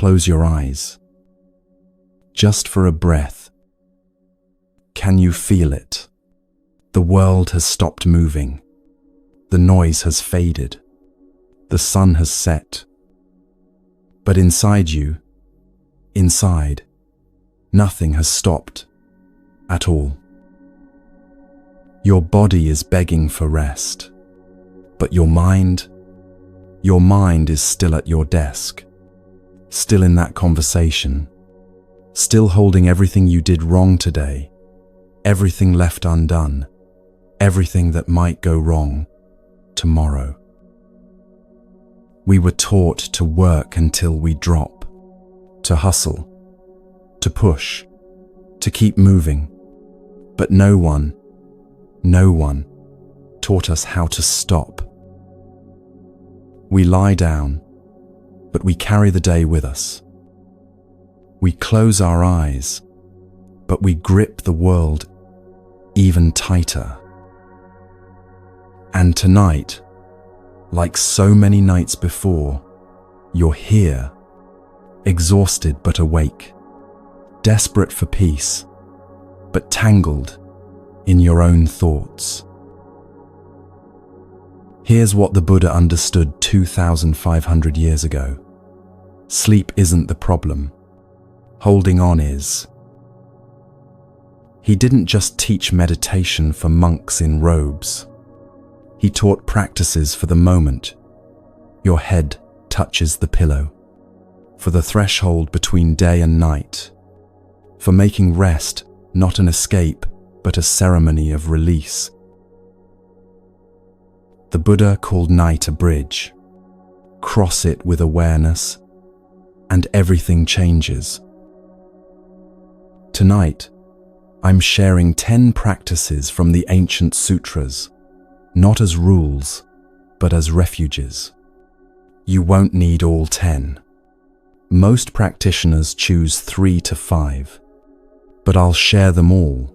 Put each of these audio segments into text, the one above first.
close your eyes, just for a breath. Can you feel it? The world has stopped moving. The noise has faded. The sun has set. But inside you, inside, nothing has stopped at all. Your body is begging for rest, but your mind is still at your desk, still in that conversation, still holding everything you did wrong today, everything left undone, everything that might go wrong tomorrow. We were taught to work until we drop, to hustle, to push, to keep moving, but no one taught us how to stop. We lie down, but we carry the day with us. We close our eyes, but we grip the world even tighter. And tonight, like so many nights before, you're here, exhausted but awake, desperate for peace, but tangled in your own thoughts. Here's what the Buddha understood 2,500 years ago. Sleep isn't the problem. Holding on is. He didn't just teach meditation for monks in robes. He taught practices for the moment your head touches the pillow, for the threshold between day and night, for making rest not an escape, but a ceremony of release. The Buddha called night a bridge. Cross it with awareness, and everything changes. Tonight, I'm sharing 10 practices from the ancient sutras, not as rules, but as refuges. You won't need all 10. Most practitioners choose 3 to 5, but I'll share them all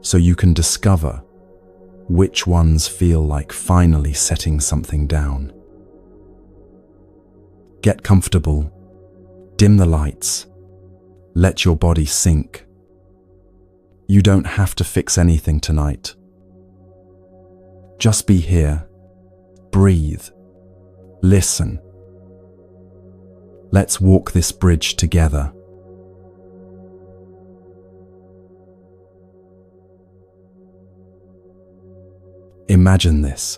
so you can discover which ones feel like finally setting something down. Get comfortable, dim the lights, let your body sink. You don't have to fix anything tonight. Just be here, breathe, listen. Let's walk this bridge together. Imagine this.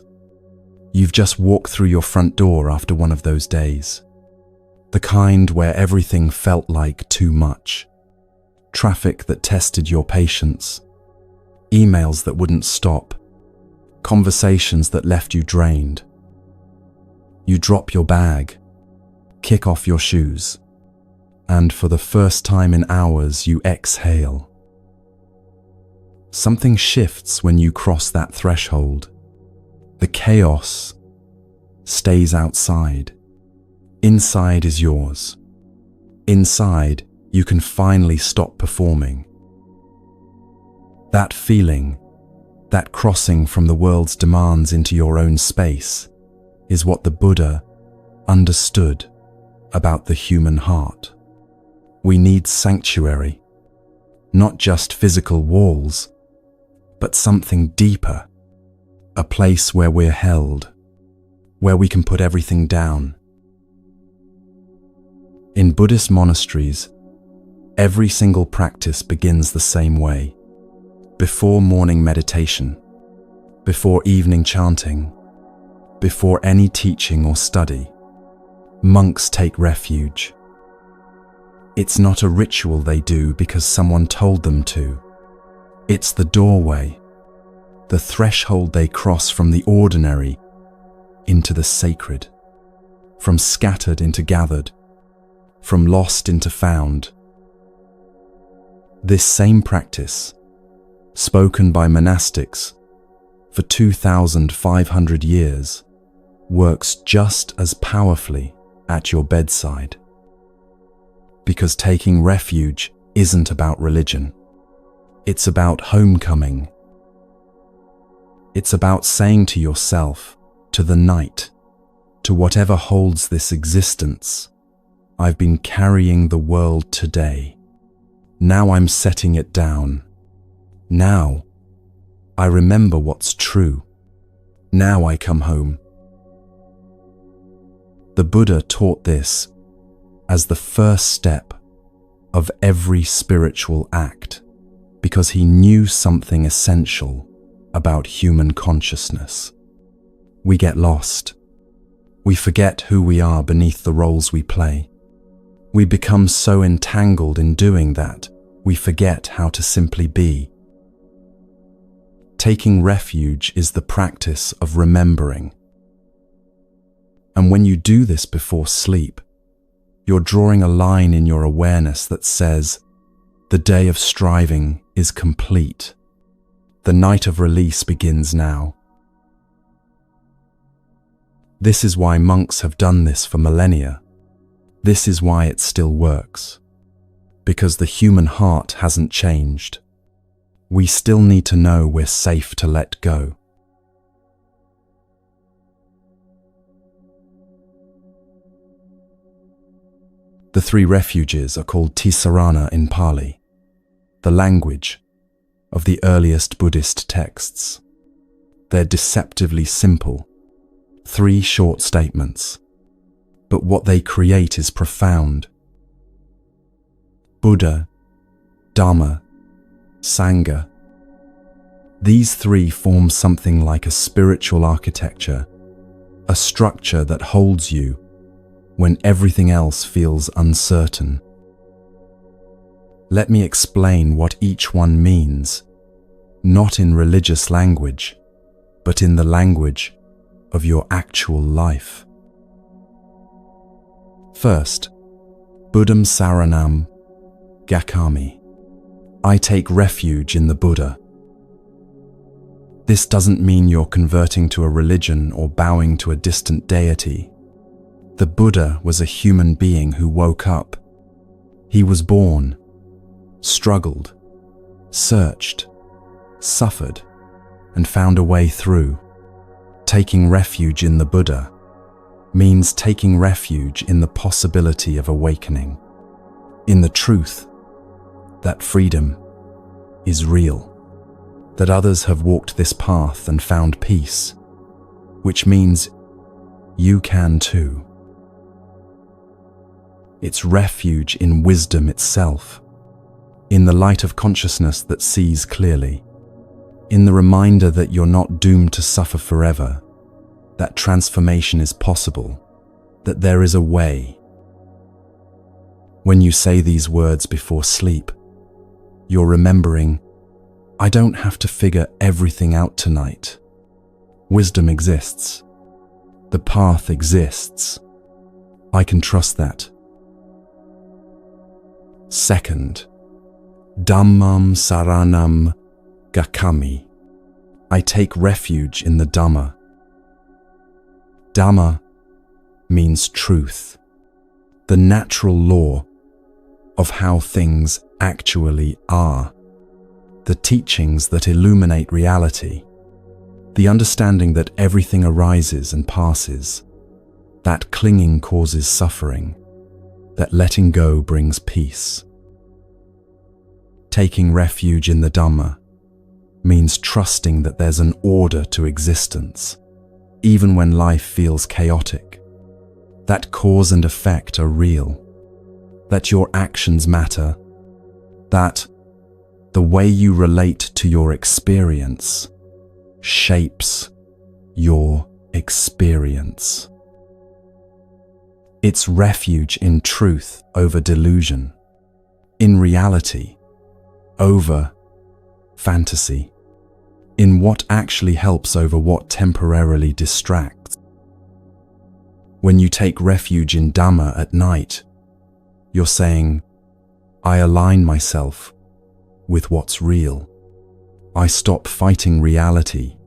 You've just walked through your front door after one of those days. The kind where everything felt like too much. Traffic that tested your patience. Emails that wouldn't stop. Conversations that left you drained. You drop your bag, kick off your shoes, and for the first time in hours you exhale. Something shifts when you cross that threshold. The chaos stays outside. Inside is yours. Inside, you can finally stop performing. That feeling, that crossing from the world's demands into your own space, is what the Buddha understood about the human heart. We need sanctuary, not just physical walls, but something deeper, a place where we're held, where we can put everything down. In Buddhist monasteries, every single practice begins the same way. Before morning meditation, before evening chanting, before any teaching or study, monks take refuge. It's not a ritual they do because someone told them to. It's the doorway, the threshold they cross from the ordinary into the sacred, from scattered into gathered, from lost into found. This same practice, spoken by monastics for 2,500 years, works just as powerfully at your bedside. Because taking refuge isn't about religion. It's about homecoming. It's about saying to yourself, to the night, to whatever holds this existence, I've been carrying the world today. Now I'm setting it down. Now I remember what's true. Now I come home. The Buddha taught this as the first step of every spiritual act because he knew something essential about human consciousness. We get lost. We forget who we are beneath the roles we play. We become so entangled in doing that, we forget how to simply be. Taking refuge is the practice of remembering. And when you do this before sleep, you're drawing a line in your awareness that says, the day of striving is complete. The night of release begins now. This is why monks have done this for millennia. This is why it still works. Because the human heart hasn't changed. We still need to know we're safe to let go. The 3 refuges are called Tisarana in Pali, the language of the earliest Buddhist texts. They're deceptively simple, 3 short statements, but what they create is profound. Buddha, Dharma, Sangha. These 3 form something like a spiritual architecture, a structure that holds you when everything else feels uncertain. Let me explain what each one means, not in religious language, but in the language of your actual life. First, Buddham Saranam Gacchami. I take refuge in the Buddha. This doesn't mean you're converting to a religion or bowing to a distant deity. The Buddha was a human being who woke up. He was born, struggled, searched, suffered, and found a way through. Taking refuge in the Buddha means taking refuge in the possibility of awakening, in the truth that freedom is real, that others have walked this path and found peace, which means you can too. It's refuge in wisdom itself, in the light of consciousness that sees clearly, in the reminder that you're not doomed to suffer forever, that transformation is possible, that there is a way. When you say these words before sleep, you're remembering, I don't have to figure everything out tonight. Wisdom exists. The path exists. I can trust that. Second, Dhammam Saranam Gacchami. I take refuge in the Dhamma. Dhamma means truth, the natural law of how things actually are, the teachings that illuminate reality, the understanding that everything arises and passes, that clinging causes suffering, that letting go brings peace. Taking refuge in the Dhamma means trusting that there's an order to existence, even when life feels chaotic, that cause and effect are real, that your actions matter, that the way you relate to your experience shapes your experience. It's refuge in truth over delusion, in reality over fantasy, in what actually helps over what temporarily distracts. When you take refuge in Dhamma at night, you're saying, I align myself with what's real. I stop fighting reality.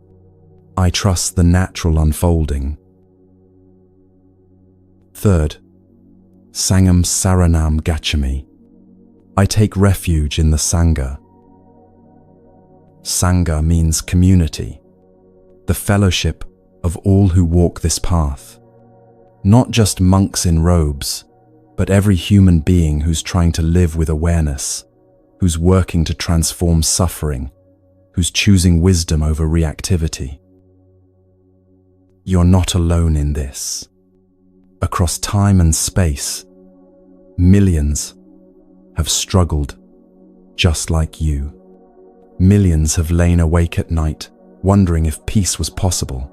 I trust the natural unfolding. Third, Sangham Saranam Gacchami. I take refuge in the Sangha. Sangha means community, the fellowship of all who walk this path. Not just monks in robes, but every human being who's trying to live with awareness, who's working to transform suffering, who's choosing wisdom over reactivity. You're not alone in this. Across time and space, millions have struggled just like you. Millions have lain awake at night, wondering if peace was possible.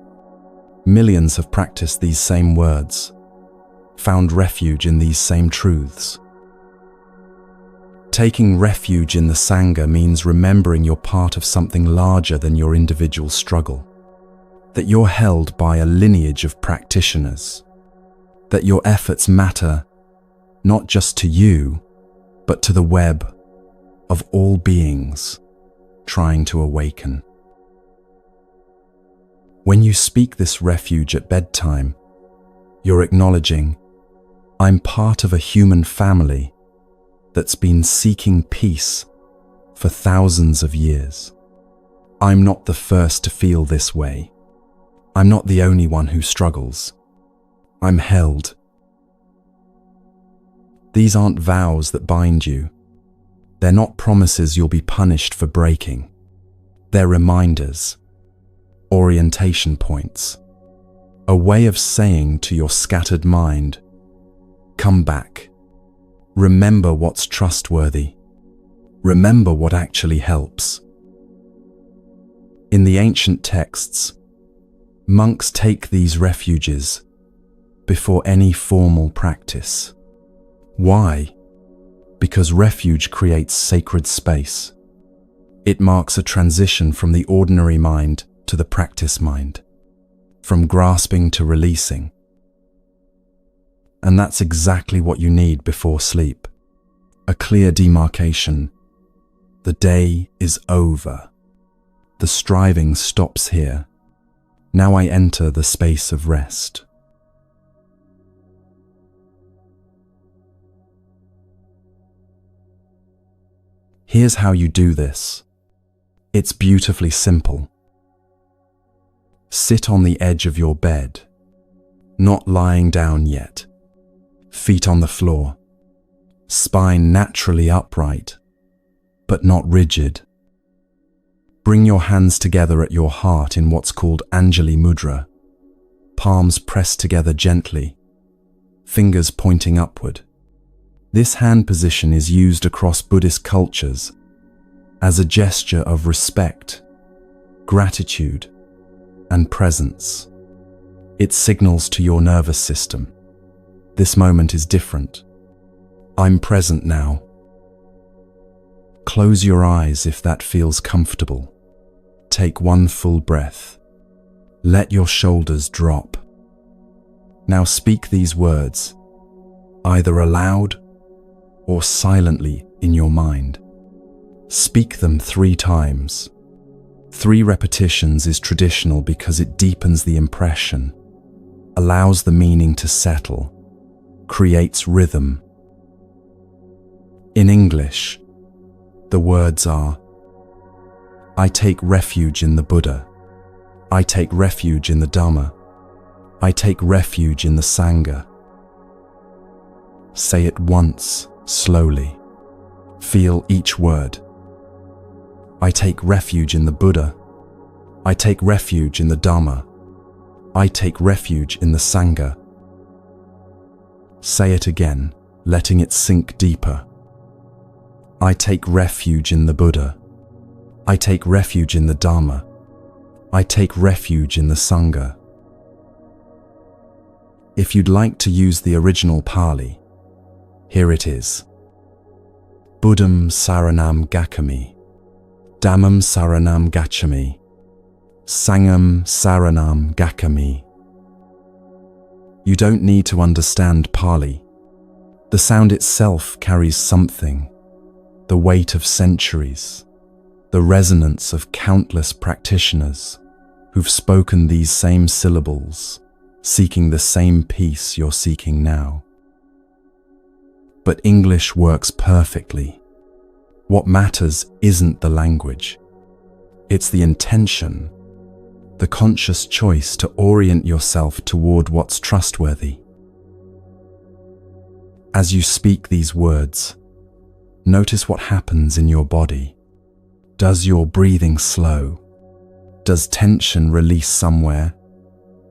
Millions have practiced these same words, found refuge in these same truths. Taking refuge in the Sangha means remembering you're part of something larger than your individual struggle, that you're held by a lineage of practitioners, that your efforts matter not just to you, but to the web of all beings trying to awaken. When you speak this refuge at bedtime, you're acknowledging, I'm part of a human family that's been seeking peace for thousands of years. I'm not the first to feel this way. I'm not the only one who struggles. I'm held. These aren't vows that bind you. They're not promises you'll be punished for breaking. They're reminders, orientation points, a way of saying to your scattered mind, come back. Remember what's trustworthy. Remember what actually helps. In the ancient texts, monks take these refuges before any formal practice. Why? Because refuge creates sacred space. It marks a transition from the ordinary mind to the practice mind, from grasping to releasing. And that's exactly what you need before sleep. A clear demarcation. The day is over. The striving stops here. Now I enter the space of rest. Here's how you do this. It's beautifully simple. Sit on the edge of your bed, not lying down yet. Feet on the floor, spine naturally upright, but not rigid. Bring your hands together at your heart in what's called Anjali Mudra, palms pressed together gently, fingers pointing upward. This hand position is used across Buddhist cultures as a gesture of respect, gratitude, and presence. It signals to your nervous system, this moment is different. I'm present now. Close your eyes if that feels comfortable. Take one full breath. Let your shoulders drop. Now speak these words, either aloud or silently in your mind. Speak them 3 times. 3 repetitions is traditional because it deepens the impression, allows the meaning to settle, creates rhythm. In English, the words are, I take refuge in the Buddha. I take refuge in the Dhamma. I take refuge in the Sangha. Say it once, slowly. Feel each word. I take refuge in the Buddha. I take refuge in the Dhamma. I take refuge in the Sangha. Say it again, letting it sink deeper. I take refuge in the Buddha. I take refuge in the Dhamma. I take refuge in the Sangha. If you'd like to use the original Pali, here it is. Buddham saranam gacchami. Dhammam saranam gacchami. Sangham saranam gacchami. You don't need to understand Pali. The sound itself carries something, the weight of centuries, the resonance of countless practitioners who've spoken these same syllables, seeking the same peace you're seeking now. But English works perfectly. What matters isn't the language. It's the intention, the conscious choice to orient yourself toward what's trustworthy. As you speak these words, notice what happens in your body. Does your breathing slow? Does tension release somewhere?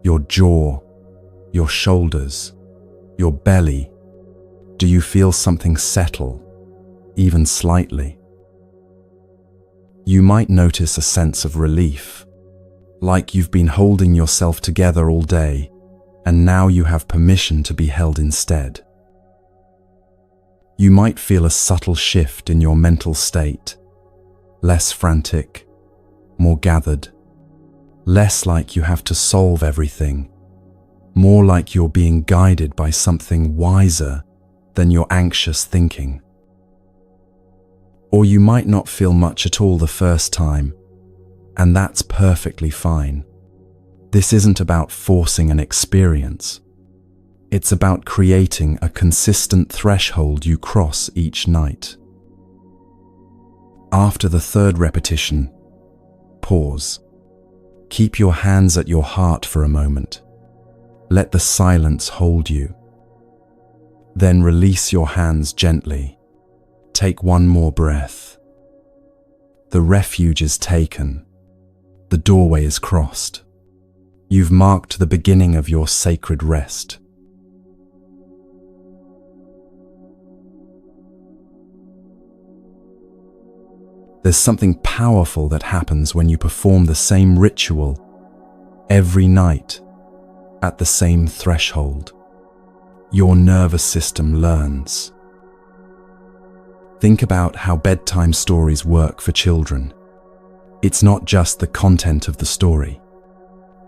Your jaw, your shoulders, your belly? Do you feel something settle, even slightly? You might notice a sense of relief, like you've been holding yourself together all day, and now you have permission to be held instead. You might feel a subtle shift in your mental state, less frantic, more gathered, less like you have to solve everything, more like you're being guided by something wiser than your anxious thinking. Or you might not feel much at all the first time, and that's perfectly fine. This isn't about forcing an experience. It's about creating a consistent threshold you cross each night. After the third repetition, pause. Keep your hands at your heart for a moment. Let the silence hold you. Then release your hands gently. Take one more breath. The refuge is taken. The doorway is crossed. You've marked the beginning of your sacred rest. There's something powerful that happens when you perform the same ritual every night at the same threshold. Your nervous system learns. Think about how bedtime stories work for children. It's not just the content of the story.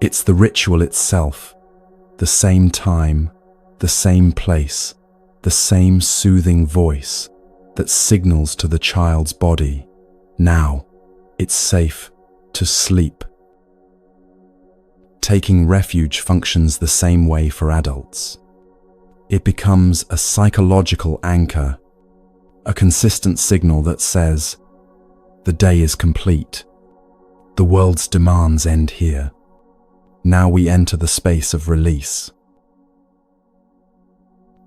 It's the ritual itself, the same time, the same place, the same soothing voice that signals to the child's body, now, it's safe to sleep. Taking refuge functions the same way for adults. It becomes a psychological anchor, a consistent signal that says, the day is complete. The world's demands end here. Now we enter the space of release.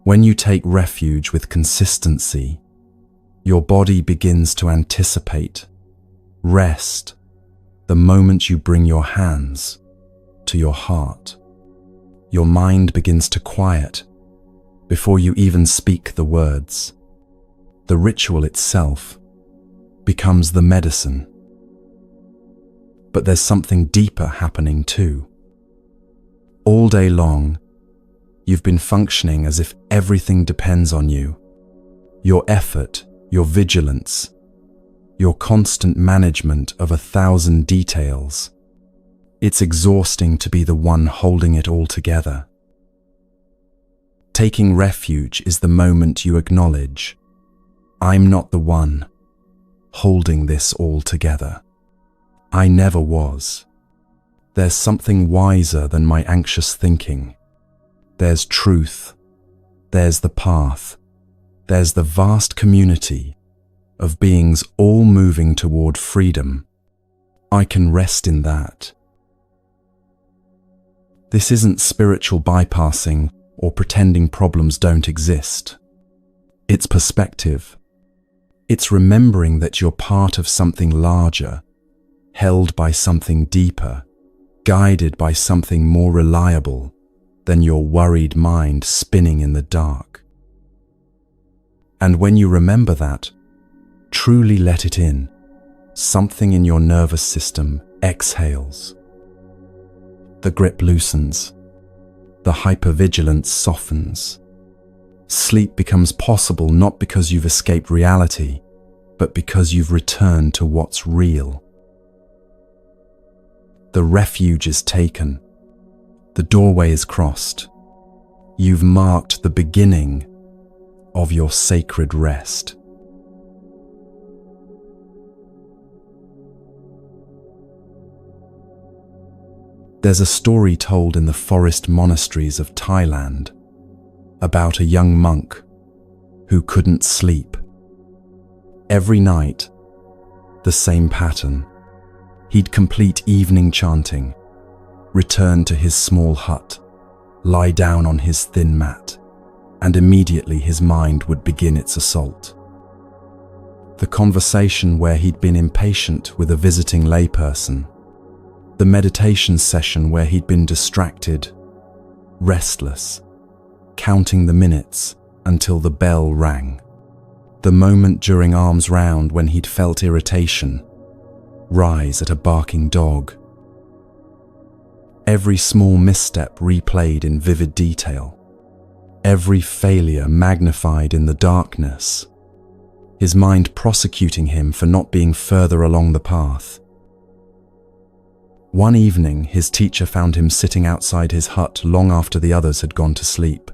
When you take refuge with consistency, your body begins to anticipate rest the moment you bring your hands to your heart. Your mind begins to quiet before you even speak the words. The ritual itself becomes the medicine. But there's something deeper happening too. All day long, you've been functioning as if everything depends on you. Your effort, your vigilance, your constant management of 1,000 details. It's exhausting to be the one holding it all together. Taking refuge is the moment you acknowledge, I'm not the one holding this all together. I never was. There's something wiser than my anxious thinking. There's truth. There's the path. There's the vast community of beings all moving toward freedom. I can rest in that. This isn't spiritual bypassing or pretending problems don't exist. It's perspective. It's remembering that you're part of something larger, held by something deeper, guided by something more reliable than your worried mind spinning in the dark. And when you remember that, truly let it in. Something in your nervous system exhales. The grip loosens. The hypervigilance softens. Sleep becomes possible not because you've escaped reality, but because you've returned to what's real. The refuge is taken. The doorway is crossed. You've marked the beginning of your sacred rest. There's a story told in the forest monasteries of Thailand about a young monk who couldn't sleep. Every night, the same pattern. He'd complete evening chanting, return to his small hut, lie down on his thin mat, and immediately his mind would begin its assault. The conversation where he'd been impatient with a visiting layperson, the meditation session where he'd been distracted, restless, counting the minutes until the bell rang, the moment during arms round when he'd felt irritation rise at a barking dog. Every small misstep replayed in vivid detail, every failure magnified in the darkness, his mind prosecuting him for not being further along the path. One evening, his teacher found him sitting outside his hut long after the others had gone to sleep.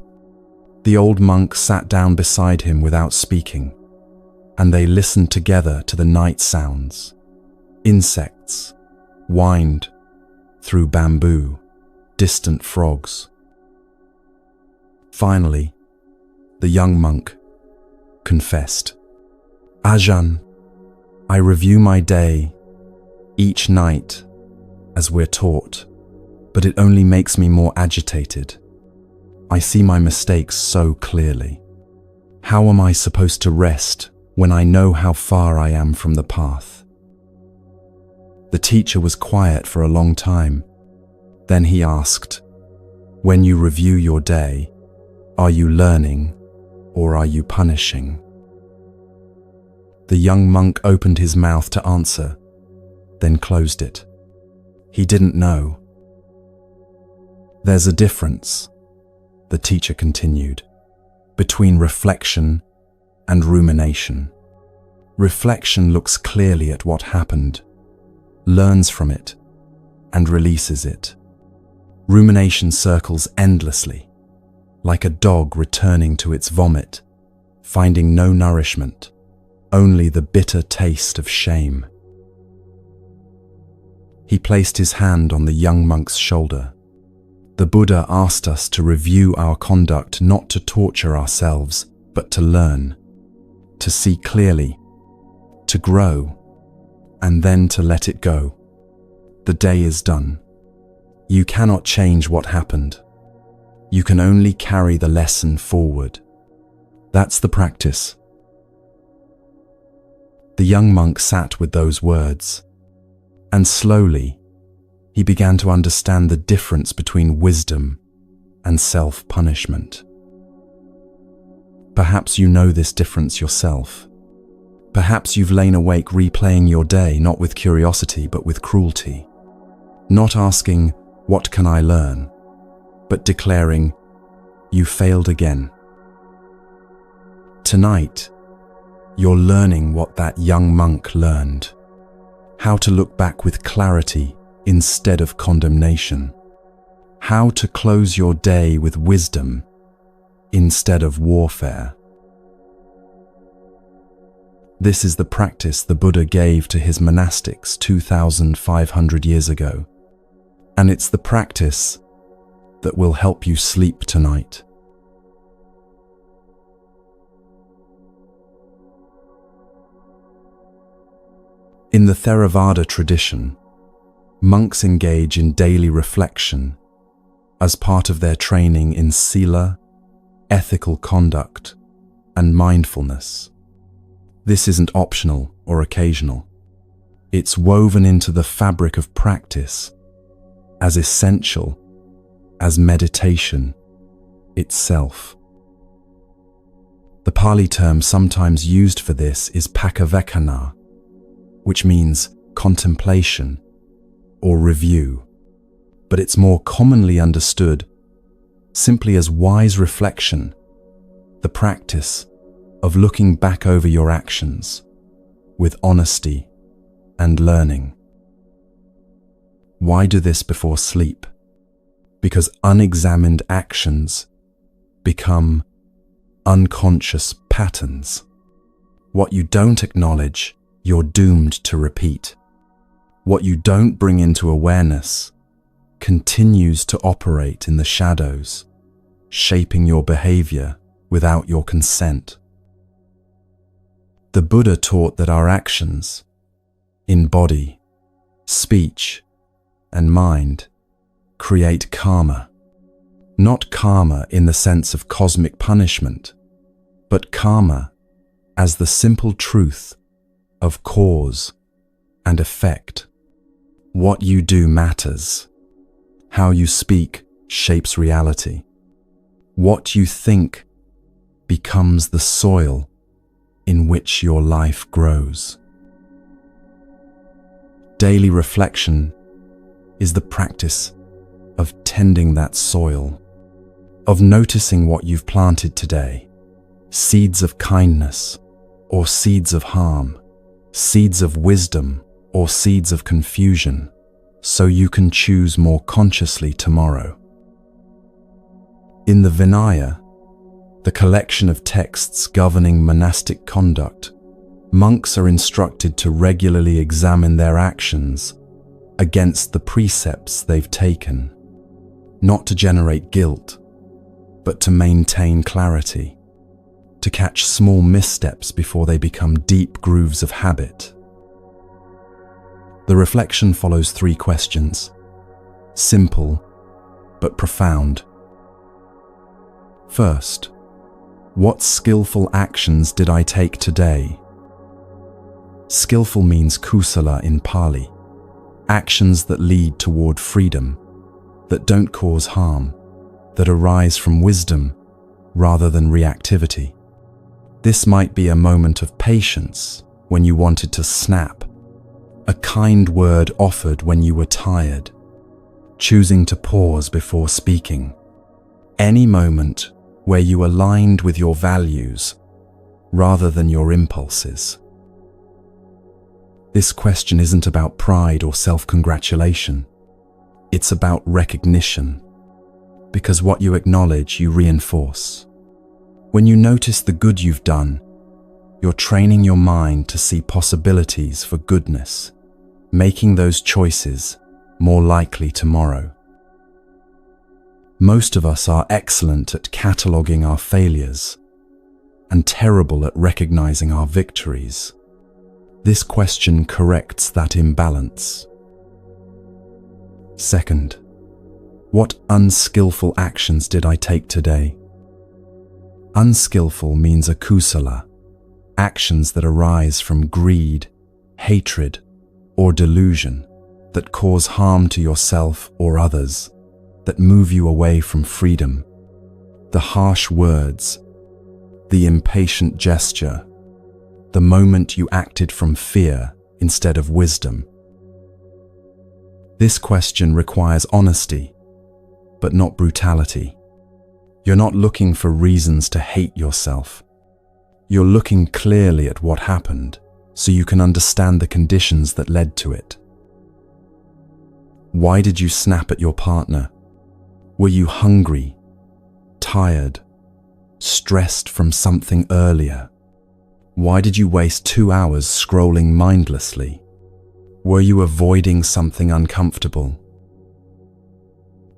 The old monk sat down beside him without speaking, and they listened together to the night sounds. Insects whined through bamboo, distant frogs. Finally, the young monk confessed, "Ajahn, I review my day each night as we're taught, but it only makes me more agitated. I see my mistakes so clearly. How am I supposed to rest when I know how far I am from the path?" The teacher was quiet for a long time. Then he asked, "When you review your day, are you learning or are you punishing?" The young monk opened his mouth to answer, then closed it. He didn't know. "There's a difference," the teacher continued, "between reflection and rumination. Reflection looks clearly at what happened, learns from it, and releases it. Rumination circles endlessly, like a dog returning to its vomit, finding no nourishment, only the bitter taste of shame." He placed his hand on the young monk's shoulder. "The Buddha asked us to review our conduct not to torture ourselves, but to learn, to see clearly, to grow, and then to let it go. The day is done. You cannot change what happened. You can only carry the lesson forward. That's the practice." The young monk sat with those words, and slowly he began to understand the difference between wisdom and self-punishment. Perhaps you know this difference yourself. Perhaps you've lain awake replaying your day not with curiosity but with cruelty, not asking, "What can I learn?" but declaring, "You failed again." Tonight, you're learning what that young monk learned, how to look back with clarity instead of condemnation, how to close your day with wisdom instead of warfare. This is the practice the Buddha gave to his monastics 2,500 years ago, and it's the practice that will help you sleep tonight. In the Theravada tradition, monks engage in daily reflection as part of their training in sila, ethical conduct, and mindfulness. This isn't optional or occasional. It's woven into the fabric of practice, as essential as meditation itself. The Pali term sometimes used for this is pakavekkhana, which means contemplation or review, but it's more commonly understood simply as wise reflection, the practice of looking back over your actions with honesty and learning. Why do this before sleep? Because unexamined actions become unconscious patterns. What you don't acknowledge, you're doomed to repeat. What you don't bring into awareness continues to operate in the shadows, shaping your behavior without your consent. The Buddha taught that our actions, in body, speech, and mind, create karma, Not karma in the sense of cosmic punishment, but karma as the simple truth of cause and effect. What you do matters. How you speak shapes reality. What you think becomes the soil in which your life grows. Daily reflection is the practice of tending that soil, of noticing what you've planted today, seeds of kindness or seeds of harm, seeds of wisdom or seeds of confusion, so you can choose more consciously tomorrow. In the Vinaya, the collection of texts governing monastic conduct, monks are instructed to regularly examine their actions against the precepts they've taken, not to generate guilt, but to maintain clarity, to catch small missteps before they become deep grooves of habit. The reflection follows 3 questions, simple but profound. First, what skillful actions did I take today? Skillful means kusala in Pali, actions that lead toward freedom, that don't cause harm, that arise from wisdom rather than reactivity. This might be a moment of patience when you wanted to snap, a kind word offered when you were tired, choosing to pause before speaking. Any moment where you aligned with your values rather than your impulses. This question isn't about pride or self-congratulation. It's about recognition, because what you acknowledge, you reinforce. When you notice the good you've done, you're training your mind to see possibilities for goodness, making those choices more likely tomorrow. Most of us are excellent at cataloging our failures and terrible at recognizing our victories. This question corrects that imbalance. Second, what unskillful actions did I take today? Unskillful means akusala, actions that arise from greed, hatred, or delusion, that cause harm to yourself or others, that move you away from freedom. The harsh words, the impatient gesture, the moment you acted from fear instead of wisdom. This question requires honesty, but not brutality. You're not looking for reasons to hate yourself. You're looking clearly at what happened so you can understand the conditions that led to it. Why did you snap at your partner? Were you hungry, tired, stressed from something earlier? Why did you waste 2 hours scrolling mindlessly? Were you avoiding something uncomfortable?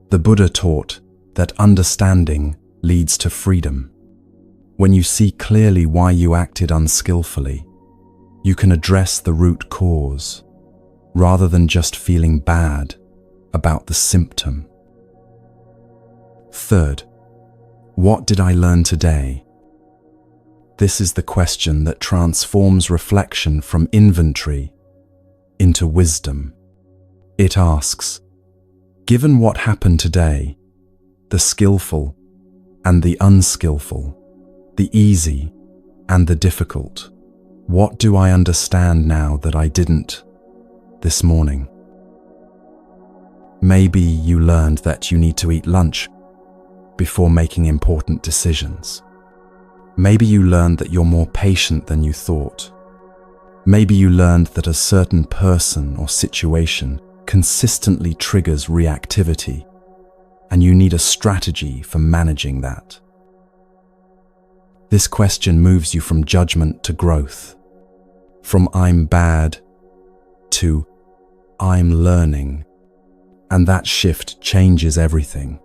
The Buddha taught that understanding leads to freedom. When you see clearly why you acted unskillfully, you can address the root cause, rather than just feeling bad about the symptom. Third, what did I learn today? This is the question that transforms reflection from inventory into wisdom. It asks, given what happened today, the skillful and the unskillful, the easy and the difficult, what do I understand now that I didn't this morning? Maybe you learned that you need to eat lunch before making important decisions. Maybe you learned that you're more patient than you thought. Maybe you learned that a certain person or situation consistently triggers reactivity, and you need a strategy for managing that. This question moves you from judgment to growth, from I'm bad to I'm learning, and that shift changes everything.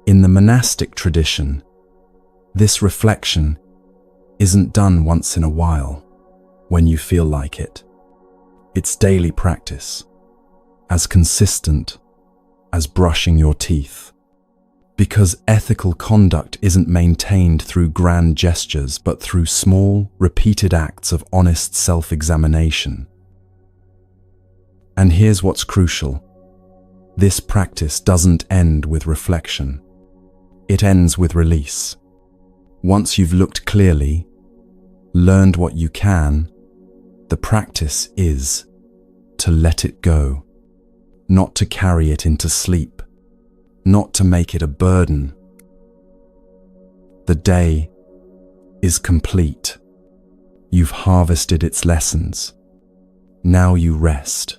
In the monastic tradition, this reflection isn't done once in a while, when you feel like it. It's daily practice, as consistent as brushing your teeth. Because ethical conduct isn't maintained through grand gestures, but through small, repeated acts of honest self-examination. And here's what's crucial. This practice doesn't end with reflection. It ends with release. Once you've looked clearly, learned what you can, the practice is to let it go, not to carry it into sleep, not to make it a burden. The day is complete. You've harvested its lessons. Now you rest.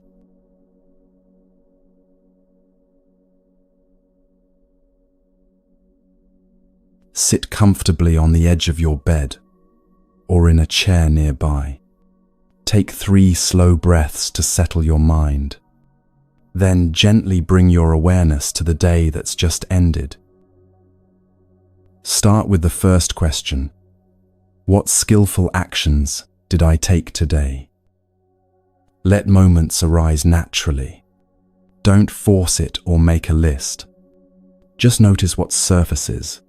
Sit comfortably on the edge of your bed or in a chair nearby. Take 3 slow breaths to settle your mind. Then gently bring your awareness to the day that's just ended. Start with the first question. What skillful actions did I take today? Let moments arise naturally. Don't force it or make a list. Just notice what surfaces.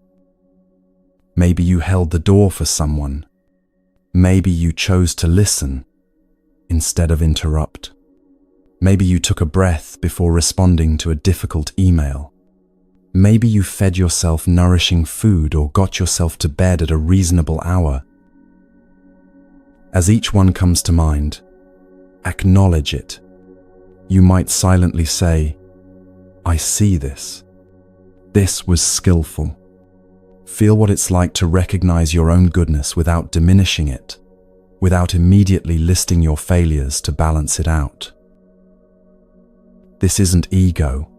Maybe you held the door for someone. Maybe you chose to listen instead of interrupt. Maybe you took a breath before responding to a difficult email. Maybe you fed yourself nourishing food or got yourself to bed at a reasonable hour. As each one comes to mind, acknowledge it. You might silently say, I see this. This was skillful. Feel what it's like to recognize your own goodness without diminishing it, without immediately listing your failures to balance it out. This isn't ego.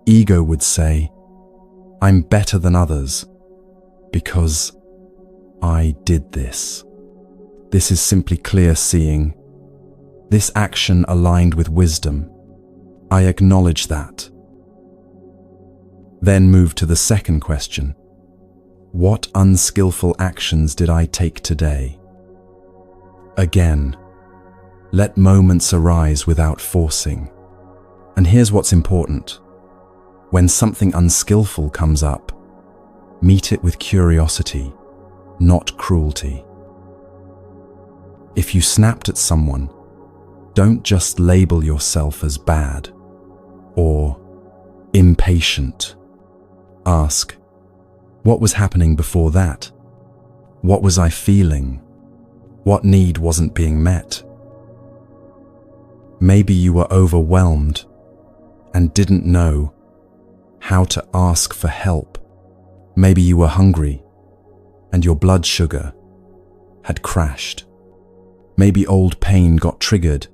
Ego would say, I'm better than others because I did this. This is simply clear seeing. This action aligned with wisdom. I acknowledge that. Then move to the second question. What unskillful actions did I take today? Again, let moments arise without forcing. And here's what's important. When something unskillful comes up, meet it with curiosity, not cruelty. If you snapped at someone, don't just label yourself as bad or impatient. Ask, what was happening before that? What was I feeling? What need wasn't being met? Maybe you were overwhelmed and didn't know how to ask for help. Maybe you were hungry and your blood sugar had crashed. Maybe old pain got triggered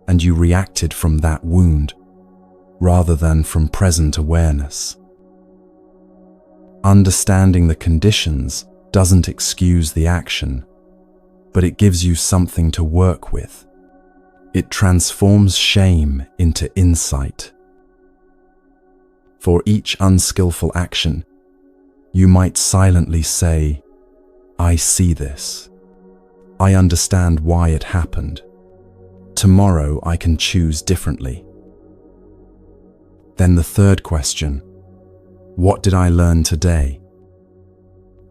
and you reacted from that wound rather than from present awareness. Understanding the conditions doesn't excuse the action, but it gives you something to work with. It transforms shame into insight. For each unskillful action, you might silently say, I see this. I understand why it happened. Tomorrow I can choose differently. Then the third question, what did I learn today?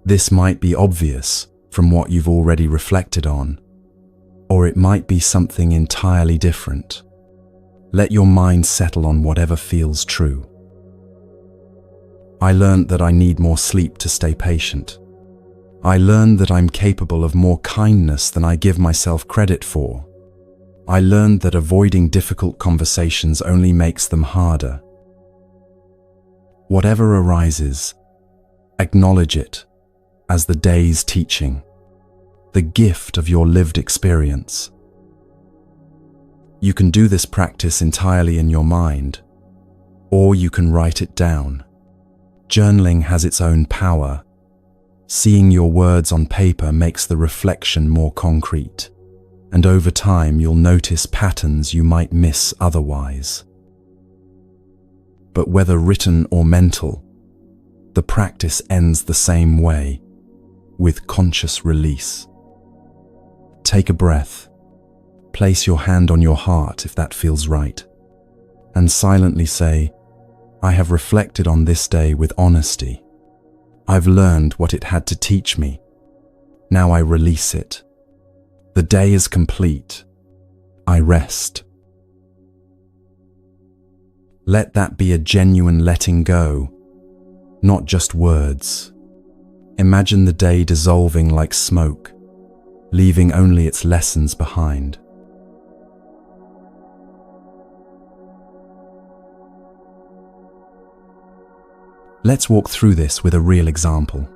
This might be obvious from what you've already reflected on, or it might be something entirely different. Let your mind settle on whatever feels true. I learned that I need more sleep to stay patient. I learned that I'm capable of more kindness than I give myself credit for. I learned that avoiding difficult conversations only makes them harder. Whatever arises, acknowledge it as the day's teaching, the gift of your lived experience. You can do this practice entirely in your mind, or you can write it down. Journaling has its own power. Seeing your words on paper makes the reflection more concrete, and over time you'll notice patterns you might miss otherwise. But whether written or mental, the practice ends the same way, with conscious release. Take a breath. Place your hand on your heart if that feels right, and silently say, I have reflected on this day with honesty. I've learned what it had to teach me. Now I release it. The day is complete. I rest. Let that be a genuine letting go, not just words. Imagine the day dissolving like smoke, leaving only its lessons behind. Let's walk through this with a real example.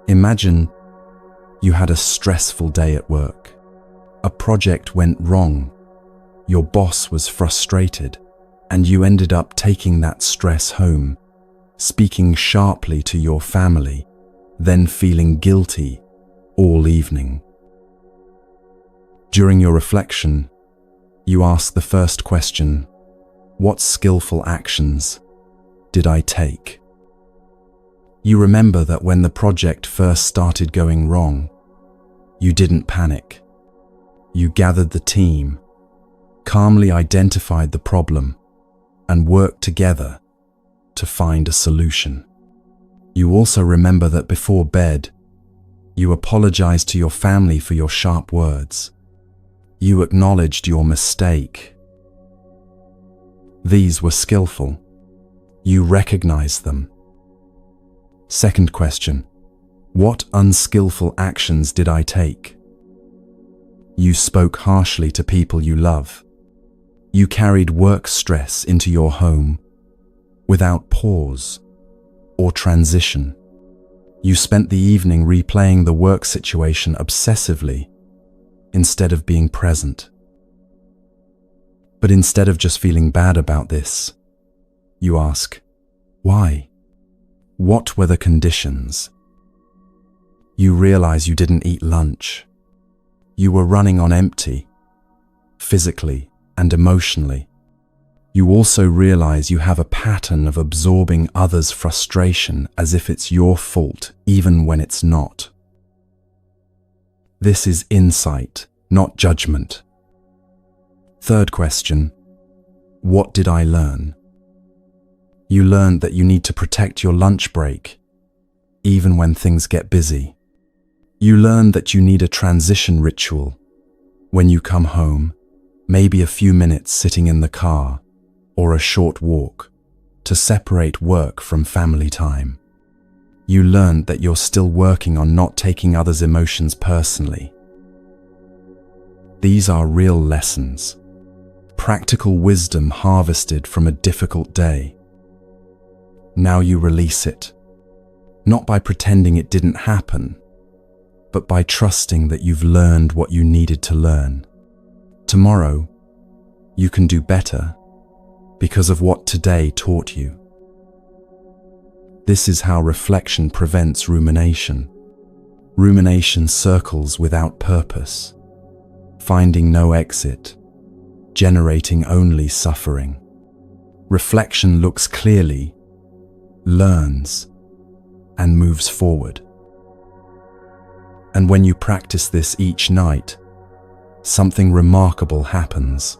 Imagine you had a stressful day at work. A project went wrong. Your boss was frustrated, and you ended up taking that stress home, speaking sharply to your family, then feeling guilty all evening. During your reflection, you ask the first question, what skillful actions did I take? You remember that when the project first started going wrong, you didn't panic. You gathered the team, calmly identified the problem, and worked together to find a solution. You also remember that before bed, you apologized to your family for your sharp words. You acknowledged your mistake. These were skillful. You recognized them. Second question, what unskillful actions did I take? You spoke harshly to people you love. You carried work stress into your home without pause or transition. You spent the evening replaying the work situation obsessively instead of being present. But instead of just feeling bad about this, you ask, why? What were the conditions? You realize you didn't eat lunch. You were running on empty, physically and emotionally. You also realize you have a pattern of absorbing others' frustration as if it's your fault, even when it's not. This is insight, not judgment. Third question, what did I learn? You learned that you need to protect your lunch break, even when things get busy. You learned that you need a transition ritual. When you come home, maybe a few minutes sitting in the car, or a short walk, to separate work from family time. You learned that you're still working on not taking others' emotions personally. These are real lessons, practical wisdom harvested from a difficult day. Now you release it, not by pretending it didn't happen, but by trusting that you've learned what you needed to learn. Tomorrow, you can do better because of what today taught you. This is how reflection prevents rumination. Rumination circles without purpose, finding no exit, generating only suffering. Reflection looks clearly, learns, and moves forward. And when you practice this each night, something remarkable happens.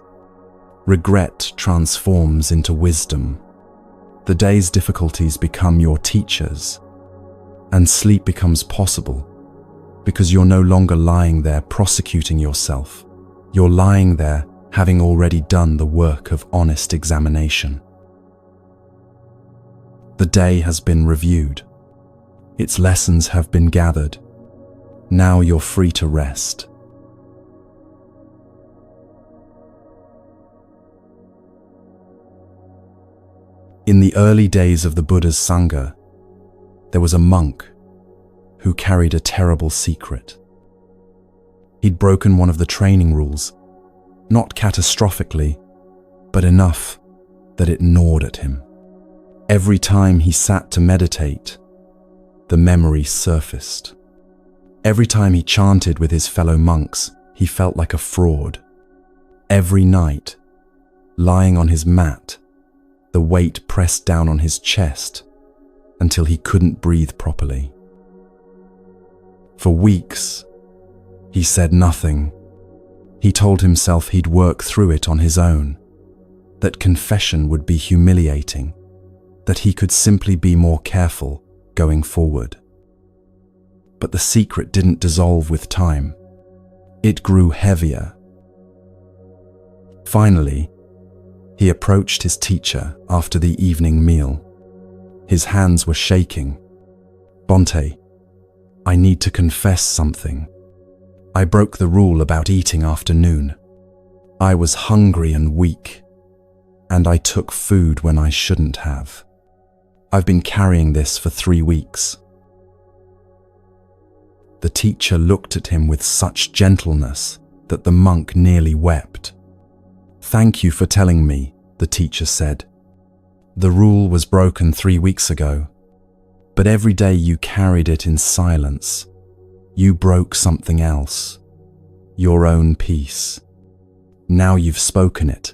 Regret transforms into wisdom. The day's difficulties become your teachers, and sleep becomes possible because you're no longer lying there prosecuting yourself. You're lying there having already done the work of honest examination. The day has been reviewed. Its lessons have been gathered. Now you're free to rest. In the early days of the Buddha's Sangha, there was a monk who carried a terrible secret. He'd broken one of the training rules, not catastrophically, but enough that it gnawed at him. Every time he sat to meditate, the memory surfaced. Every time he chanted with his fellow monks, he felt like a fraud. Every night, lying on his mat, the weight pressed down on his chest until he couldn't breathe properly. For weeks, he said nothing. He told himself he'd work through it on his own, that confession would be humiliating, that he could simply be more careful going forward. But the secret didn't dissolve with time. It grew heavier. Finally, he approached his teacher after the evening meal. His hands were shaking. "Bhante, I need to confess something. I broke the rule about eating after noon. I was hungry and weak, and I took food when I shouldn't have. I've been carrying this for 3 weeks." The teacher looked at him with such gentleness that the monk nearly wept. "Thank you for telling me," the teacher said. "The rule was broken 3 weeks ago, but every day you carried it in silence. You broke something else, your own peace. Now you've spoken it.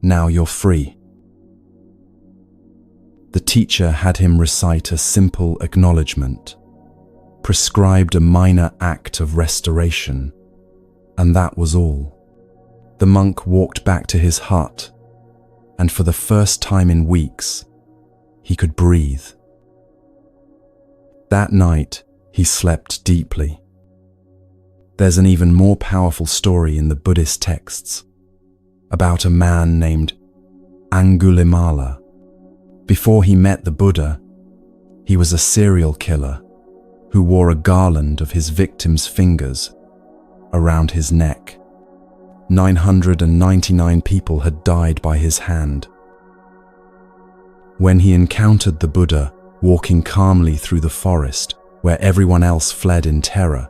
Now you're free." The teacher had him recite a simple acknowledgement, prescribed a minor act of restoration, and that was all. The monk walked back to his hut, and for the first time in weeks, he could breathe. That night, he slept deeply. There's an even more powerful story in the Buddhist texts about a man named Angulimala. Before he met the Buddha, he was a serial killer who wore a garland of his victims' fingers around his neck. 999 people had died by his hand. When he encountered the Buddha walking calmly through the forest where everyone else fled in terror,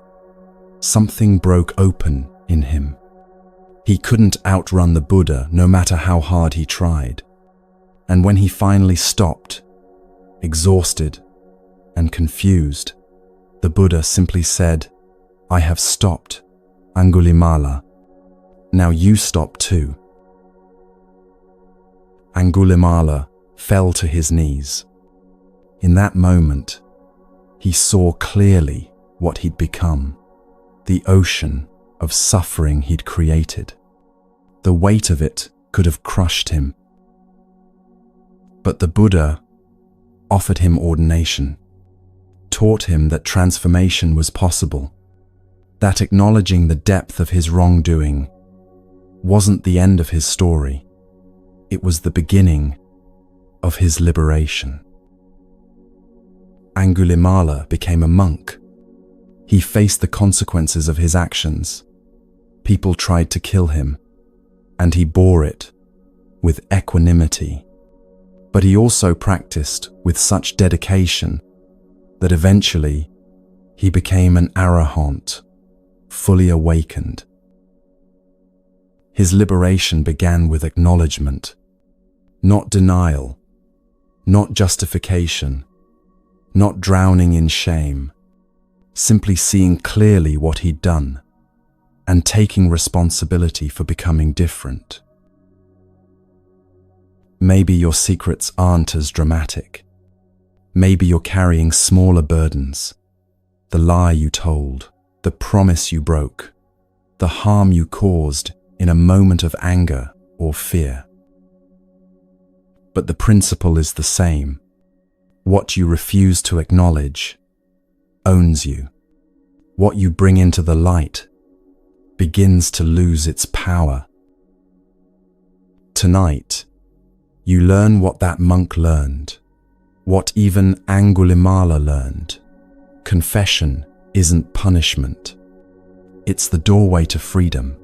something broke open in him. He couldn't outrun the Buddha no matter how hard he tried. And when he finally stopped, exhausted and confused, the Buddha simply said, "I have stopped, Angulimala. Now you stop too." Angulimala fell to his knees. In that moment, he saw clearly what he'd become, the ocean of suffering he'd created. The weight of it could have crushed him. But the Buddha offered him ordination, taught him that transformation was possible, that acknowledging the depth of his wrongdoing wasn't the end of his story, it was the beginning of his liberation. Angulimala became a monk. He faced the consequences of his actions. People tried to kill him, and he bore it with equanimity. But he also practiced with such dedication that eventually he became an arahant, fully awakened. His liberation began with acknowledgement, not denial, not justification, not drowning in shame, simply seeing clearly what he'd done and taking responsibility for becoming different. Maybe your secrets aren't as dramatic. Maybe you're carrying smaller burdens. The lie you told, the promise you broke, the harm you caused in a moment of anger or fear. But the principle is the same. What you refuse to acknowledge owns you. What you bring into the light begins to lose its power. Tonight, you learn what that monk learned, what even Angulimala learned. Confession isn't punishment. It's the doorway to freedom.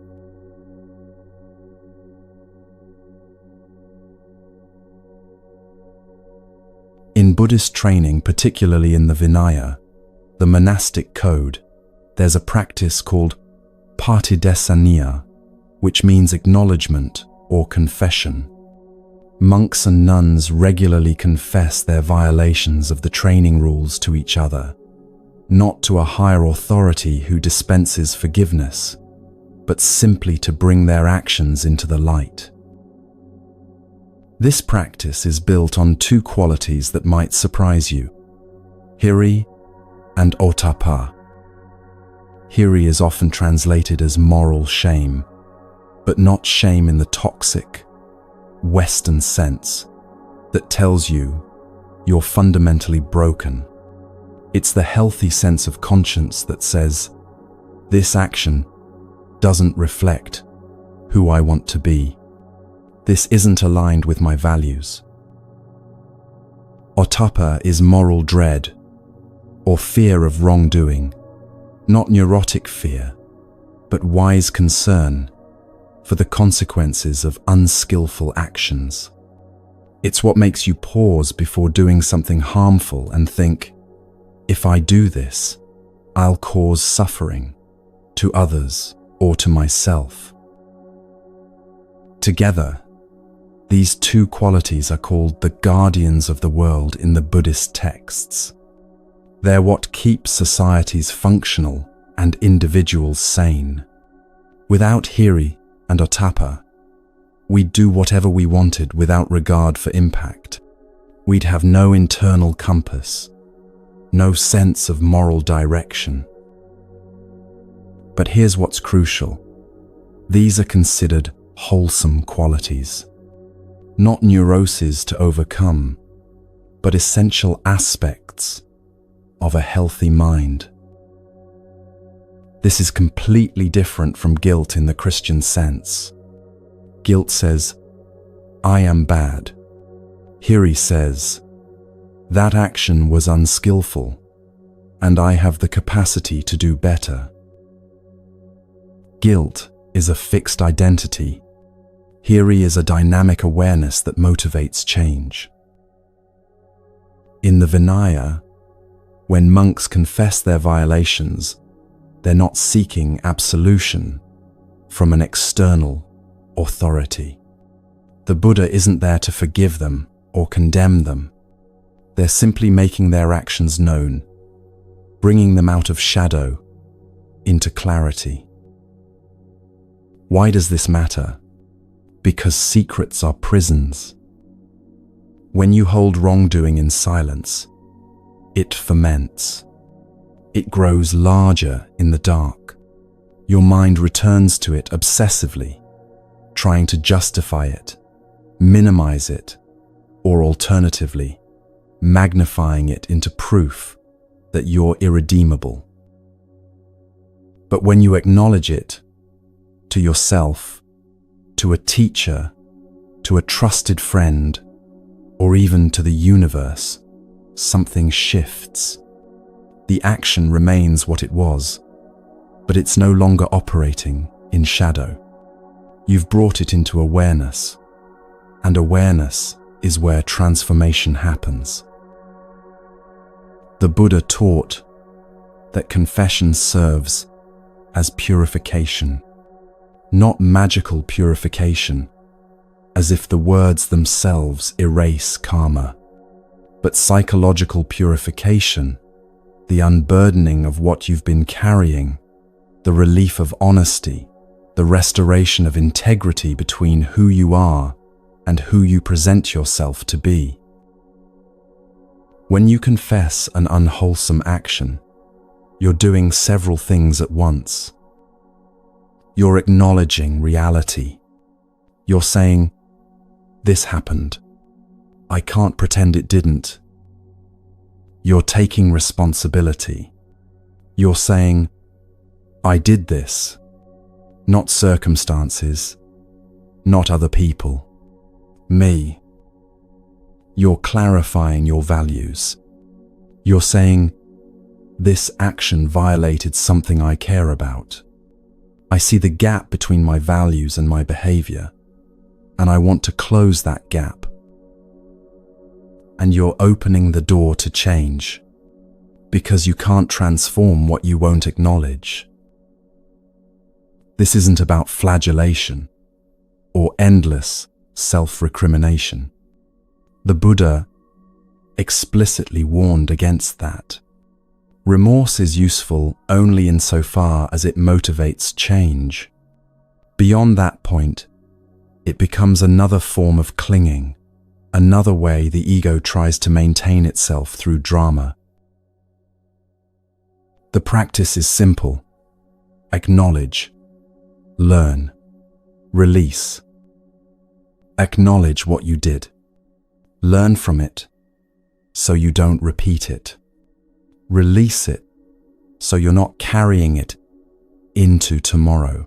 In Buddhist training, particularly in the Vinaya, the monastic code, there's a practice called Patidesaniya, which means acknowledgement or confession. Monks and nuns regularly confess their violations of the training rules to each other, not to a higher authority who dispenses forgiveness, but simply to bring their actions into the light. This practice is built on 2 qualities that might surprise you: hiri and otapa. Hiri is often translated as moral shame, but not shame in the toxic, Western sense. that tells you you're fundamentally broken. It's the healthy sense of conscience that says, this action doesn't reflect who I want to be. This isn't aligned with my values. Ottappa is moral dread or fear of wrongdoing, not neurotic fear, but wise concern for the consequences of unskillful actions. It's what makes you pause before doing something harmful and think, if I do this, I'll cause suffering to others or to myself. Together, these two qualities are called the guardians of the world in the Buddhist texts. They're what keeps societies functional and individuals sane. Without hiri and ottappa, we'd do whatever we wanted without regard for impact. We'd have no internal compass, no sense of moral direction. But here's what's crucial. These are considered wholesome qualities, not neuroses to overcome, but essential aspects of a healthy mind. This is completely different from guilt in the Christian sense. Guilt says, I am bad. Hiri says, that action was unskillful, and I have the capacity to do better. Guilt is a fixed identity. Hiri is a dynamic awareness that motivates change. In the Vinaya, when monks confess their violations, they're not seeking absolution from an external authority. The Buddha isn't there to forgive them or condemn them. They're simply making their actions known, bringing them out of shadow into clarity. Why does this matter? Because secrets are prisons. When you hold wrongdoing in silence, it ferments. It grows larger in the dark. Your mind returns to it obsessively, trying to justify it, minimize it, or alternatively, magnifying it into proof that you're irredeemable. But when you acknowledge it, to yourself, to a teacher, to a trusted friend, or even to the universe, something shifts. The action remains what it was, but it's no longer operating in shadow. You've brought it into awareness, and awareness is where transformation happens. The Buddha taught that confession serves as purification, not magical purification, as if the words themselves erase karma, but psychological purification, the unburdening of what you've been carrying, the relief of honesty, the restoration of integrity between who you are and who you present yourself to be. When you confess an unwholesome action, you're doing several things at once. You're acknowledging reality. You're saying, this happened. I can't pretend it didn't. You're taking responsibility. You're saying, I did this, not circumstances, not other people, me. You're clarifying your values. You're saying, this action violated something I care about. I see the gap between my values and my behavior, and I want to close that gap. And you're opening the door to change, because you can't transform what you won't acknowledge. This isn't about flagellation or endless self-recrimination. The Buddha explicitly warned against that. Remorse is useful only insofar as it motivates change. Beyond that point, it becomes another form of clinging, another way the ego tries to maintain itself through drama. The practice is simple. Acknowledge, learn, release. Acknowledge what you did. Learn from it so you don't repeat it. Release it so you're not carrying it into tomorrow.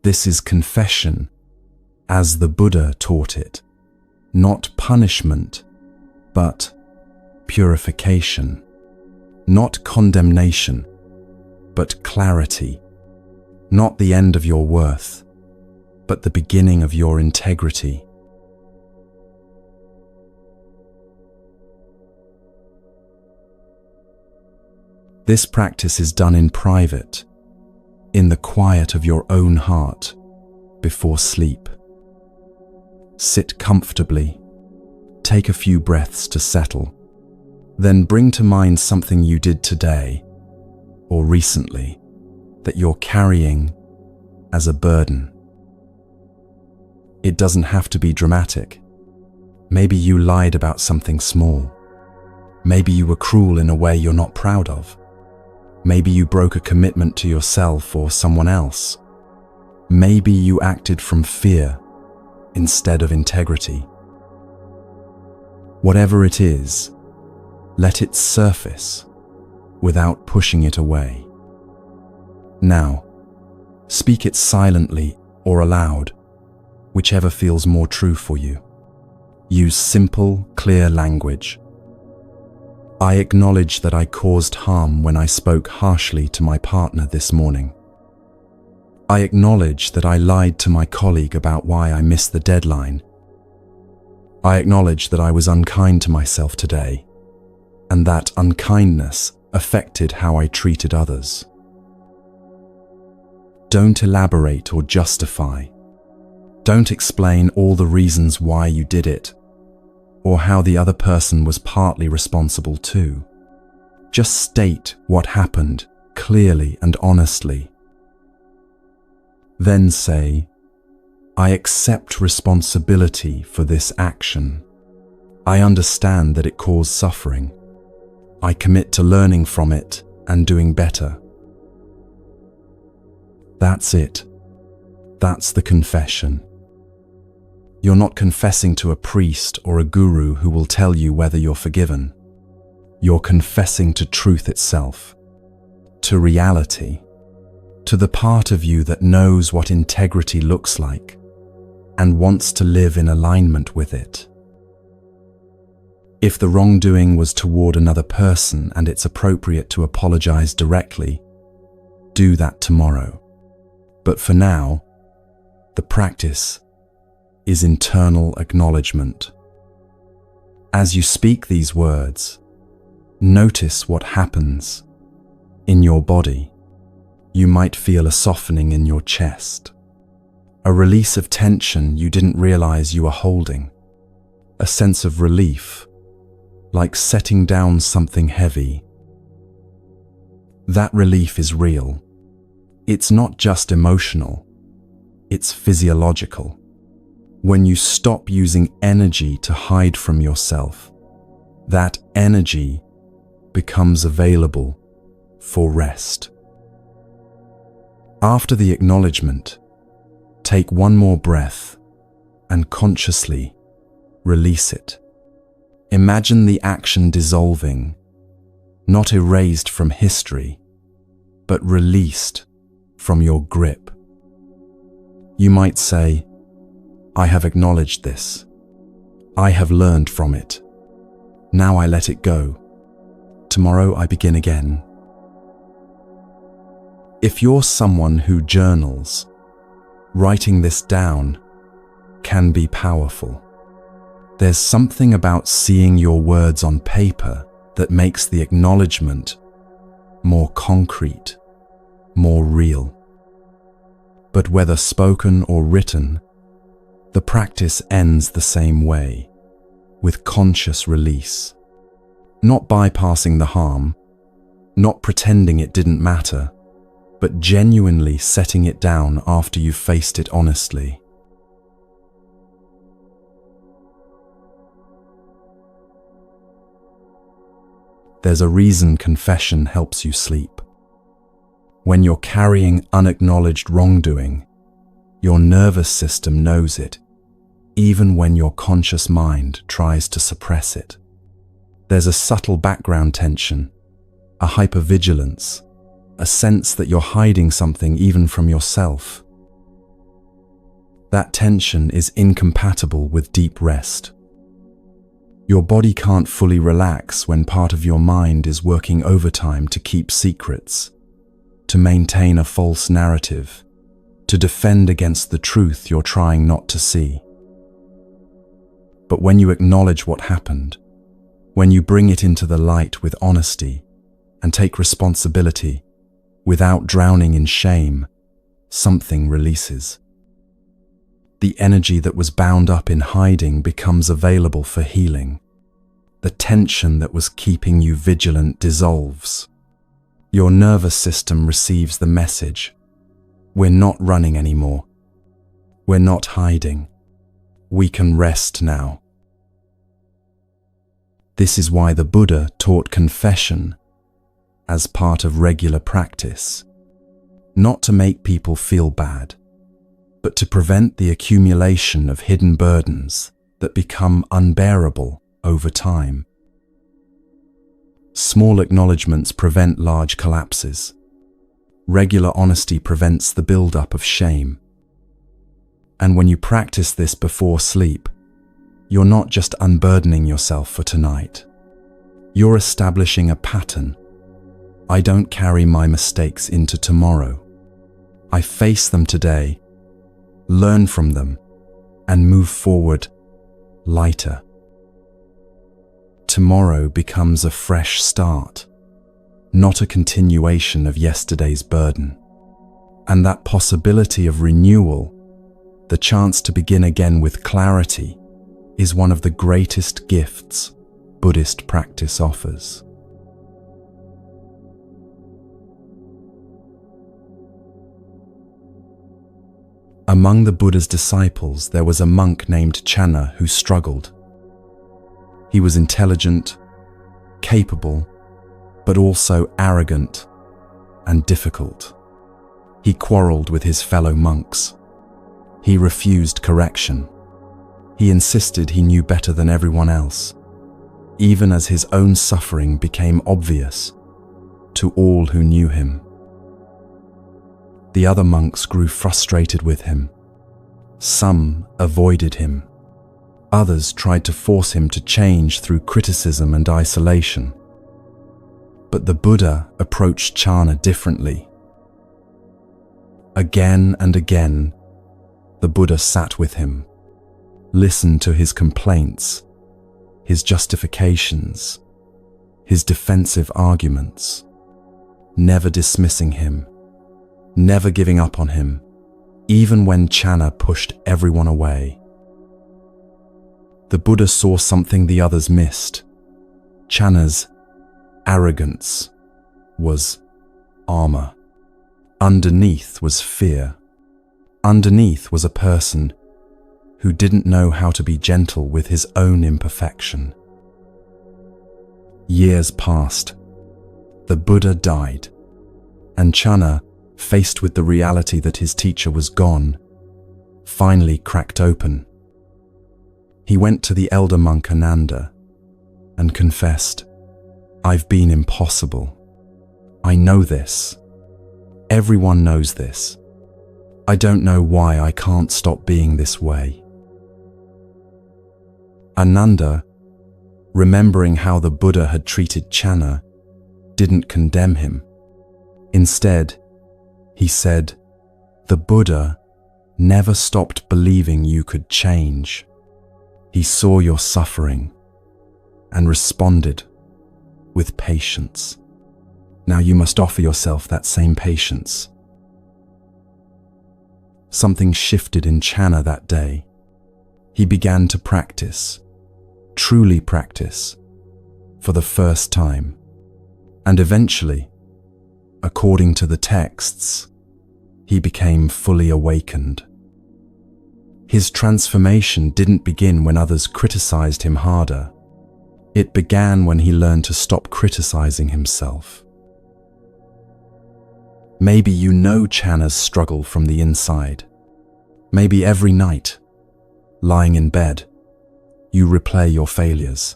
This is confession as the Buddha taught it, not punishment, but purification, not condemnation, but clarity, not the end of your worth, but the beginning of your integrity. This practice is done in private, in the quiet of your own heart, before sleep. Sit comfortably, take a few breaths to settle, then bring to mind something you did today or recently that you're carrying as a burden. It doesn't have to be dramatic. Maybe you lied about something small. Maybe you were cruel in a way you're not proud of. Maybe you broke a commitment to yourself or someone else. Maybe you acted from fear instead of integrity. Whatever it is, let it surface without pushing it away. Now, speak it silently or aloud, whichever feels more true for you. Use simple, clear language. I acknowledge that I caused harm when I spoke harshly to my partner this morning. I acknowledge that I lied to my colleague about why I missed the deadline. I acknowledge that I was unkind to myself today, and that unkindness affected how I treated others. Don't elaborate or justify. Don't explain all the reasons why you did it, or how the other person was partly responsible too. Just state what happened clearly and honestly. Then say, I accept responsibility for this action. I understand that it caused suffering. I commit to learning from it and doing better. That's it. That's the confession. You're not confessing to a priest or a guru who will tell you whether you're forgiven. You're confessing to truth itself, to reality, to the part of you that knows what integrity looks like and wants to live in alignment with it. If the wrongdoing was toward another person and it's appropriate to apologize directly, do that tomorrow. But for now, the practice is internal acknowledgement. As you speak these words, notice what happens in your body. You might feel a softening in your chest, a release of tension you didn't realize you were holding, a sense of relief, like setting down something heavy. That relief is real. It's not just emotional, it's physiological. When you stop using energy to hide from yourself, that energy becomes available for rest. After the acknowledgement, take one more breath and consciously release it. Imagine the action dissolving, not erased from history, but released from your grip. You might say, I have acknowledged this. I have learned from it. Now I let it go. Tomorrow I begin again. If you're someone who journals, writing this down can be powerful. There's something about seeing your words on paper that makes the acknowledgement more concrete, more real. But whether spoken or written, the practice ends the same way, with conscious release. Not bypassing the harm, not pretending it didn't matter, but genuinely setting it down after you've faced it honestly. There's a reason confession helps you sleep. When you're carrying unacknowledged wrongdoing, your nervous system knows it. even when your conscious mind tries to suppress it. There's a subtle background tension, a hypervigilance, a sense that you're hiding something even from yourself. That tension is incompatible with deep rest. Your body can't fully relax when part of your mind is working overtime to keep secrets, to maintain a false narrative, to defend against the truth you're trying not to see. But when you acknowledge what happened, when you bring it into the light with honesty and take responsibility without drowning in shame, something releases. The energy that was bound up in hiding becomes available for healing. The tension that was keeping you vigilant dissolves. Your nervous system receives the message. We're not running anymore. We're not hiding. We can rest now. This is why the Buddha taught confession as part of regular practice, not to make people feel bad, but to prevent the accumulation of hidden burdens that become unbearable over time. Small acknowledgements prevent large collapses. Regular honesty prevents the buildup of shame. And when you practice this before sleep, you're not just unburdening yourself for tonight. You're establishing a pattern. I don't carry my mistakes into tomorrow. I face them today, learn from them, and move forward lighter. Tomorrow becomes a fresh start, not a continuation of yesterday's burden. And that possibility of renewal, the chance to begin again with clarity, is one of the greatest gifts Buddhist practice offers. Among the Buddha's disciples, there was a monk named Channa who struggled. He was intelligent, capable, but also arrogant and difficult. He quarreled with his fellow monks. He refused correction. He insisted he knew better than everyone else, even as his own suffering became obvious to all who knew him. The other monks grew frustrated with him. Some avoided him. Others tried to force him to change through criticism and isolation. But the Buddha approached Channa differently. Again and again, the Buddha sat with him, listened to his complaints, his justifications, his defensive arguments, never dismissing him, never giving up on him, even when Channa pushed everyone away. The Buddha saw something the others missed. Channa's arrogance was armor. Underneath was fear. Underneath was a person who didn't know how to be gentle with his own imperfection. Years passed. The Buddha died, and Channa, faced with the reality that his teacher was gone, finally cracked open. He went to the elder monk Ananda and confessed, "I've been impossible. I know this. Everyone knows this. I don't know why I can't stop being this way." Ananda, remembering how the Buddha had treated Channa, didn't condemn him. Instead, he said, "The Buddha never stopped believing you could change. He saw your suffering and responded with patience. Now you must offer yourself that same patience." Something shifted in Channa that day. He began to practice, truly practice, for the first time. And eventually, according to the texts, he became fully awakened. His transformation didn't begin when others criticized him harder. It began when he learned to stop criticizing himself. Maybe you know Channa's struggle from the inside. Maybe every night, lying in bed, you replay your failures.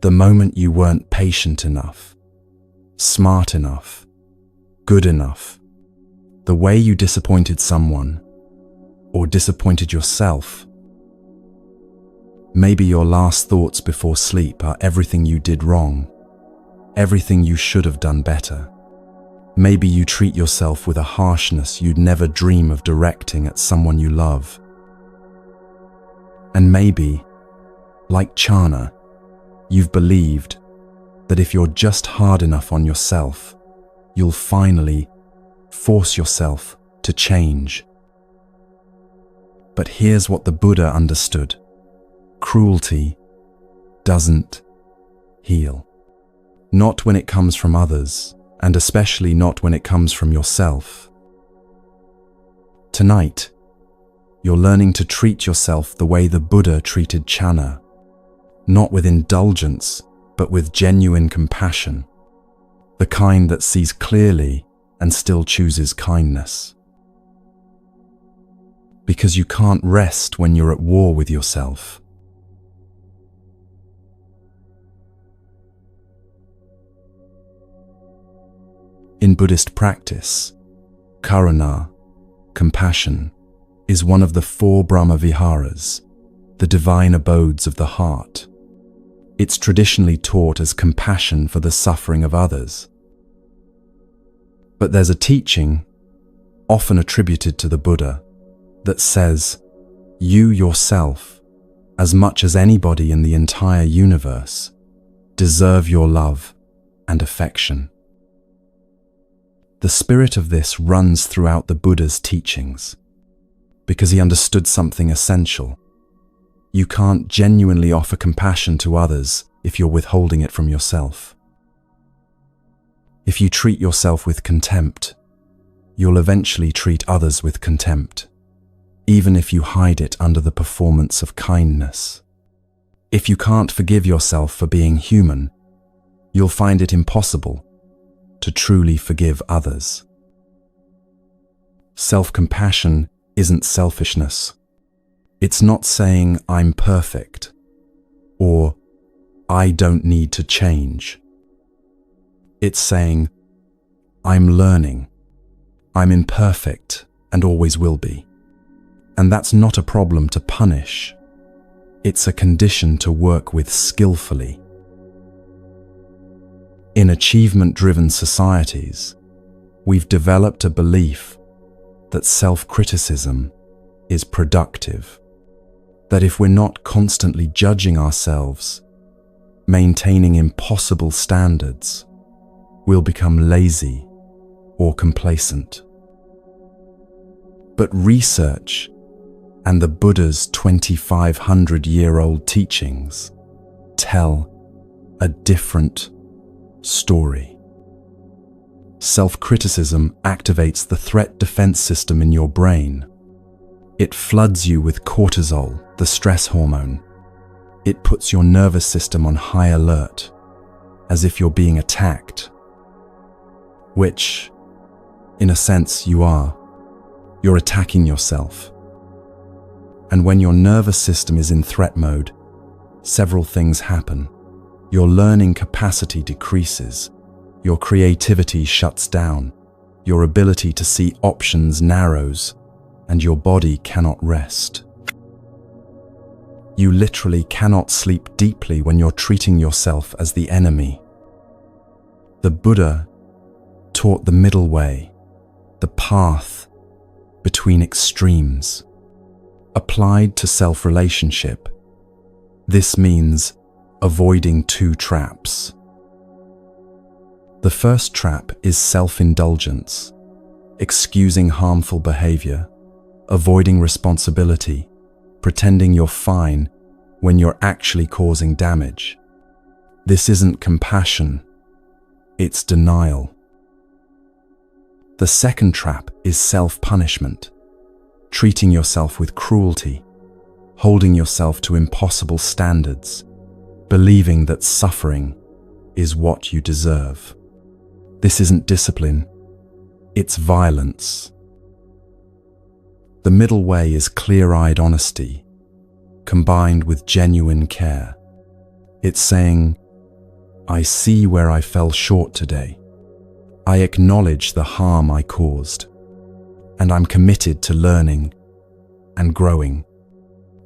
The moment you weren't patient enough, smart enough, good enough, the way you disappointed someone or disappointed yourself. Maybe your last thoughts before sleep are everything you did wrong, everything you should have done better. Maybe you treat yourself with a harshness you'd never dream of directing at someone you love. And maybe, like Chana, you've believed that if you're just hard enough on yourself, you'll finally force yourself to change. But here's what the Buddha understood. Cruelty doesn't heal. Not when it comes from others, and especially not when it comes from yourself. Tonight, you're learning to treat yourself the way the Buddha treated Chana, not with indulgence, but with genuine compassion, the kind that sees clearly and still chooses kindness. Because you can't rest when you're at war with yourself. In Buddhist practice, karuna, compassion, is one of the 4 Brahma Viharas, the divine abodes of the heart. It's traditionally taught as compassion for the suffering of others. But there's a teaching, often attributed to the Buddha, that says, you yourself, as much as anybody in the entire universe, deserve your love and affection. The spirit of this runs throughout the Buddha's teachings, because he understood something essential. You can't genuinely offer compassion to others if you're withholding it from yourself. If you treat yourself with contempt, you'll eventually treat others with contempt, even if you hide it under the performance of kindness. If you can't forgive yourself for being human, you'll find it impossible to truly forgive others. Self-compassion isn't selfishness. It's not saying I'm perfect or I don't need to change. It's saying I'm learning, I'm imperfect and always will be. And that's not a problem to punish. It's a condition to work with skillfully. In achievement-driven societies, we've developed a belief that self-criticism is productive. That if we're not constantly judging ourselves, maintaining impossible standards, we'll become lazy or complacent. But research and the Buddha's 2,500-year-old teachings tell a different story. Self-criticism activates the threat defense system in your brain. It floods you with cortisol, the stress hormone. It puts your nervous system on high alert, as if you're being attacked. Which, in a sense, you are. You're attacking yourself. And when your nervous system is in threat mode, several things happen. Your learning capacity decreases, your creativity shuts down, your ability to see options narrows, and your body cannot rest. You literally cannot sleep deeply when you're treating yourself as the enemy. The Buddha taught the middle way, the path between extremes. Applied to self-relationship, this means avoiding 2 traps. The first trap is self-indulgence, excusing harmful behavior, avoiding responsibility, pretending you're fine when you're actually causing damage. This isn't compassion, it's denial. The second trap is self-punishment, treating yourself with cruelty, holding yourself to impossible standards, believing that suffering is what you deserve. This isn't discipline, it's violence. The middle way is clear-eyed honesty, combined with genuine care. It's saying, I see where I fell short today. I acknowledge the harm I caused, and I'm committed to learning and growing.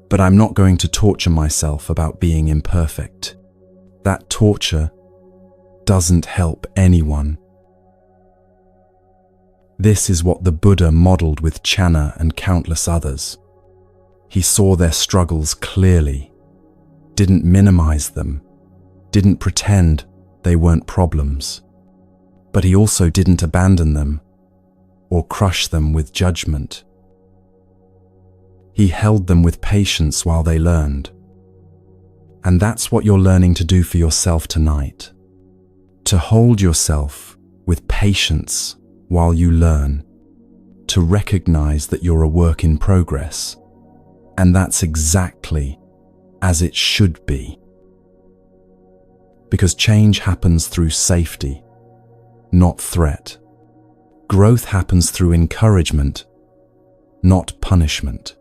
But I'm not going to torture myself about being imperfect. That torture doesn't help anyone. This is what the Buddha modeled with Channa and countless others. He saw their struggles clearly, didn't minimize them, didn't pretend they weren't problems, but he also didn't abandon them or crush them with judgment. He held them with patience while they learned. And that's what you're learning to do for yourself tonight. To hold yourself with patience while you learn. To recognize that you're a work in progress. And that's exactly as it should be. Because change happens through safety, not threat. Growth happens through encouragement, not punishment.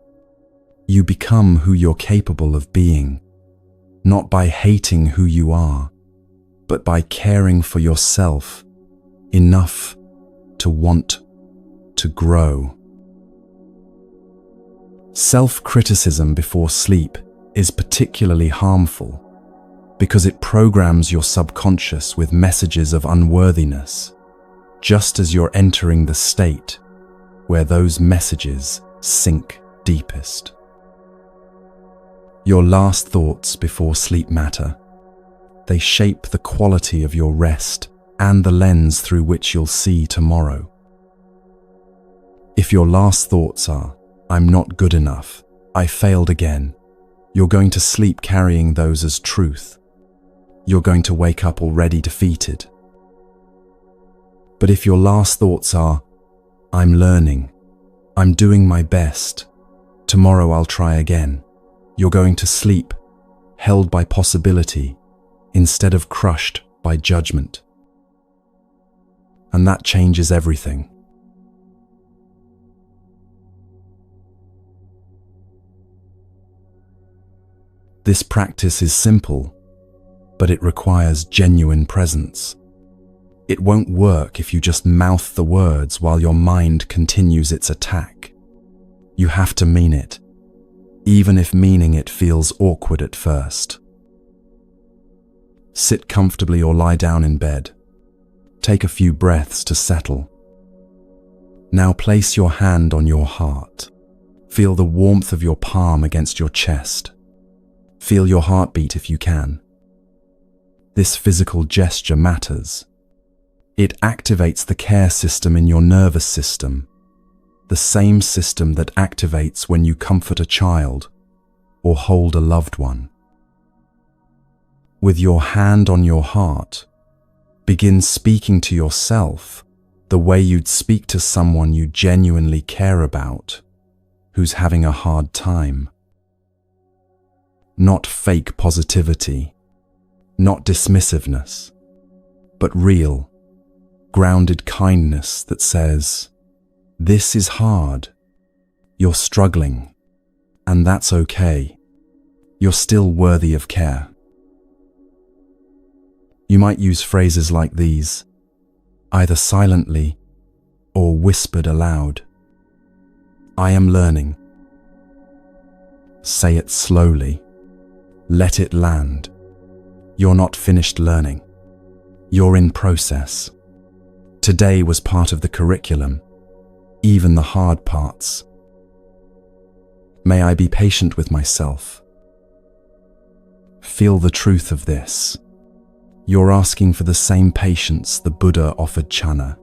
You become who you're capable of being, not by hating who you are, but by caring for yourself enough to want to grow. Self-criticism before sleep is particularly harmful because it programs your subconscious with messages of unworthiness, just as you're entering the state where those messages sink deepest. Your last thoughts before sleep matter. They shape the quality of your rest and the lens through which you'll see tomorrow. If your last thoughts are, I'm not good enough, I failed again, you're going to sleep carrying those as truth. You're going to wake up already defeated. But if your last thoughts are, I'm learning, I'm doing my best, tomorrow I'll try again, you're going to sleep, held by possibility, instead of crushed by judgment. And that changes everything. This practice is simple, but it requires genuine presence. It won't work if you just mouth the words while your mind continues its attack. You have to mean it, even if meaning it feels awkward at first. Sit comfortably or lie down in bed. Take a few breaths to settle. Now place your hand on your heart. Feel the warmth of your palm against your chest. Feel your heartbeat if you can. This physical gesture matters. It activates the care system in your nervous system, the same system that activates when you comfort a child or hold a loved one. With your hand on your heart, begin speaking to yourself the way you'd speak to someone you genuinely care about, who's having a hard time. Not fake positivity, not dismissiveness, but real, grounded kindness that says, this is hard, you're struggling, and that's okay. You're still worthy of care. You might use phrases like these, either silently or whispered aloud. I am learning. Say it slowly. Let it land. You're not finished learning. You're in process. Today was part of the curriculum, even the hard parts. May I be patient with myself. Feel the truth of this. You're asking for the same patience the Buddha offered Channa,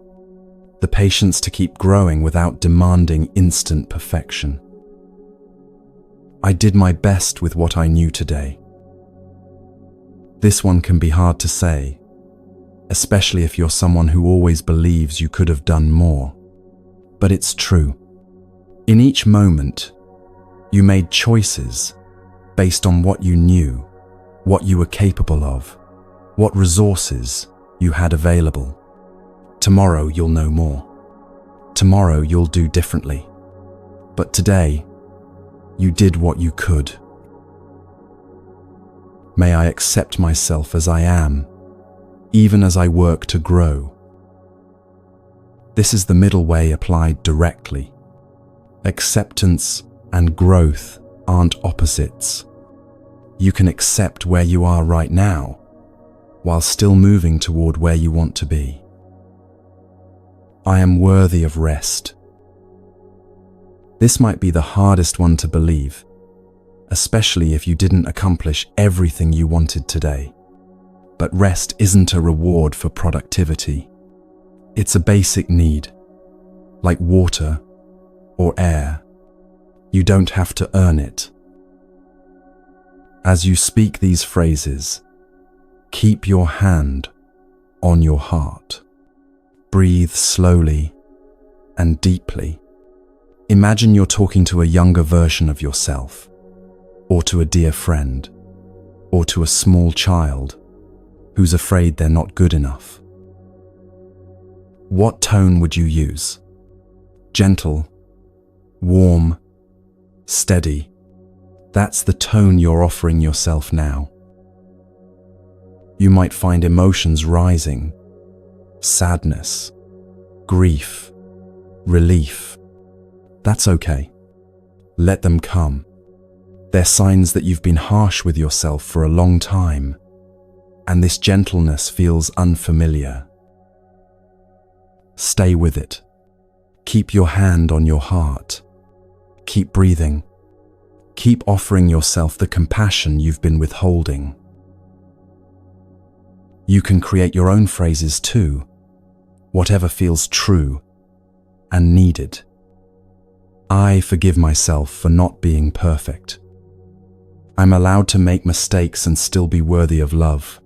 the patience to keep growing without demanding instant perfection. I did my best with what I knew today. This one can be hard to say, especially if you're someone who always believes you could have done more. But it's true. In each moment, you made choices based on what you knew, what you were capable of, what resources you had available. Tomorrow you'll know more. Tomorrow you'll do differently. But today, you did what you could. May I accept myself as I am, even as I work to grow. This is the middle way applied directly. Acceptance and growth aren't opposites. You can accept where you are right now, while still moving toward where you want to be. I am worthy of rest. This might be the hardest one to believe, especially if you didn't accomplish everything you wanted today. But rest isn't a reward for productivity. It's a basic need, like water or air. You don't have to earn it. As you speak these phrases, keep your hand on your heart. Breathe slowly and deeply. Imagine you're talking to a younger version of yourself, or to a dear friend, or to a small child who's afraid they're not good enough. What tone would you use? Gentle, warm, steady. That's the tone you're offering yourself now. You might find emotions rising: sadness, grief, relief. That's okay. Let them come. They're signs that you've been harsh with yourself for a long time, and this gentleness feels unfamiliar. Stay with it. Keep your hand on your heart. Keep breathing. Keep offering yourself the compassion you've been withholding. You can create your own phrases too, whatever feels true and needed. I forgive myself for not being perfect. I'm allowed to make mistakes and still be worthy of love.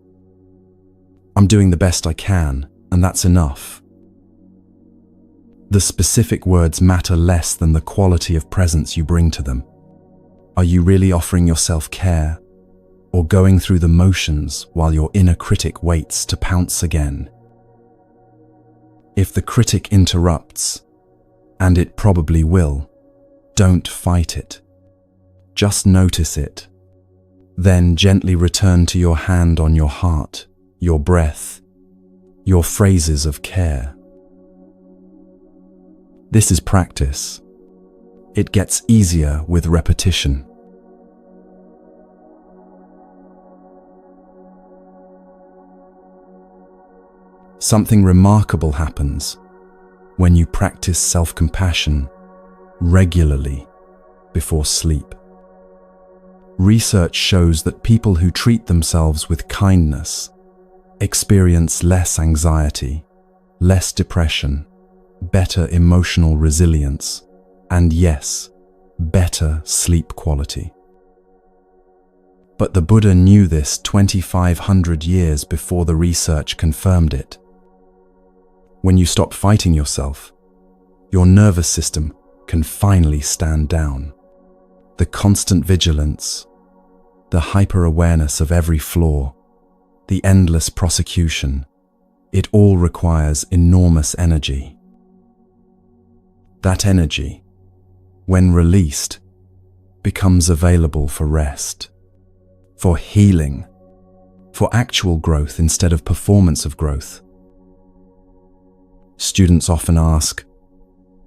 I'm doing the best I can, and that's enough. The specific words matter less than the quality of presence you bring to them. Are you really offering yourself care, or going through the motions while your inner critic waits to pounce again? If the critic interrupts, and it probably will, don't fight it. Just notice it. Then gently return to your hand on your heart, your breath, your phrases of care. This is practice. It gets easier with repetition. Something remarkable happens when you practice self-compassion regularly before sleep. Research shows that people who treat themselves with kindness experience less anxiety, less depression, better emotional resilience, and yes, better sleep quality. But the Buddha knew this 2,500 years before the research confirmed it. When you stop fighting yourself, your nervous system can finally stand down. The constant vigilance, the hyper-awareness of every flaw, the endless prosecution, it all requires enormous energy. That energy, when released, becomes available for rest, for healing, for actual growth instead of performance of growth. Students often ask,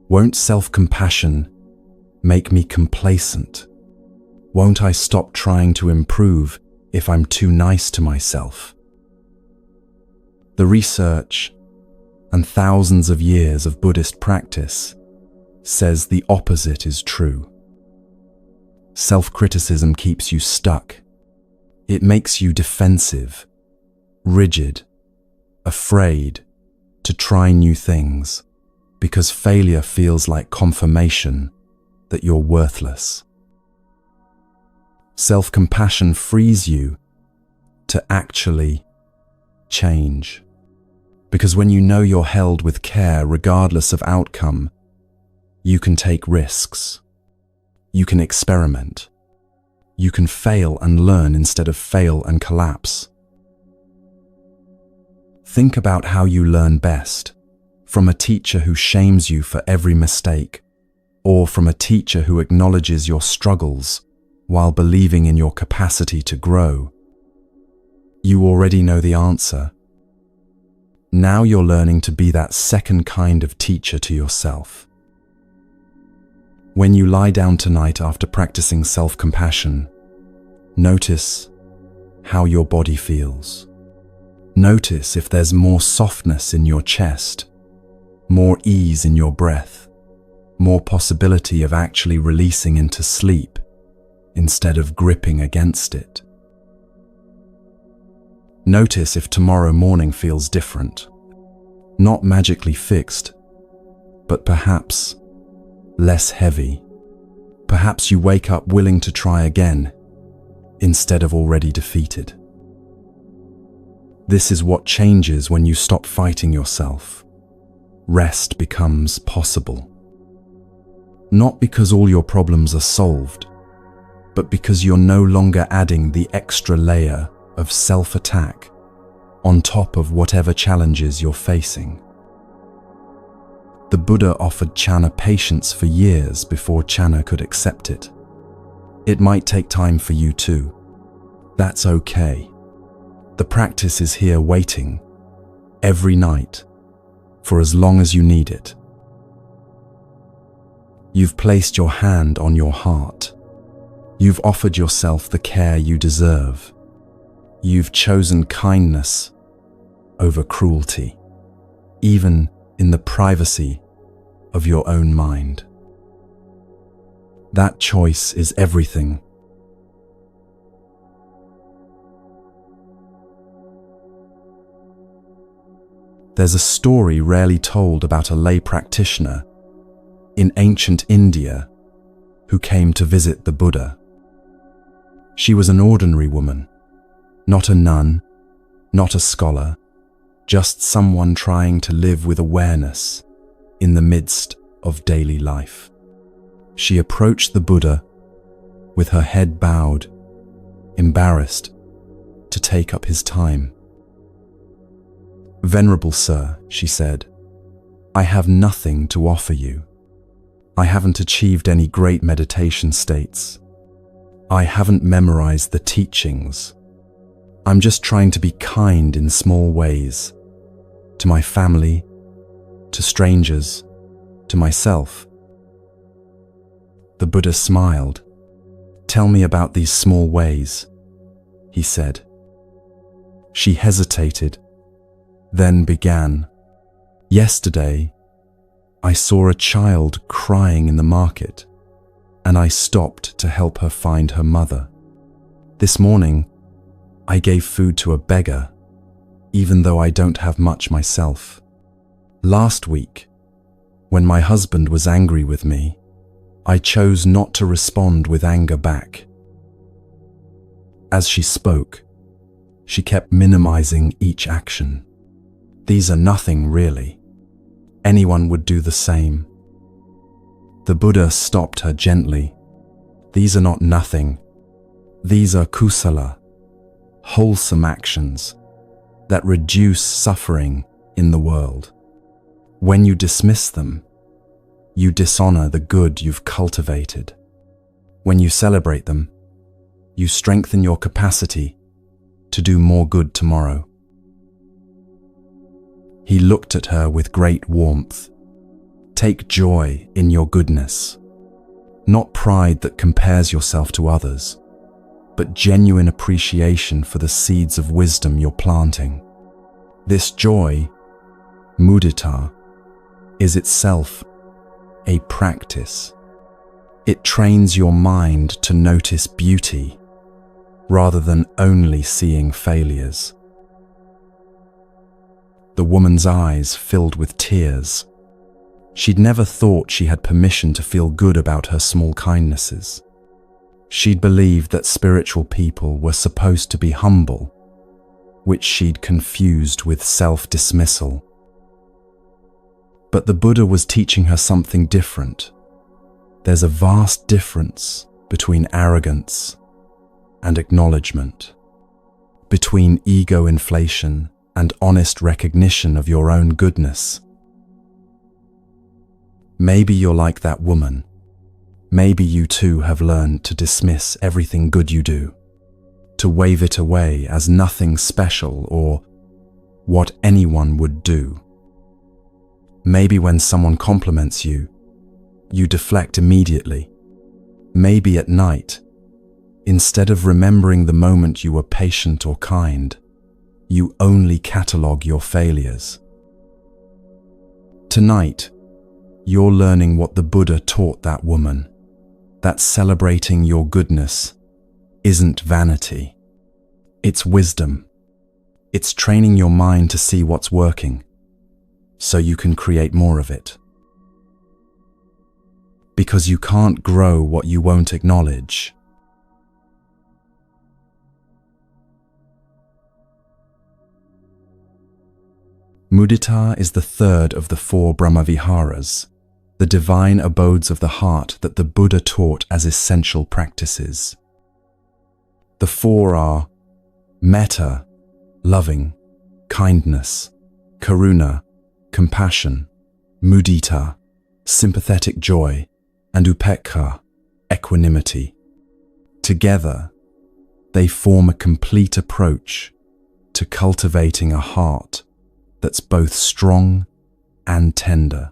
won't self-compassion make me complacent? Won't I stop trying to improve if I'm too nice to myself? The research and thousands of years of Buddhist practice says the opposite is true. Self-criticism keeps you stuck. It makes you defensive, rigid, afraid to try new things, because failure feels like confirmation that you're worthless. Self-compassion frees you to actually change. Because when you know you're held with care regardless of outcome, you can take risks. You can experiment. You can fail and learn instead of fail and collapse. Think about how you learn best, from a teacher who shames you for every mistake, or from a teacher who acknowledges your struggles while believing in your capacity to grow. You already know the answer. Now you're learning to be that second kind of teacher to yourself. When you lie down tonight after practicing self-compassion, notice how your body feels. Notice if there's more softness in your chest, more ease in your breath, more possibility of actually releasing into sleep instead of gripping against it. Notice if tomorrow morning feels different, not magically fixed, but perhaps less heavy. Perhaps you wake up willing to try again instead of already defeated. This is what changes when you stop fighting yourself. Rest becomes possible. Not because all your problems are solved, but because you're no longer adding the extra layer of self-attack on top of whatever challenges you're facing. The Buddha offered Channa patience for years before Channa could accept it. It might take time for you too. That's okay. The practice is here waiting, every night, for as long as you need it. You've placed your hand on your heart. You've offered yourself the care you deserve. You've chosen kindness over cruelty, even in the privacy of your own mind. That choice is everything. There's a story rarely told about a lay practitioner in ancient India who came to visit the Buddha. She was an ordinary woman, not a nun, not a scholar, just someone trying to live with awareness in the midst of daily life. She approached the Buddha with her head bowed, embarrassed to take up his time. "Venerable Sir," she said, "I have nothing to offer you. I haven't achieved any great meditation states. I haven't memorized the teachings. I'm just trying to be kind in small ways, to my family, to strangers, to myself." The Buddha smiled. "Tell me about these small ways," he said. She hesitated, then began. "Yesterday, I saw a child crying in the market, and I stopped to help her find her mother. This morning, I gave food to a beggar, even though I don't have much myself. Last week, when my husband was angry with me, I chose not to respond with anger back." As she spoke, she kept minimizing each action. "These are nothing, really. Anyone would do the same." The Buddha stopped her gently. "These are not nothing. These are kusala, wholesome actions that reduce suffering in the world. When you dismiss them, you dishonor the good you've cultivated. When you celebrate them, you strengthen your capacity to do more good tomorrow." He looked at her with great warmth. "Take joy in your goodness, not pride that compares yourself to others, but genuine appreciation for the seeds of wisdom you're planting. This joy, mudita, is itself a practice. It trains your mind to notice beauty rather than only seeing failures." The woman's eyes filled with tears. She'd never thought she had permission to feel good about her small kindnesses. She'd believed that spiritual people were supposed to be humble, which she'd confused with self-dismissal. But the Buddha was teaching her something different. There's a vast difference between arrogance and acknowledgement, between ego inflation and honest recognition of your own goodness. Maybe you're like that woman. Maybe you too have learned to dismiss everything good you do. to wave it away as nothing special or what anyone would do. Maybe when someone compliments you, you deflect immediately. Maybe at night, instead of remembering the moment you were patient or kind, you only catalogue your failures. Tonight, you're learning what the Buddha taught that woman, that celebrating your goodness isn't vanity. It's wisdom. It's training your mind to see what's working, so you can create more of it. Because you can't grow what you won't acknowledge. Mudita is the third of the 4 Brahmaviharas, the divine abodes of the heart that the Buddha taught as essential practices. The 4 are metta, loving, kindness, karuna, compassion, mudita, sympathetic joy, and upekkha, equanimity. Together, they form a complete approach to cultivating a heart that's both strong and tender.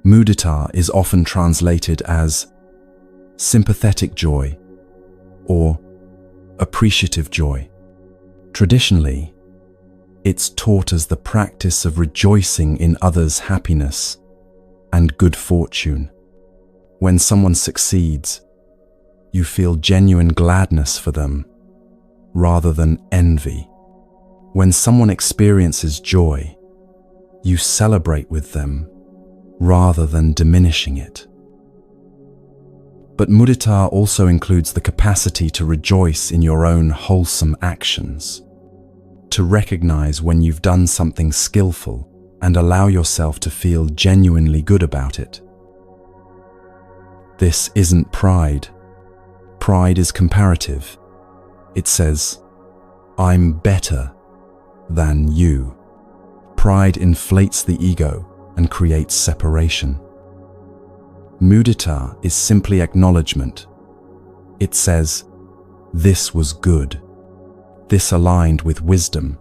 Mudita is often translated as sympathetic joy or appreciative joy. Traditionally, it's taught as the practice of rejoicing in others' happiness and good fortune. When someone succeeds, you feel genuine gladness for them rather than envy. When someone experiences joy, you celebrate with them rather than diminishing it. But mudita also includes the capacity to rejoice in your own wholesome actions, to recognize when you've done something skillful and allow yourself to feel genuinely good about it. This isn't pride. Pride is comparative. It says, "I'm better than you." Pride inflates the ego and creates separation. Mudita is simply acknowledgement. It says, "This was good. This aligned with wisdom.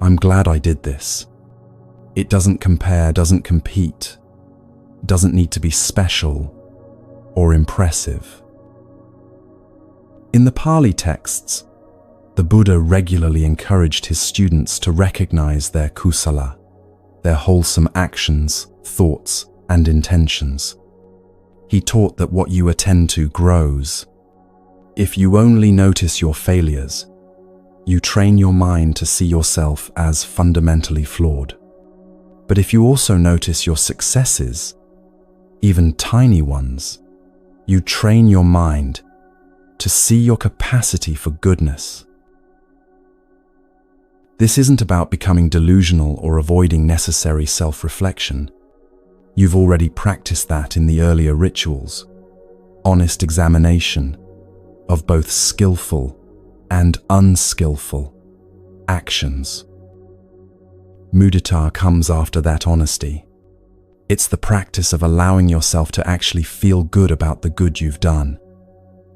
I'm glad I did this." It doesn't compare, doesn't compete, doesn't need to be special or impressive. In the Pali texts, the Buddha regularly encouraged his students to recognize their kusala, their wholesome actions, thoughts, and intentions. He taught that what you attend to grows. If you only notice your failures, you train your mind to see yourself as fundamentally flawed. But if you also notice your successes, even tiny ones, you train your mind to see your capacity for goodness. This isn't about becoming delusional or avoiding necessary self-reflection. You've already practiced that in the earlier rituals. Honest examination of both skillful and unskillful actions. Mudita comes after that honesty. It's the practice of allowing yourself to actually feel good about the good you've done,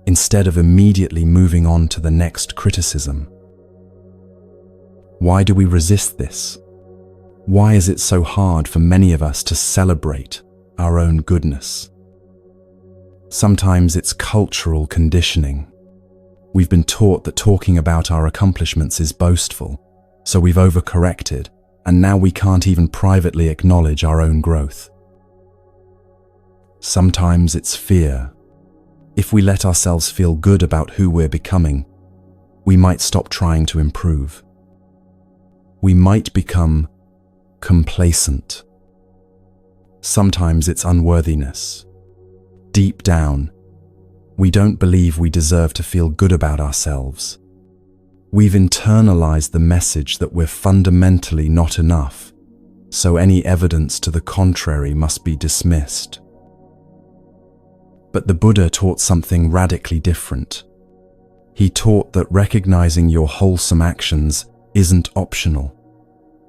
instead of immediately moving on to the next criticism. Why do we resist this? Why is it so hard for many of us to celebrate our own goodness? Sometimes it's cultural conditioning. We've been taught that talking about our accomplishments is boastful, so we've overcorrected, and now we can't even privately acknowledge our own growth. Sometimes it's fear. If we let ourselves feel good about who we're becoming, we might stop trying to improve. We might become complacent. Sometimes it's unworthiness. Deep down, we don't believe we deserve to feel good about ourselves. We've internalized the message that we're fundamentally not enough, so any evidence to the contrary must be dismissed. But the Buddha taught something radically different. He taught that recognizing your wholesome actions isn't optional.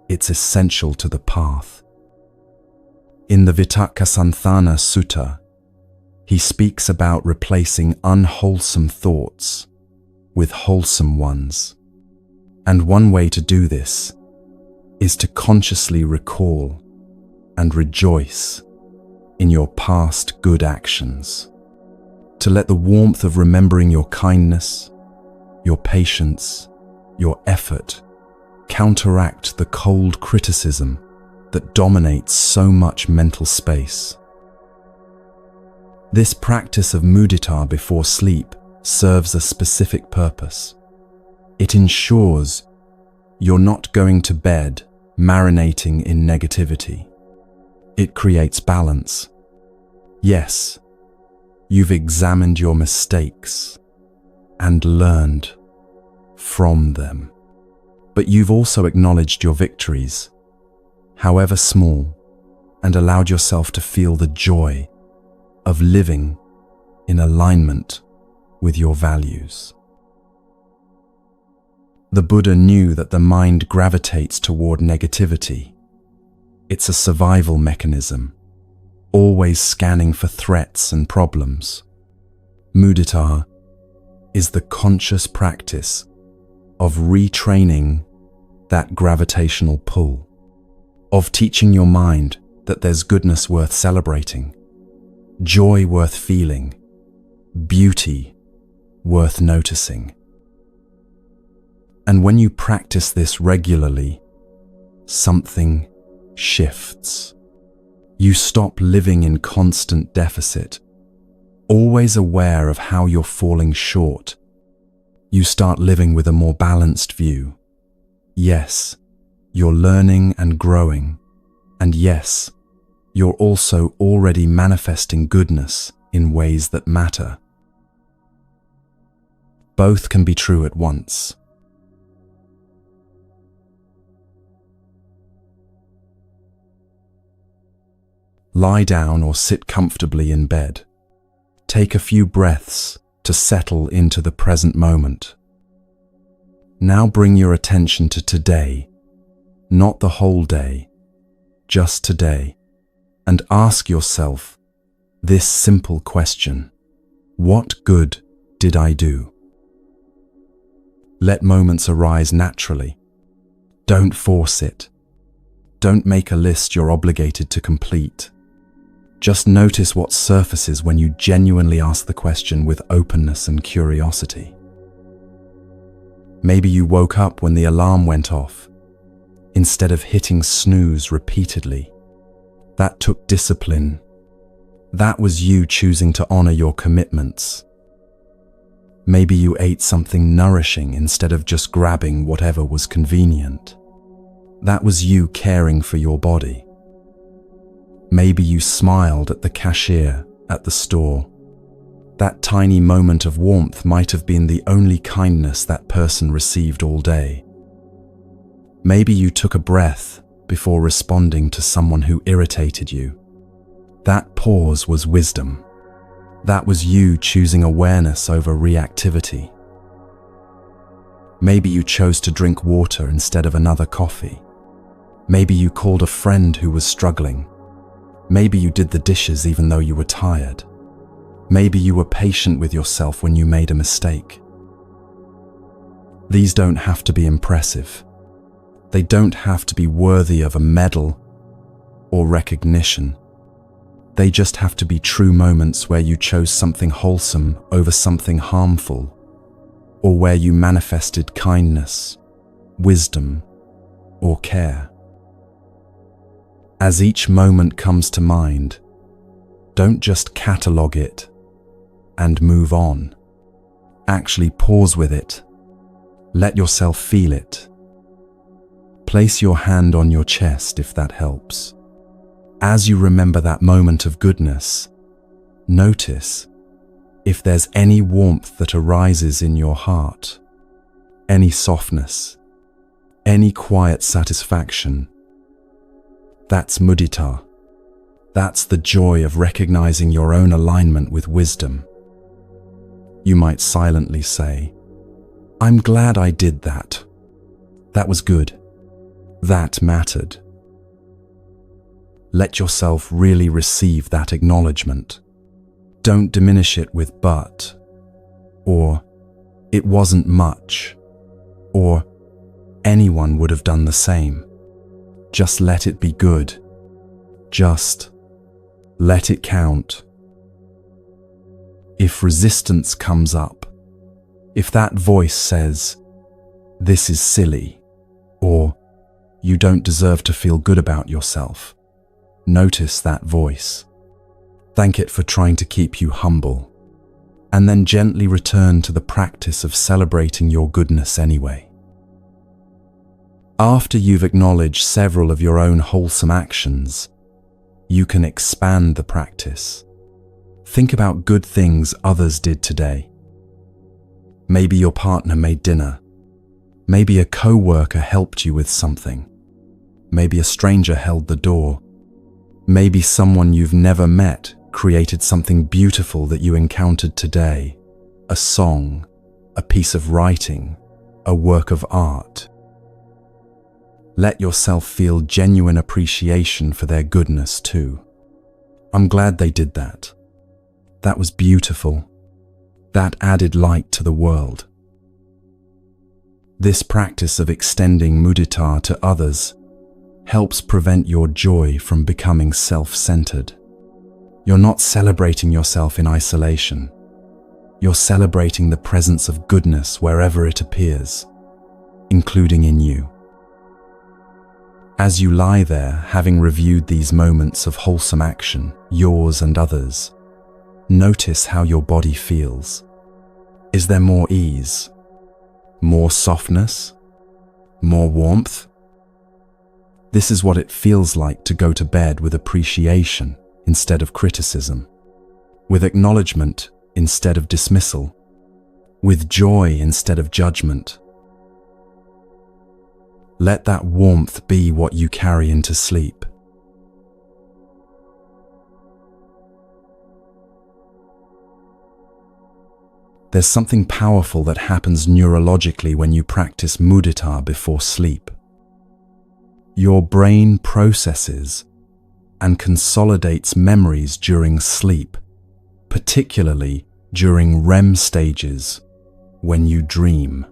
It's essential to the path. In the Vitakkasanthana Sutta, he speaks about replacing unwholesome thoughts with wholesome ones. And one way to do this is to consciously recall and rejoice in your past good actions. To let the warmth of remembering your kindness, your patience, your effort counteract the cold criticism that dominates so much mental space. This practice of mudita before sleep serves a specific purpose. It ensures you're not going to bed marinating in negativity. It creates balance. Yes, you've examined your mistakes and learned from them. But you've also acknowledged your victories, however small, and allowed yourself to feel the joy of living in alignment with your values. The Buddha knew that the mind gravitates toward negativity. It's a survival mechanism, always scanning for threats and problems. Mudita is the conscious practice of retraining that gravitational pull, of teaching your mind that there's goodness worth celebrating, joy worth feeling, beauty worth noticing. And when you practice this regularly, something shifts. You stop living in constant deficit, always aware of how you're falling short. You start living with a more balanced view. Yes, you're learning and growing. And yes, you're also already manifesting goodness in ways that matter. Both can be true at once. Lie down or sit comfortably in bed. Take a few breaths to settle into the present moment. Now bring your attention to today, not the whole day, just today, and ask yourself this simple question: what good did I do? Let moments arise naturally. Don't force it. Don't make a list you're obligated to complete. Just notice what surfaces when you genuinely ask the question with openness and curiosity. Maybe you woke up when the alarm went off, instead of hitting snooze repeatedly. That took discipline. That was you choosing to honor your commitments. Maybe you ate something nourishing instead of just grabbing whatever was convenient. That was you caring for your body. Maybe you smiled at the cashier at the store. That tiny moment of warmth might have been the only kindness that person received all day. Maybe you took a breath before responding to someone who irritated you. That pause was wisdom. That was you choosing awareness over reactivity. Maybe you chose to drink water instead of another coffee. Maybe you called a friend who was struggling. Maybe you did the dishes even though you were tired. Maybe you were patient with yourself when you made a mistake. These don't have to be impressive. They don't have to be worthy of a medal or recognition. They just have to be true moments where you chose something wholesome over something harmful, or where you manifested kindness, wisdom, or care. As each moment comes to mind, don't just catalogue it and move on. Actually pause with it. Let yourself feel it. Place your hand on your chest if that helps. As you remember that moment of goodness, notice if there's any warmth that arises in your heart, any softness, any quiet satisfaction. That's mudita. That's the joy of recognizing your own alignment with wisdom. You might silently say, "I'm glad I did that. That was good. That mattered." Let yourself really receive that acknowledgement. Don't diminish it with "but" or It wasn't much, or anyone would have done the same. Just let it be good. Just let it count. If resistance comes up, if that voice says, "This is silly," or "You don't deserve to feel good about yourself," notice that voice. Thank it for trying to keep you humble, and then gently return to the practice of celebrating your goodness anyway. After you've acknowledged several of your own wholesome actions, you can expand the practice. Think about good things others did today. Maybe your partner made dinner. Maybe a co-worker helped you with something. Maybe a stranger held the door. Maybe someone you've never met created something beautiful that you encountered today. A song, a piece of writing, a work of art. Let yourself feel genuine appreciation for their goodness too. I'm glad they did that. That was beautiful. That added light to the world. This practice of extending mudita to others helps prevent your joy from becoming self-centered. You're not celebrating yourself in isolation. You're celebrating the presence of goodness wherever it appears, including in you. As you lie there, having reviewed these moments of wholesome action, yours and others, notice how your body feels. Is there more ease? More softness? More warmth? This is what it feels like to go to bed with appreciation instead of criticism, with acknowledgement instead of dismissal, with joy instead of judgment. Let that warmth be what you carry into sleep. There's something powerful that happens neurologically when you practice mudita before sleep. Your brain processes and consolidates memories during sleep, particularly during REM stages when you dream.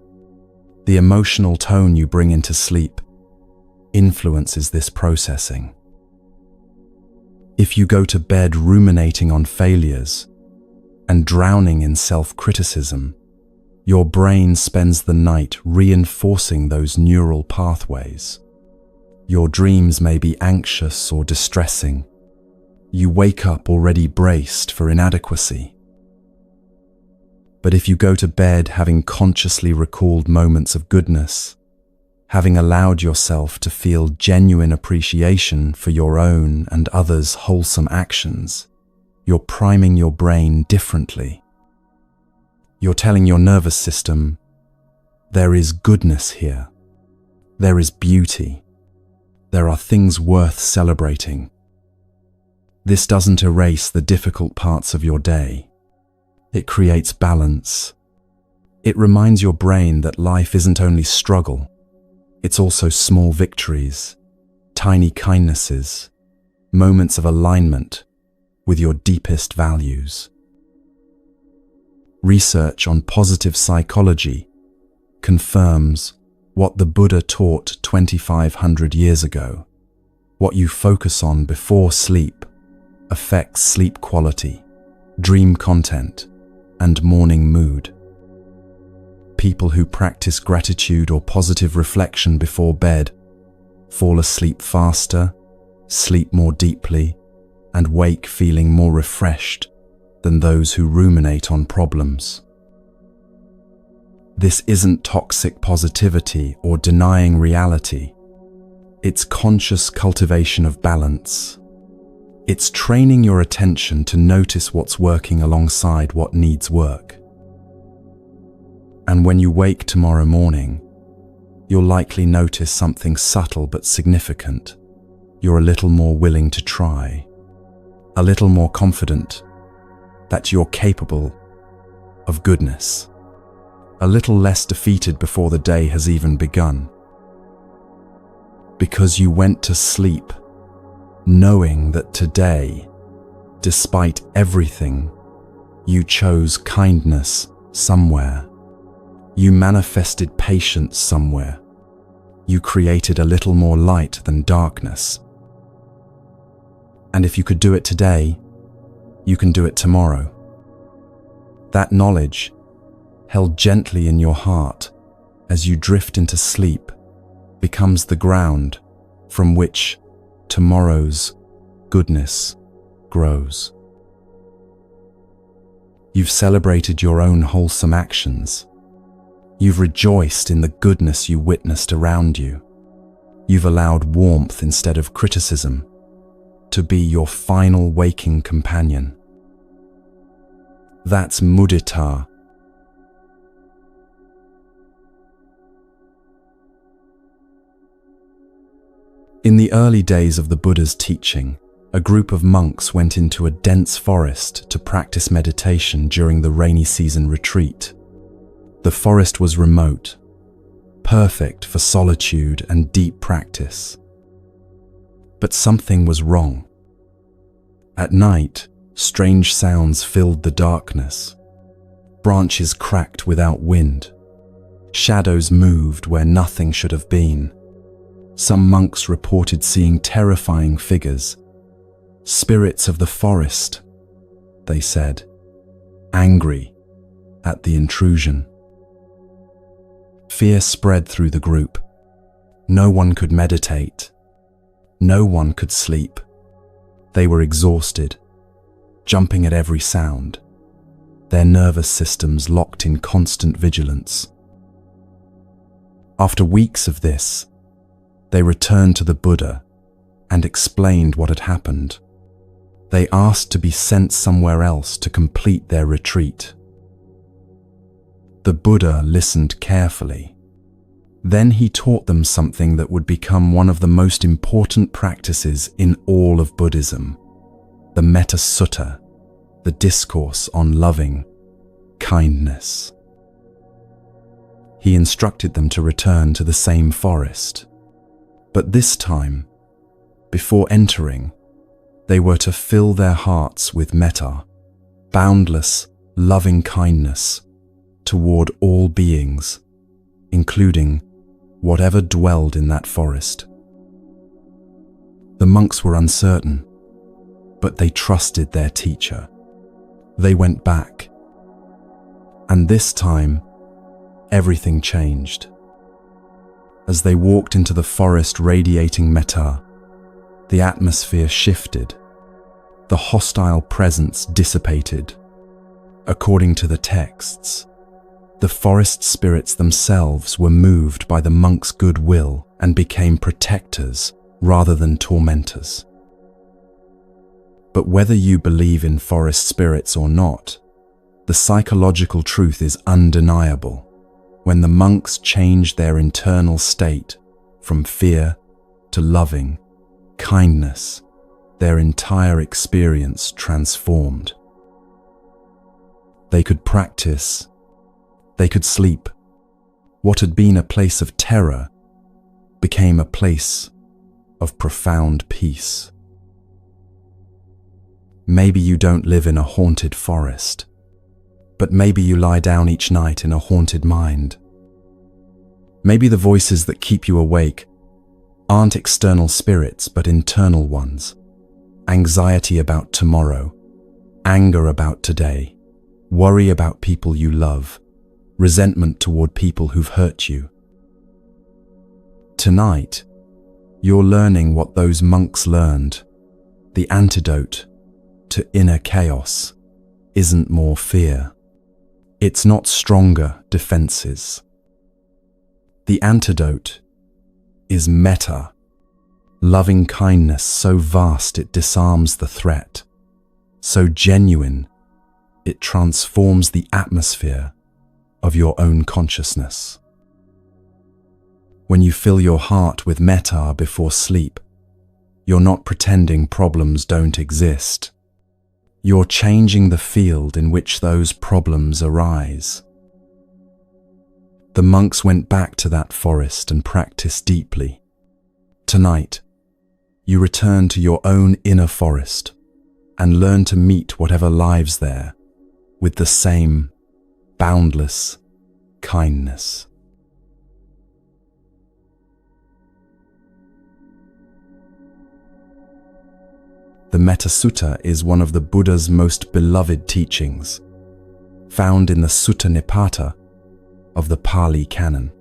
The emotional tone you bring into sleep influences this processing. If you go to bed ruminating on failures and drowning in self-criticism, your brain spends the night reinforcing those neural pathways. Your dreams may be anxious or distressing. You wake up already braced for inadequacy. But if you go to bed having consciously recalled moments of goodness, having allowed yourself to feel genuine appreciation for your own and others' wholesome actions, you're priming your brain differently. You're telling your nervous system, there is goodness here. There is beauty. There are things worth celebrating. This doesn't erase the difficult parts of your day. It creates balance. It reminds your brain that life isn't only struggle, it's also small victories, tiny kindnesses, moments of alignment with your deepest values. Research on positive psychology confirms what the Buddha taught 2,500 years ago. What you focus on before sleep affects sleep quality, dream content, and morning mood. People who practice gratitude or positive reflection before bed fall asleep faster, sleep more deeply, and wake feeling more refreshed than those who ruminate on problems. This isn't toxic positivity or denying reality. It's conscious cultivation of balance. It's training your attention to notice what's working alongside what needs work. And when you wake tomorrow morning, you'll likely notice something subtle but significant. You're a little more willing to try, a little more confident that you're capable of goodness, a little less defeated before the day has even begun. Because you went to sleep knowing that today, despite everything, you chose kindness somewhere. You manifested patience somewhere. You created a little more light than darkness. And if you could do it today, you can do it tomorrow. That knowledge, held gently in your heart as you drift into sleep, becomes the ground from which tomorrow's goodness grows. You've celebrated your own wholesome actions. You've rejoiced in the goodness you witnessed around you. You've allowed warmth instead of criticism to be your final waking companion. That's mudita. In the early days of the Buddha's teaching, a group of monks went into a dense forest to practice meditation during the rainy season retreat. The forest was remote, perfect for solitude and deep practice. But something was wrong. At night, strange sounds filled the darkness. Branches cracked without wind. Shadows moved where nothing should have been. Some monks reported seeing terrifying figures. Spirits of the forest, they said, angry at the intrusion. Fear spread through the group. No one could meditate. No one could sleep. They were exhausted, jumping at every sound, their nervous systems locked in constant vigilance. After weeks of this, they returned to the Buddha and explained what had happened. They asked to be sent somewhere else to complete their retreat. The Buddha listened carefully. Then he taught them something that would become one of the most important practices in all of Buddhism, the Metta Sutta, the discourse on loving kindness. He instructed them to return to the same forest. But this time, before entering, they were to fill their hearts with metta, boundless, loving kindness toward all beings, including whatever dwelled in that forest. The monks were uncertain, but they trusted their teacher. They went back, and this time, everything changed. As they walked into the forest radiating metta, the atmosphere shifted. The hostile presence dissipated. According to the texts, the forest spirits themselves were moved by the monks' goodwill and became protectors rather than tormentors. But whether you believe in forest spirits or not, the psychological truth is undeniable. When the monks changed their internal state from fear to loving kindness, their entire experience transformed. They could practice, they could sleep. What had been a place of terror became a place of profound peace. Maybe you don't live in a haunted forest, but maybe you lie down each night in a haunted mind. Maybe the voices that keep you awake aren't external spirits, but internal ones. Anxiety about tomorrow, anger about today, worry about people you love, resentment toward people who've hurt you. Tonight, you're learning what those monks learned. The antidote to inner chaos isn't more fear. It's not stronger defenses. The antidote is metta, loving kindness so vast it disarms the threat, so genuine it transforms the atmosphere of your own consciousness. When you fill your heart with metta before sleep, you're not pretending problems don't exist. You're changing the field in which those problems arise. The monks went back to that forest and practiced deeply. Tonight, you return to your own inner forest and learn to meet whatever lives there with the same boundless kindness. The Metta Sutta is one of the Buddha's most beloved teachings, found in the Sutta Nipata of the Pali Canon.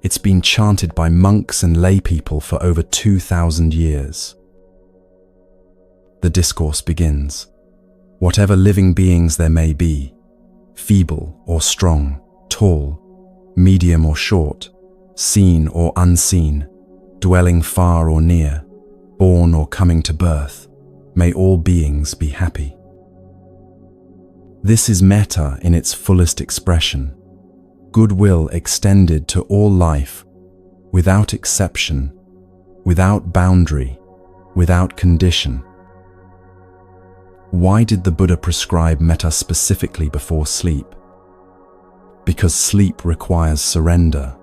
It's been chanted by monks and lay people for over 2,000 years. The discourse begins. Whatever living beings there may be, feeble or strong, tall, medium or short, seen or unseen, dwelling far or near, born or coming to birth, may all beings be happy. This is metta in its fullest expression, goodwill extended to all life, without exception, without boundary, without condition. Why did the Buddha prescribe metta specifically before sleep? Because sleep requires surrender,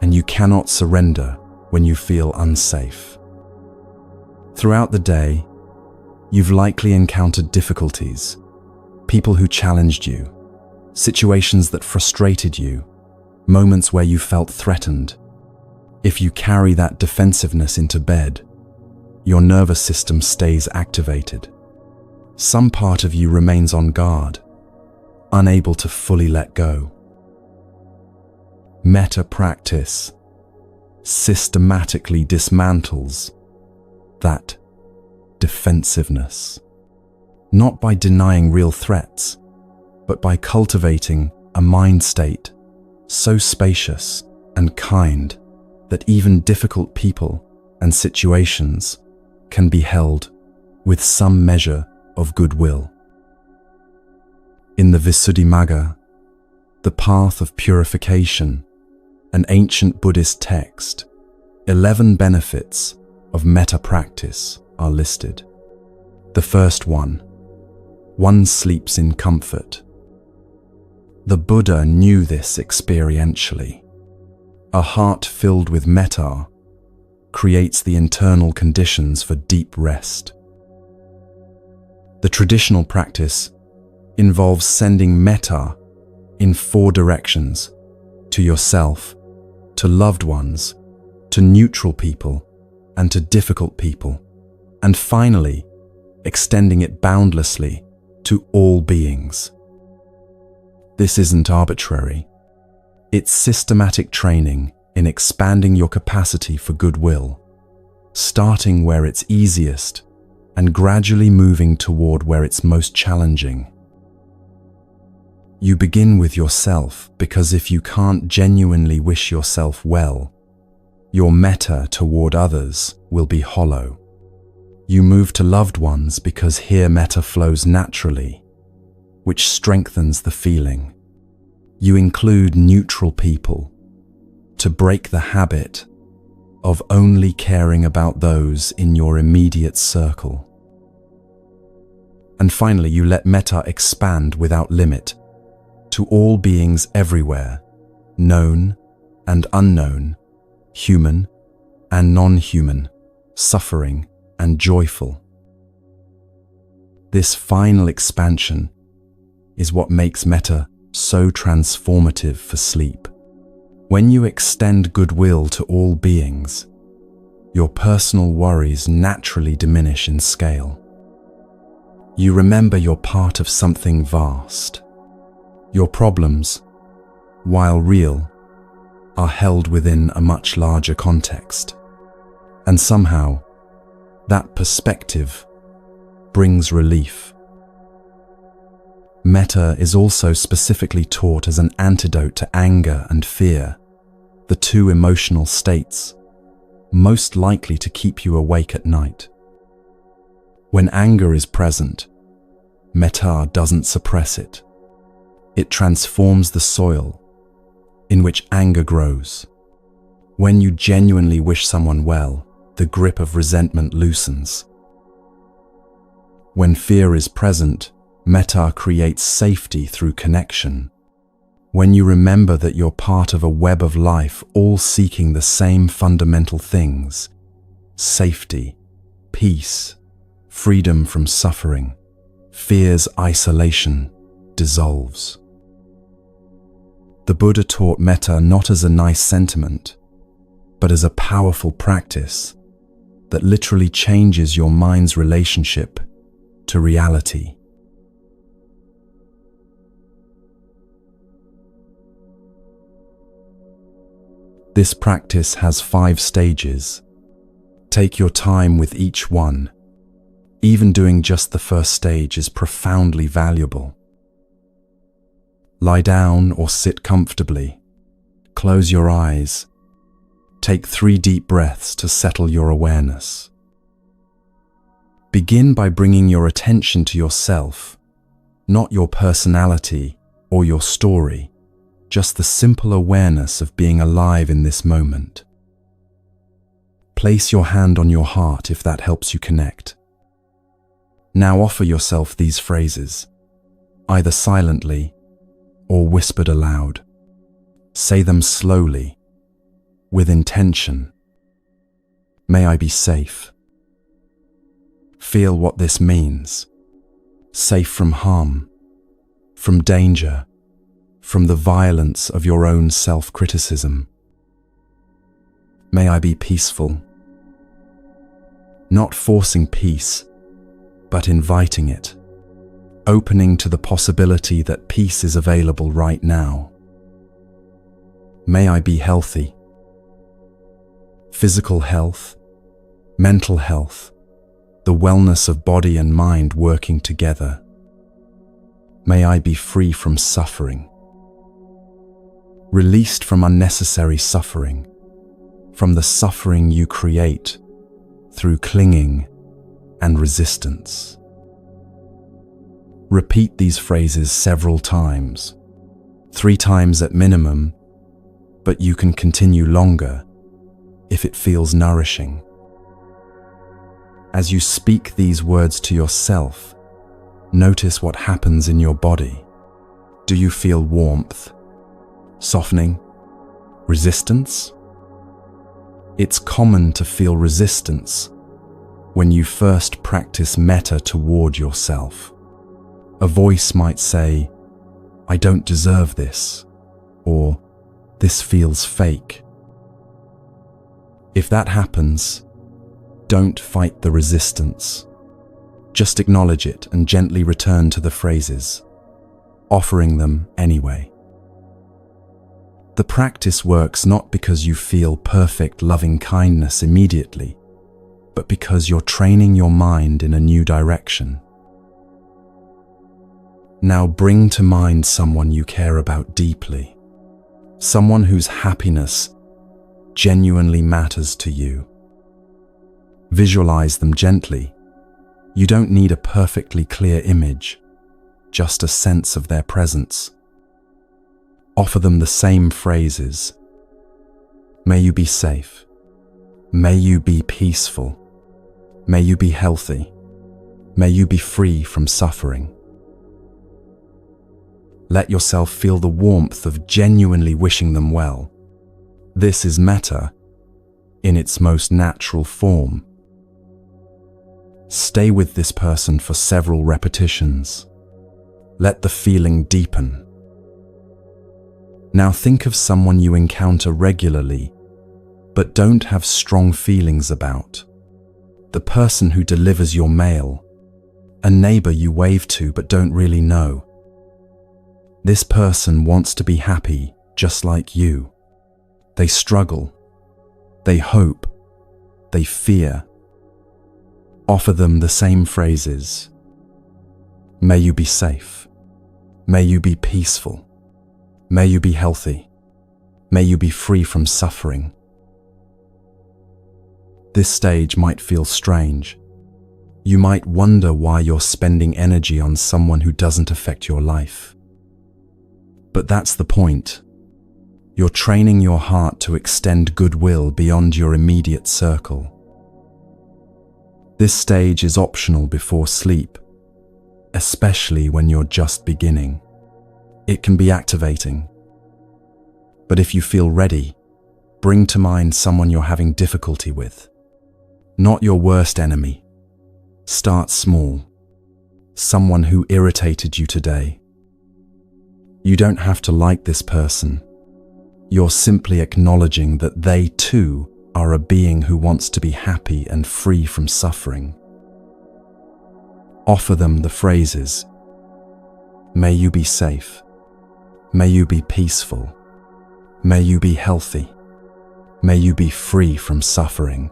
and you cannot surrender when you feel unsafe. Throughout the day, you've likely encountered difficulties, people who challenged you, situations that frustrated you, moments where you felt threatened. If you carry that defensiveness into bed, your nervous system stays activated. Some part of you remains on guard, unable to fully let go. Metta practice systematically dismantles that defensiveness, not by denying real threats, but by cultivating a mind state so spacious and kind that even difficult people and situations can be held with some measure of goodwill. In the Visuddhimagga, the path of purification, an ancient Buddhist text, 11 benefits of metta practice are listed. The first one sleeps in comfort. The Buddha knew this experientially. A heart filled with metta creates the internal conditions for deep rest. The traditional practice involves sending metta in 4 directions: to yourself, to loved ones, to neutral people, and to difficult people, and finally, extending it boundlessly to all beings. This isn't arbitrary. It's systematic training in expanding your capacity for goodwill, starting where it's easiest and gradually moving toward where it's most challenging. You begin with yourself because if you can't genuinely wish yourself well, your metta toward others will be hollow. You move to loved ones because here metta flows naturally, which strengthens the feeling. You include neutral people to break the habit of only caring about those in your immediate circle. And finally, you let metta expand without limit to all beings everywhere, known and unknown, human and non-human, suffering and joyful. This final expansion is what makes metta so transformative for sleep. When you extend goodwill to all beings, your personal worries naturally diminish in scale. You remember you're part of something vast. Your problems, while real, are held within a much larger context. And somehow, that perspective brings relief. Metta is also specifically taught as an antidote to anger and fear, the 2 emotional states most likely to keep you awake at night. When anger is present, metta doesn't suppress it. It transforms the soil in which anger grows. When you genuinely wish someone well, the grip of resentment loosens. When fear is present, metta creates safety through connection. When you remember that you're part of a web of life all seeking the same fundamental things: safety, peace, freedom from suffering, fear's isolation dissolves. The Buddha taught metta not as a nice sentiment, but as a powerful practice that literally changes your mind's relationship to reality. This practice has 5 stages. Take your time with each one. Even doing just the first stage is profoundly valuable. Lie down or sit comfortably. Close your eyes. Take 3 deep breaths to settle your awareness. Begin by bringing your attention to yourself, not your personality or your story, just the simple awareness of being alive in this moment. Place your hand on your heart if that helps you connect. Now offer yourself these phrases, either silently or whispered aloud. Say them slowly, with intention. May I be safe. Feel what this means. Safe from harm, from danger, from the violence of your own self-criticism. May I be peaceful. Not forcing peace, but inviting it, opening to the possibility that peace is available right now. May I be healthy. Physical health, mental health, the wellness of body and mind working together. May I be free from suffering. Released from unnecessary suffering, from the suffering you create through clinging and resistance. Repeat these phrases several times, 3 times at minimum, but you can continue longer if it feels nourishing. As you speak these words to yourself, notice what happens in your body. Do you feel warmth, softening, resistance? It's common to feel resistance when you first practice metta toward yourself. A voice might say, "I don't deserve this," or "This feels fake." If that happens, don't fight the resistance. Just acknowledge it and gently return to the phrases, offering them anyway. The practice works not because you feel perfect loving kindness immediately, but because you're training your mind in a new direction. Now bring to mind someone you care about deeply, someone whose happiness genuinely matters to you. Visualize them gently. You don't need a perfectly clear image, just a sense of their presence. Offer them the same phrases. May you be safe. May you be peaceful. May you be healthy. May you be free from suffering. Let yourself feel the warmth of genuinely wishing them well. This is metta in its most natural form. Stay with this person for several repetitions. Let the feeling deepen. Now think of someone you encounter regularly, but don't have strong feelings about. The person who delivers your mail, a neighbor you wave to but don't really know. This person wants to be happy just like you. They struggle, they hope, they fear. Offer them the same phrases. May you be safe. May you be peaceful. May you be healthy. May you be free from suffering. This stage might feel strange. You might wonder why you're spending energy on someone who doesn't affect your life. But that's the point. You're training your heart to extend goodwill beyond your immediate circle. This stage is optional before sleep, especially when you're just beginning. It can be activating. But if you feel ready, bring to mind someone you're having difficulty with. Not your worst enemy. Start small. Someone who irritated you today. You don't have to like this person. You're simply acknowledging that they too are a being who wants to be happy and free from suffering. Offer them the phrases, "May you be safe. May you be peaceful. May you be healthy. May you be free from suffering."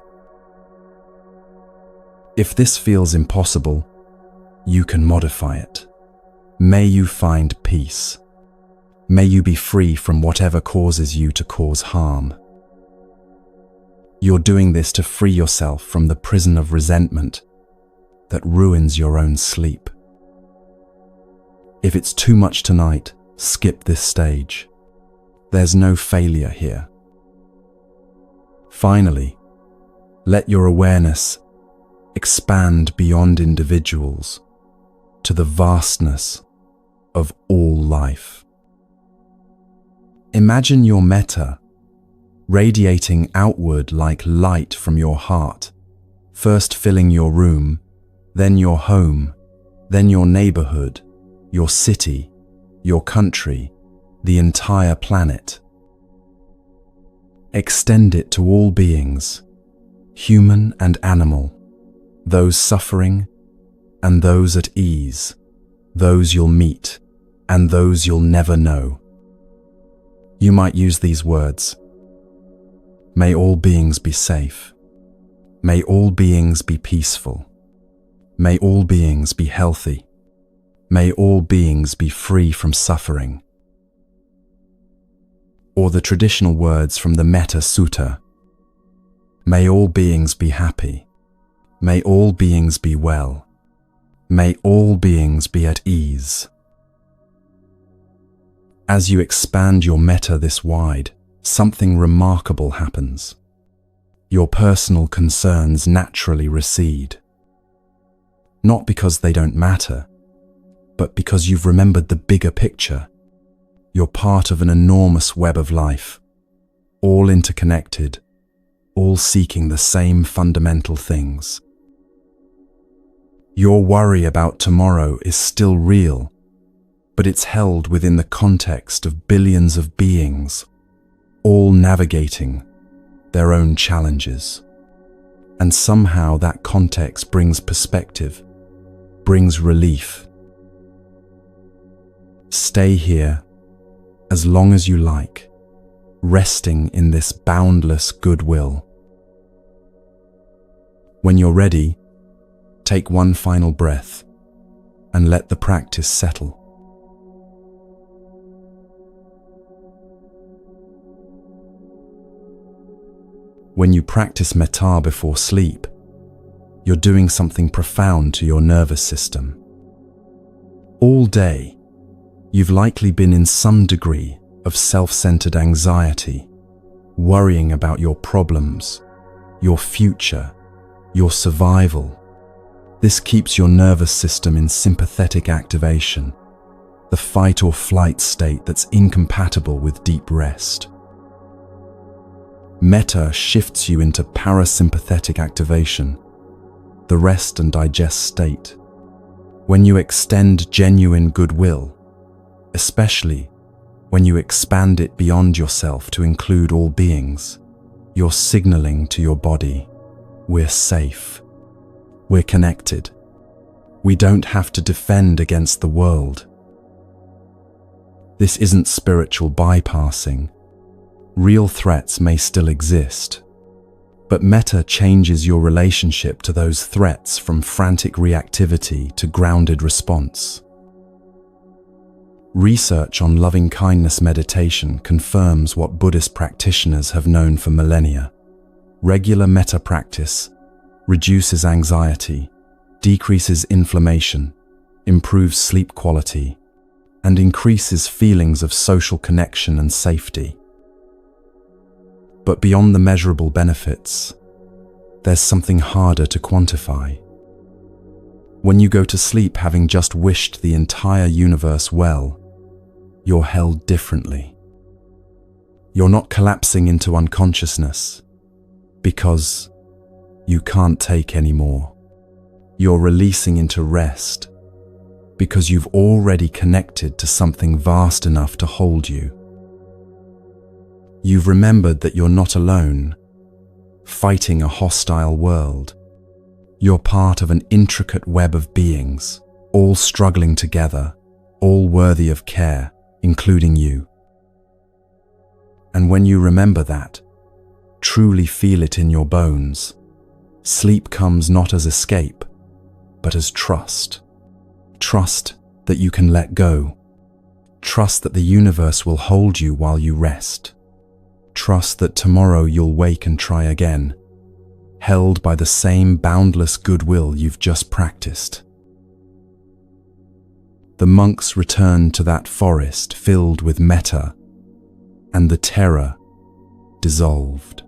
If this feels impossible, you can modify it. May you find peace. May you be free from whatever causes you to cause harm. You're doing this to free yourself from the prison of resentment that ruins your own sleep. If it's too much tonight, skip this stage. There's no failure here. Finally, let your awareness expand beyond individuals to the vastness of all life. Imagine your metta radiating outward like light from your heart, first filling your room, then your home, then your neighborhood, your city, your country, the entire planet. Extend it to all beings, human and animal, those suffering and those at ease, those you'll meet and those you'll never know. You might use these words. May all beings be safe. May all beings be peaceful. May all beings be healthy. May all beings be free from suffering. Or the traditional words from the Metta Sutta. May all beings be happy. May all beings be well. May all beings be at ease. As you expand your metta this wide, something remarkable happens. Your personal concerns naturally recede. Not because they don't matter, but because you've remembered the bigger picture. You're part of an enormous web of life, all interconnected, all seeking the same fundamental things. Your worry about tomorrow is still real, but it's held within the context of billions of beings, all navigating their own challenges. And somehow that context brings perspective, brings relief. Stay here as long as you like, resting in this boundless goodwill. When you're ready, take one final breath and let the practice settle. When you practice metta before sleep, you're doing something profound to your nervous system. All day, you've likely been in some degree of self-centered anxiety, worrying about your problems, your future, your survival. This keeps your nervous system in sympathetic activation, the fight or flight state that's incompatible with deep rest. Metta shifts you into parasympathetic activation, the rest and digest state. When you extend genuine goodwill, especially when you expand it beyond yourself to include all beings, you're signaling to your body, we're safe, we're connected, we don't have to defend against the world. This isn't spiritual bypassing. Real threats may still exist, but metta changes your relationship to those threats from frantic reactivity to grounded response. Research on loving-kindness meditation confirms what Buddhist practitioners have known for millennia. Regular metta practice reduces anxiety, decreases inflammation, improves sleep quality, and increases feelings of social connection and safety. But beyond the measurable benefits, there's something harder to quantify. When you go to sleep having just wished the entire universe well, you're held differently. You're not collapsing into unconsciousness because you can't take any more. You're releasing into rest, because you've already connected to something vast enough to hold you. You've remembered that you're not alone, fighting a hostile world. You're part of an intricate web of beings, all struggling together, all worthy of care, including you. And when you remember that, truly feel it in your bones, sleep comes not as escape, but as trust. Trust that you can let go. Trust that the universe will hold you while you rest. Trust that tomorrow you'll wake and try again, held by the same boundless goodwill you've just practiced. The monks returned to that forest filled with metta, and the terror dissolved.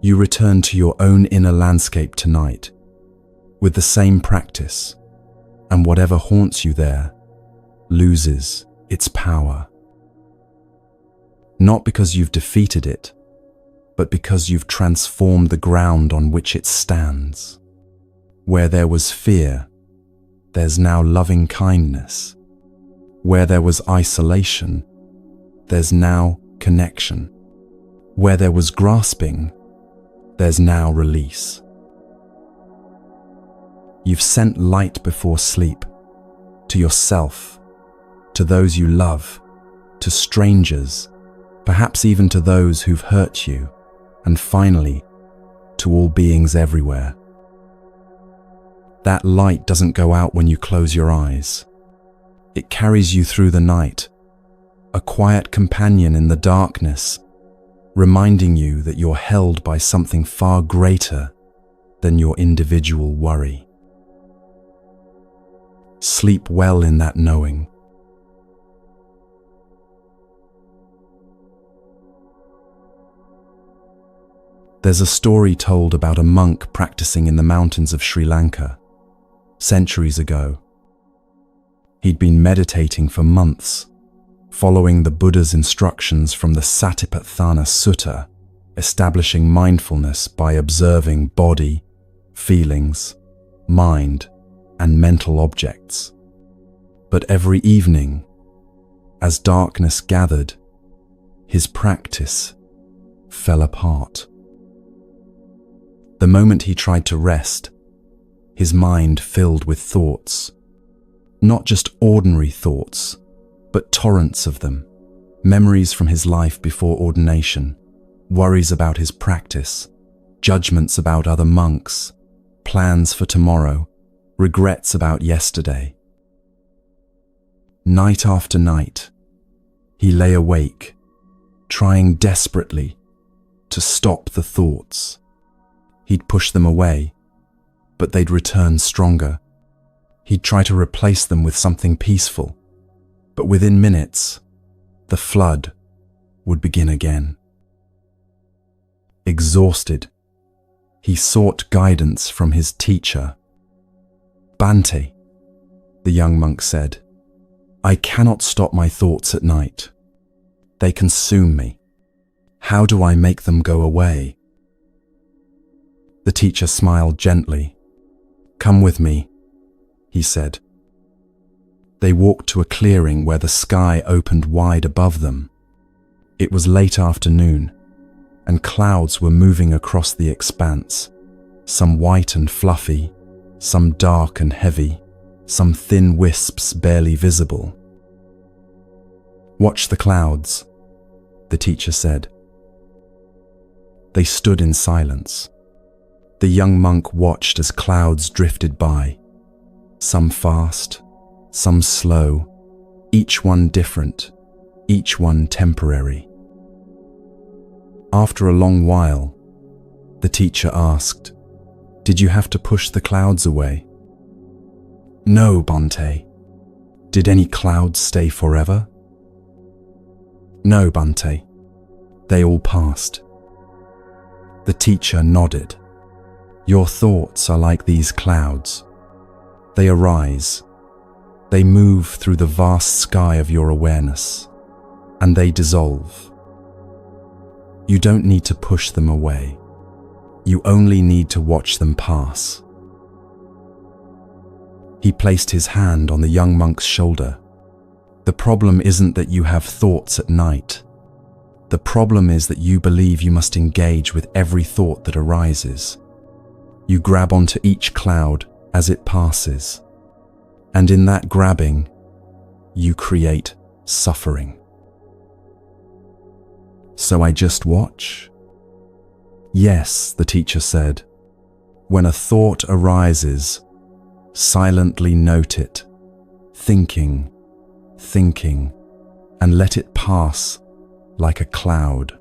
You return to your own inner landscape tonight, with the same practice, and whatever haunts you there loses its power. Not because you've defeated it, but because you've transformed the ground on which it stands. Where there was fear, there's now loving kindness. Where there was isolation, there's now connection. Where there was grasping, there's now release. You've sent light before sleep, to yourself, to those you love, to strangers, perhaps even to those who've hurt you, and finally, to all beings everywhere. That light doesn't go out when you close your eyes. It carries you through the night, a quiet companion in the darkness, reminding you that you're held by something far greater than your individual worry. Sleep well in that knowing. There's a story told about a monk practicing in the mountains of Sri Lanka, centuries ago. He'd been meditating for months, following the Buddha's instructions from the Satipatthana Sutta, establishing mindfulness by observing body, feelings, mind, and mental objects. But every evening, as darkness gathered, his practice fell apart. The moment he tried to rest, his mind filled with thoughts. Not just ordinary thoughts, but torrents of them. Memories from his life before ordination, worries about his practice, judgments about other monks, plans for tomorrow, regrets about yesterday. Night after night, he lay awake, trying desperately to stop the thoughts. He'd push them away, but they'd return stronger. He'd try to replace them with something peaceful, but within minutes, the flood would begin again. Exhausted, he sought guidance from his teacher. "Bhante," the young monk said, "I cannot stop my thoughts at night. They consume me. How do I make them go away?" The teacher smiled gently. "Come with me," he said. They walked to a clearing where the sky opened wide above them. It was late afternoon, and clouds were moving across the expanse, some white and fluffy, some dark and heavy, some thin wisps barely visible. "Watch the clouds," the teacher said. They stood in silence. The young monk watched as clouds drifted by, some fast, some slow, each one different, each one temporary. After a long while, the teacher asked, "Did you have to push the clouds away?" "No, Bhante." "Did any clouds stay forever?" "No, Bhante. They all passed." The teacher nodded. "Your thoughts are like these clouds. They arise, they move through the vast sky of your awareness, and they dissolve. You don't need to push them away. You only need to watch them pass." He placed his hand on the young monk's shoulder. The problem isn't that you have thoughts at night. The problem is that you believe you must engage with every thought that arises. You grab onto each cloud as it passes. And in that grabbing, you create suffering. So I just watch? Yes, the teacher said. When a thought arises, silently note it, thinking, and let it pass like a cloud.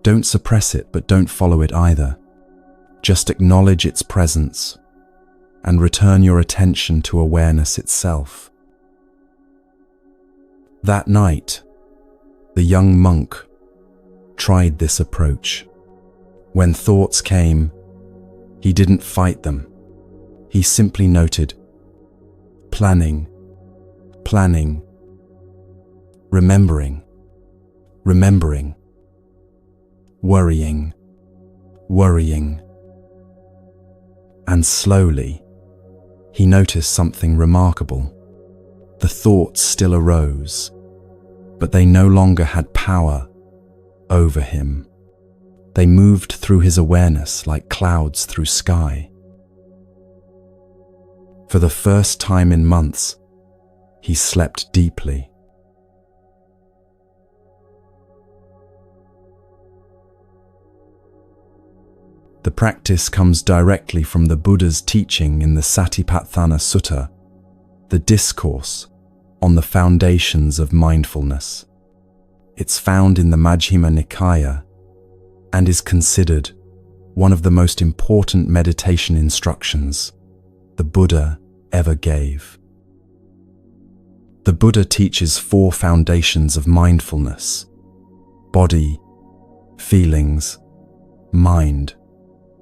Don't suppress it, but don't follow it either. Just acknowledge its presence and return your attention to awareness itself. That night, the young monk tried this approach. When thoughts came, he didn't fight them. He simply noted, planning, remembering, worrying. And slowly, he noticed something remarkable. The thoughts still arose, but they no longer had power over him. They moved through his awareness like clouds through sky. For the first time in months, he slept deeply. The practice comes directly from the Buddha's teaching in the Satipatthana Sutta, the discourse on the foundations of mindfulness. It's found in the Majjhima Nikaya and is considered one of the most important meditation instructions the Buddha ever gave. The Buddha teaches 4 foundations of mindfulness: body, feelings, mind,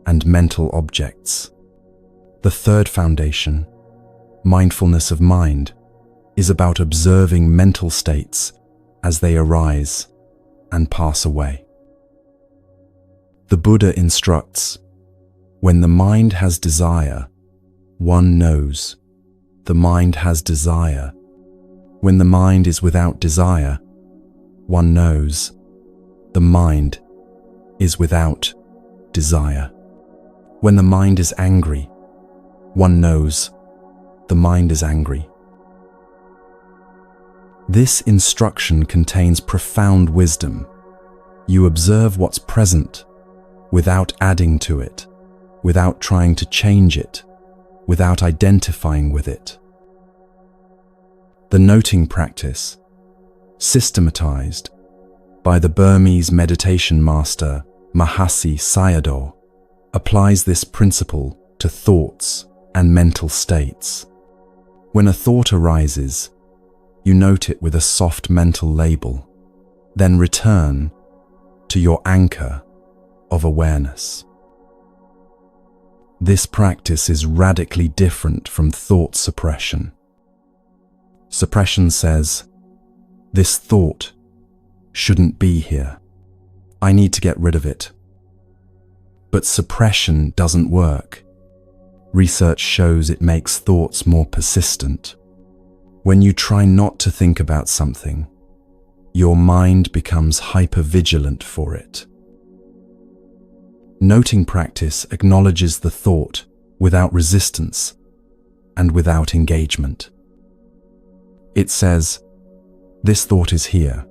and mental objects. The 3rd foundation, mindfulness of mind, is about observing mental states as they arise and pass away. The Buddha instructs, when the mind has desire, one knows the mind has desire. When the mind is without desire, one knows the mind is without desire. When the mind is angry, one knows the mind is angry. This instruction contains profound wisdom. You observe what's present without adding to it, without trying to change it, without identifying with it. The noting practice, systematized by the Burmese meditation master Mahasi Sayadaw, applies this principle to thoughts and mental states. When a thought arises, you note it with a soft mental label, then return to your anchor of awareness. This practice is radically different from thought suppression. Suppression says, this thought shouldn't be here. I need to get rid of it. But suppression doesn't work. Research shows it makes thoughts more persistent. When you try not to think about something, your mind becomes hypervigilant for it. Noting practice acknowledges the thought without resistance and without engagement. It says, this thought is here.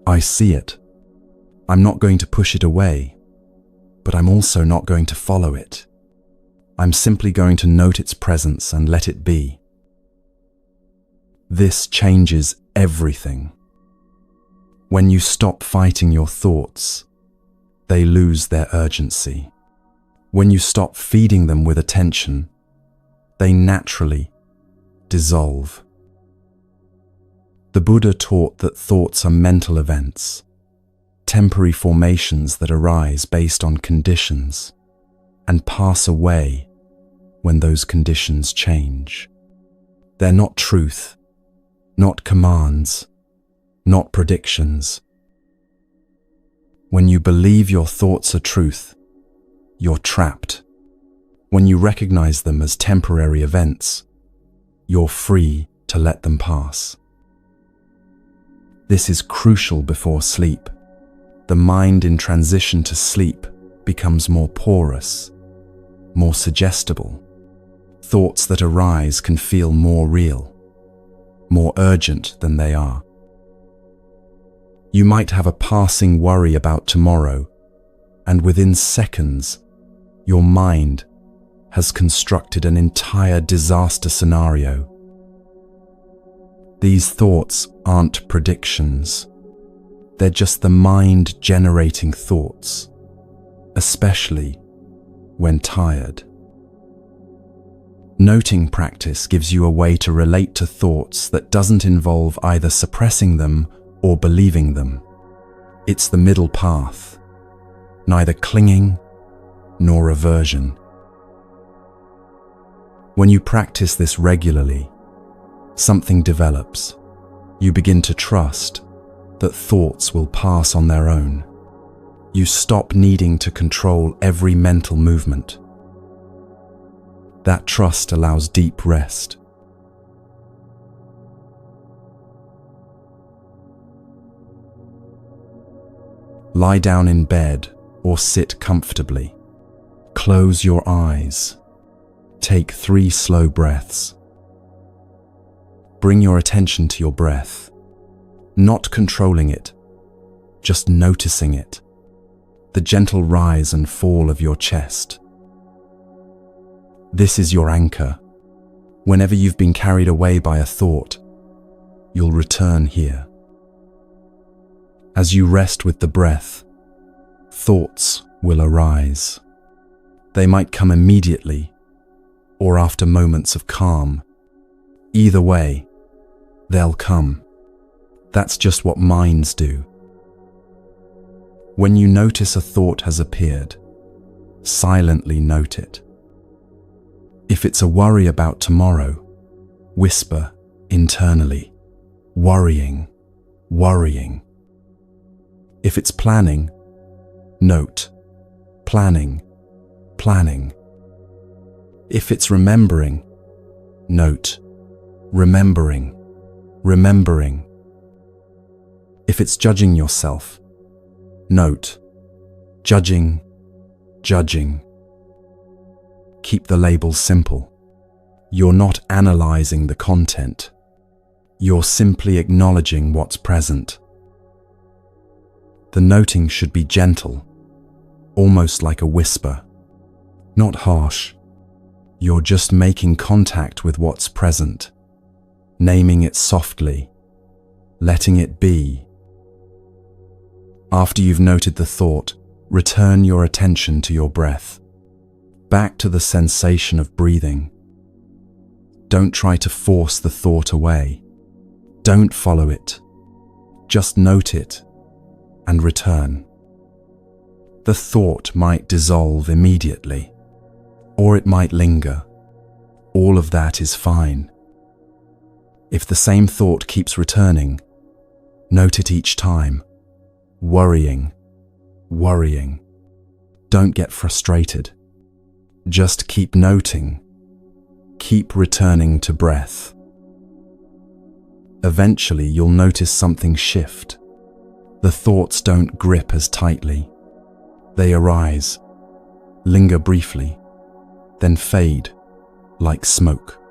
I see it. I'm not going to push it away, but I'm also not going to follow it. I'm simply going to note its presence and let it be. This changes everything. When you stop fighting your thoughts, they lose their urgency. When you stop feeding them with attention, they naturally dissolve. The Buddha taught that thoughts are mental events, temporary formations that arise based on conditions and pass away when those conditions change. They're not truth, not commands, not predictions. When you believe your thoughts are truth, you're trapped. When you recognize them as temporary events, you're free to let them pass. This is crucial before sleep. The mind in transition to sleep becomes more porous, more suggestible. Thoughts that arise can feel more real, more urgent than they are. You might have a passing worry about tomorrow, and within seconds, your mind has constructed an entire disaster scenario. These thoughts aren't predictions. They're just the mind generating thoughts, especially when tired. Noting practice gives you a way to relate to thoughts that doesn't involve either suppressing them or believing them. It's the middle path, neither clinging nor aversion. When you practice this regularly, something develops. You begin to trust that thoughts will pass on their own. You stop needing to control every mental movement. That trust allows deep rest. Lie down in bed or sit comfortably. Close your eyes. Take 3 slow breaths. Bring your attention to your breath, not controlling it, just noticing it, the gentle rise and fall of your chest. This is your anchor. Whenever you've been carried away by a thought, you'll return here. As you rest with the breath, thoughts will arise. They might come immediately or after moments of calm. Either way, they'll come. That's just what minds do. When you notice a thought has appeared, silently note it. If it's a worry about tomorrow, whisper internally, worrying, worrying. If it's planning, note, planning, planning. If it's remembering, note, remembering, remembering. If it's judging yourself, note, judging, judging. Keep the labels simple. You're not analyzing the content. You're simply acknowledging what's present. The noting should be gentle, almost like a whisper, not harsh. You're just making contact with what's present, naming it softly, letting it be. After you've noted the thought, return your attention to your breath, back to the sensation of breathing. Don't try to force the thought away. Don't follow it. Just note it and return. The thought might dissolve immediately, or it might linger. All of that is fine. If the same thought keeps returning, note it each time. Worrying, worrying. Don't get frustrated. Just keep noting. Keep returning to breath. Eventually, you'll notice something shift. The thoughts don't grip as tightly. They arise, linger briefly, then fade like smoke.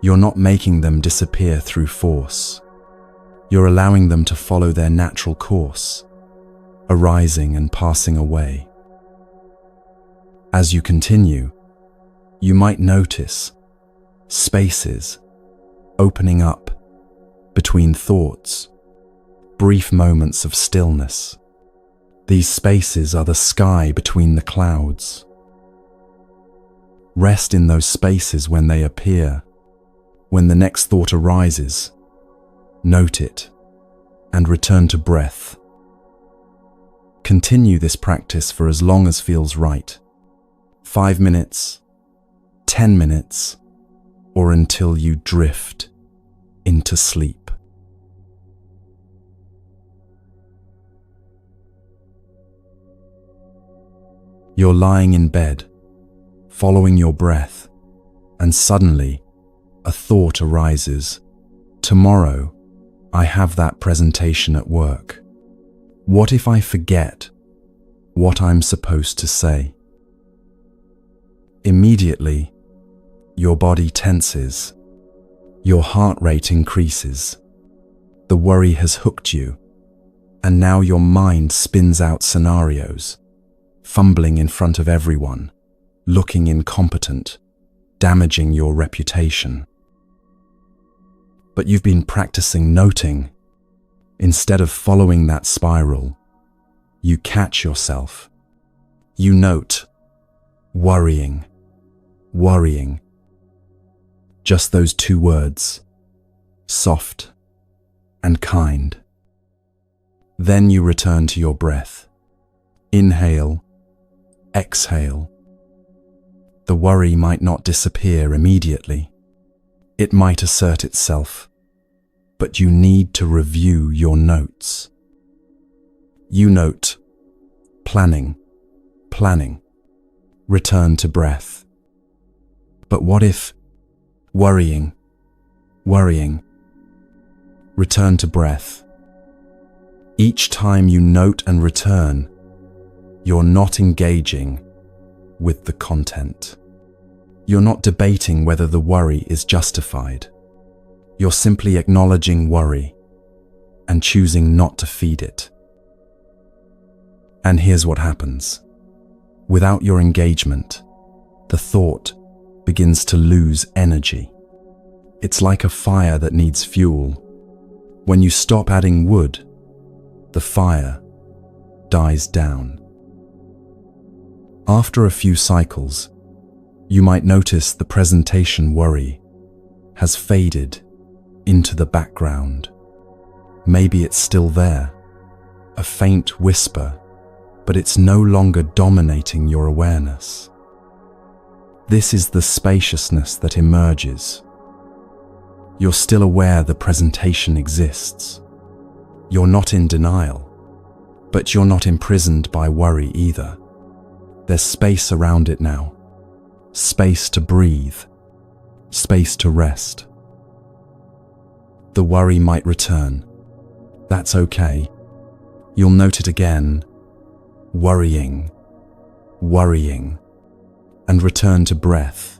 You're not making them disappear through force. You're allowing them to follow their natural course, arising and passing away. As you continue, you might notice spaces opening up between thoughts, brief moments of stillness. These spaces are the sky between the clouds. Rest in those spaces when they appear. When the next thought arises, note it and return to breath. Continue this practice for as long as feels right. 5 minutes, 10 minutes, or until you drift into sleep. You're lying in bed, following your breath, and suddenly a thought arises. Tomorrow, I have that presentation at work. What if I forget what I'm supposed to say? Immediately, your body tenses. Your heart rate increases. The worry has hooked you, and now your mind spins out scenarios, fumbling in front of everyone, looking incompetent, damaging your reputation. But you've been practicing noting. Instead of following that spiral, you catch yourself. You note, worrying, worrying. Just those two words, soft and kind. Then you return to your breath. Inhale, exhale. The worry might not disappear immediately. It might assert itself, but you need to review your notes. You note, planning, planning. Return to breath. But what if worrying, worrying? Return to breath. Each time you note and return, you're not engaging with the content. You're not debating whether the worry is justified. You're simply acknowledging worry and choosing not to feed it. And here's what happens. Without your engagement, the thought begins to lose energy. It's like a fire that needs fuel. When you stop adding wood, the fire dies down. After a few cycles, you might notice the presentation worry has faded into the background. Maybe it's still there, a faint whisper, but it's no longer dominating your awareness. This is the spaciousness that emerges. You're still aware the presentation exists. You're not in denial, but you're not imprisoned by worry either. There's space around it now. Space to breathe. Space to rest. The worry might return. That's okay. You'll note it again. Worrying, worrying, and return to breath.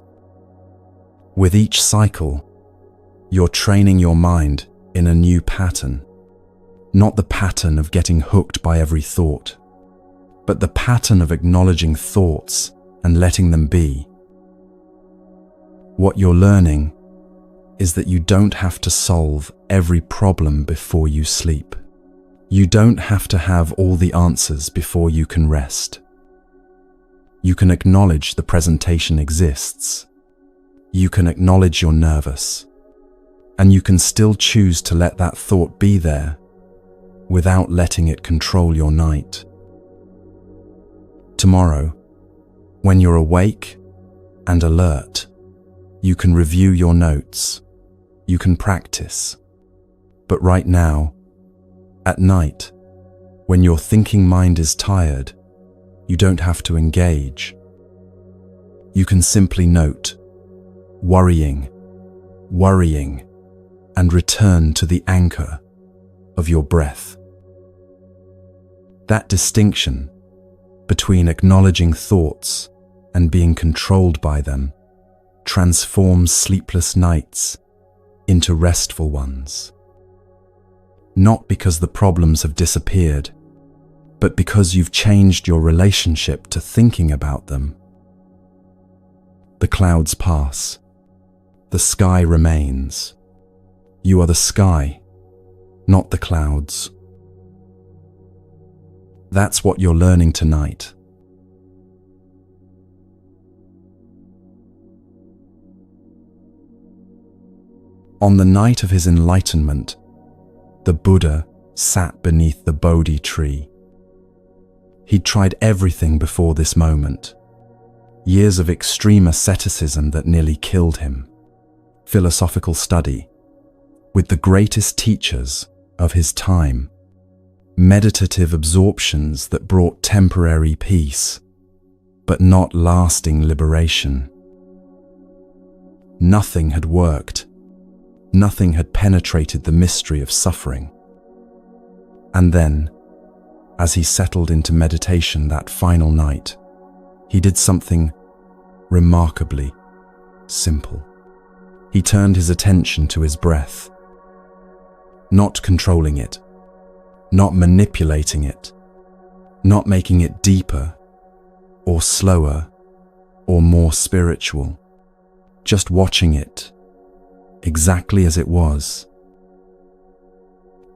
With each cycle, you're training your mind in a new pattern. Not the pattern of getting hooked by every thought, but the pattern of acknowledging thoughts and letting them be. What you're learning is that you don't have to solve every problem before you sleep. You don't have to have all the answers before you can rest. You can acknowledge the presentation exists. You can acknowledge you're nervous. And you can still choose to let that thought be there without letting it control your night. Tomorrow, when you're awake and alert, you can review your notes. You can practice. But right now, at night, when your thinking mind is tired, you don't have to engage. You can simply note, worrying, worrying, and return to the anchor of your breath. That distinction between acknowledging thoughts and being controlled by them transforms sleepless nights into restful ones. Not because the problems have disappeared, but because you've changed your relationship to thinking about them. The clouds pass. The sky remains. You are the sky, not the clouds. That's what you're learning tonight. On the night of his enlightenment, the Buddha sat beneath the Bodhi tree. He'd tried everything before this moment. Years of extreme asceticism that nearly killed him. Philosophical study with the greatest teachers of his time. Meditative absorptions that brought temporary peace, but not lasting liberation. nothing had worked. Nothing had penetrated the mystery of suffering. And then, as he settled into meditation that final night, he did something remarkably simple. He turned his attention to his breath, not controlling it, not manipulating it, not making it deeper or slower or more spiritual, just watching it exactly as it was.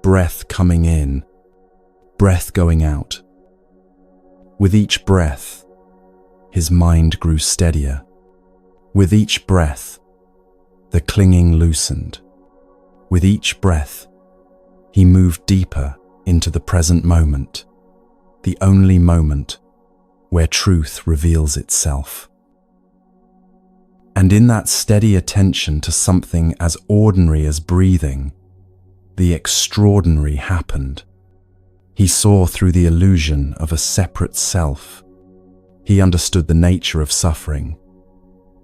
Breath coming in, breath going out. With each breath, his mind grew steadier. With each breath, the clinging loosened. With each breath, he moved deeper into the present moment, the only moment where truth reveals itself. And in that steady attention to something as ordinary as breathing, the extraordinary happened. He saw through the illusion of a separate self. He understood the nature of suffering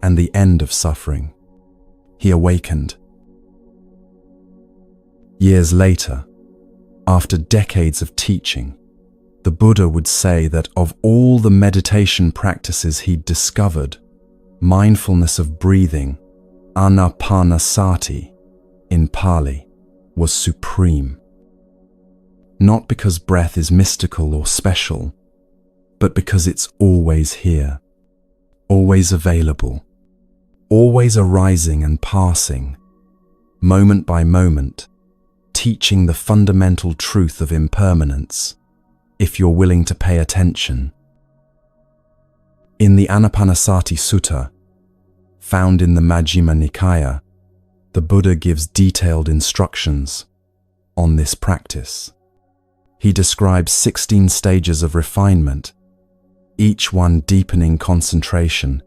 and the end of suffering. He awakened. Years later, after decades of teaching, the Buddha would say that of all the meditation practices he'd discovered, mindfulness of breathing, anapanasati in Pali, was supreme. Not because breath is mystical or special, but because it's always here, always available, always arising and passing, moment by moment, teaching the fundamental truth of impermanence, if you're willing to pay attention. In the Anapanasati Sutta, found in the Majjhima Nikaya, the Buddha gives detailed instructions on this practice. He describes 16 stages of refinement, each one deepening concentration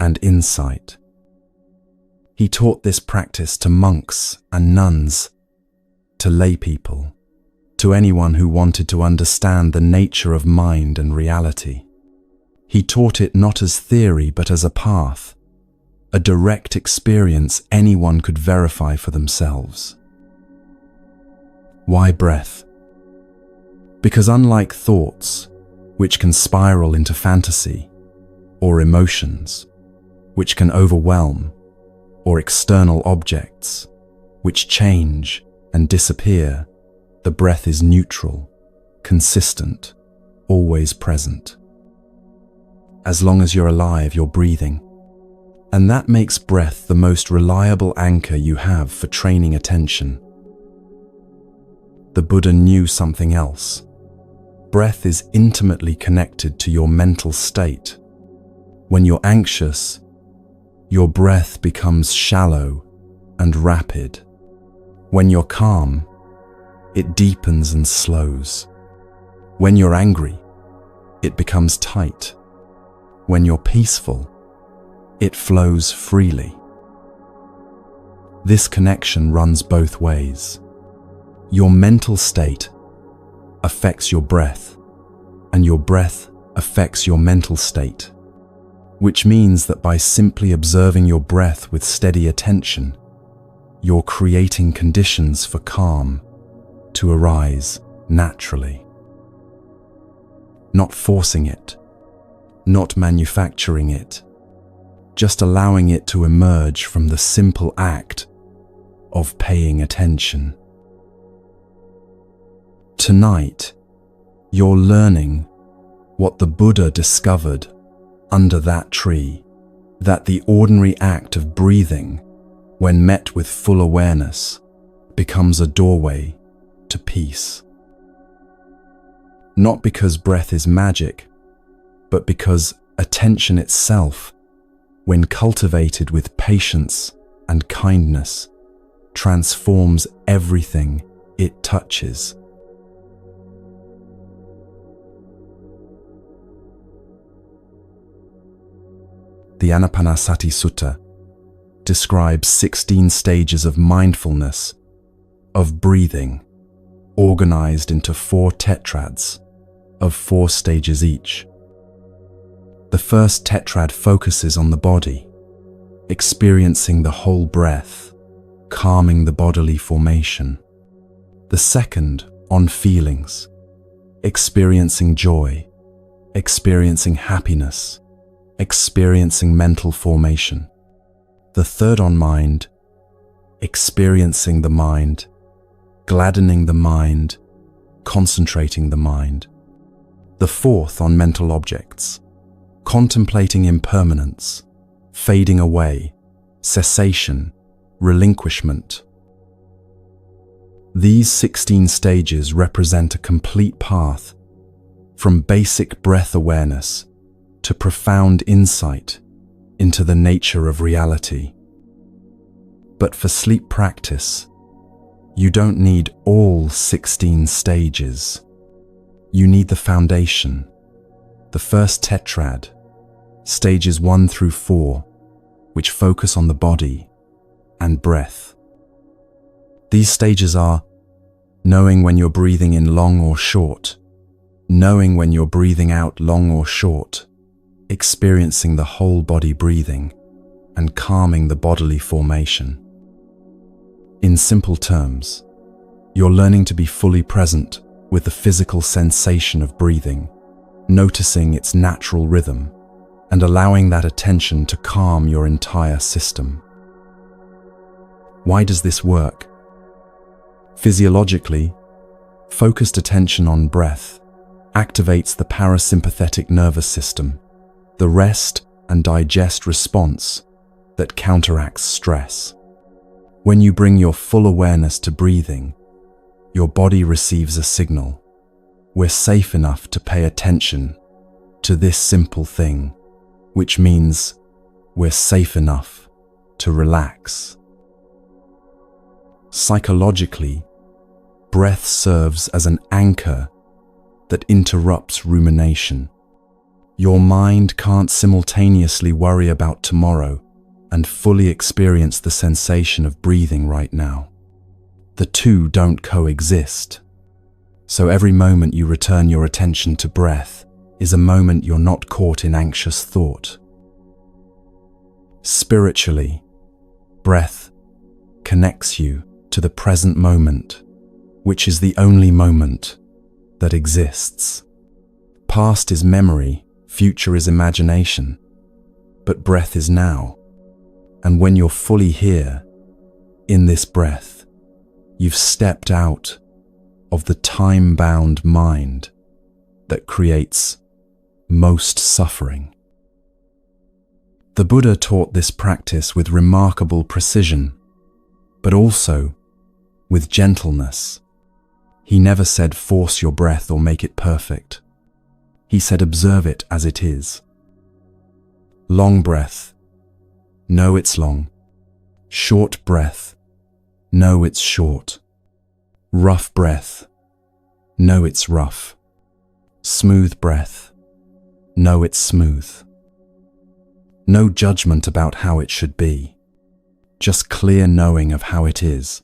and insight. He taught this practice to monks and nuns, to lay people, to anyone who wanted to understand the nature of mind and reality. He taught it not as theory but as a path, a direct experience anyone could verify for themselves. Why breath? Because unlike thoughts, which can spiral into fantasy, or emotions, which can overwhelm, or external objects, which change and disappear, the breath is neutral, consistent, always present. As long as you're alive, you're breathing. And that makes breath the most reliable anchor you have for training attention. The Buddha knew something else. Breath is intimately connected to your mental state. When you're anxious, your breath becomes shallow and rapid. When you're calm, it deepens and slows. When you're angry, it becomes tight. When you're peaceful, it flows freely. This connection runs both ways. Your mental state affects your breath, and your breath affects your mental state, which means that by simply observing your breath with steady attention, you're creating conditions for calm to arise naturally. Not forcing it, not manufacturing it, just allowing it to emerge from the simple act of paying attention. Tonight, you're learning what the Buddha discovered under that tree, that the ordinary act of breathing, when met with full awareness, becomes a doorway to peace. Not because breath is magic, but because attention itself, when cultivated with patience and kindness, transforms everything it touches. The Anapanasati Sutta describes 16 stages of mindfulness, of breathing, organized into 4 tetrads of 4 stages each. The first tetrad focuses on the body. experiencing the whole breath, calming the bodily formation. The second, on feelings, experiencing joy, experiencing happiness, experiencing mental formation. The third, on mind, experiencing the mind, gladdening the mind, concentrating the mind. The fourth, on mental objects, contemplating impermanence, fading away, cessation, relinquishment. These 16 stages represent a complete path from basic breath awareness to profound insight into the nature of reality. But for sleep practice, you don't need all 16 stages. You need the foundation, the first tetrad, stages 1 through 4, which focus on the body and breath. These stages are knowing when you're breathing in long or short, knowing when you're breathing out long or short, experiencing the whole body breathing, and calming the bodily formation. In simple terms, you're learning to be fully present with the physical sensation of breathing, noticing its natural rhythm, and allowing that attention to calm your entire system. Why does this work? Physiologically, focused attention on breath activates the parasympathetic nervous system, the rest and digest response that counteracts stress. When you bring your full awareness to breathing, your body receives a signal. We're safe enough to pay attention to this simple thing, which means we're safe enough to relax. Psychologically, breath serves as an anchor that interrupts rumination. Your mind can't simultaneously worry about tomorrow and fully experience the sensation of breathing right now. The two don't coexist. So every moment you return your attention to breath is a moment you're not caught in anxious thought. Spiritually, breath connects you to the present moment, which is the only moment that exists. Past is memory, future is imagination, but breath is now. And when you're fully here, in this breath, you've stepped out of the time-bound mind that creates most suffering. The Buddha taught this practice with remarkable precision, but also with gentleness. He never said force your breath or make it perfect. He said observe it as it is. Long breath, know it's long. Short breath, know it's short. Rough breath, know it's rough. Smooth breath, know it's smooth. No judgment about how it should be, just clear knowing of how it is.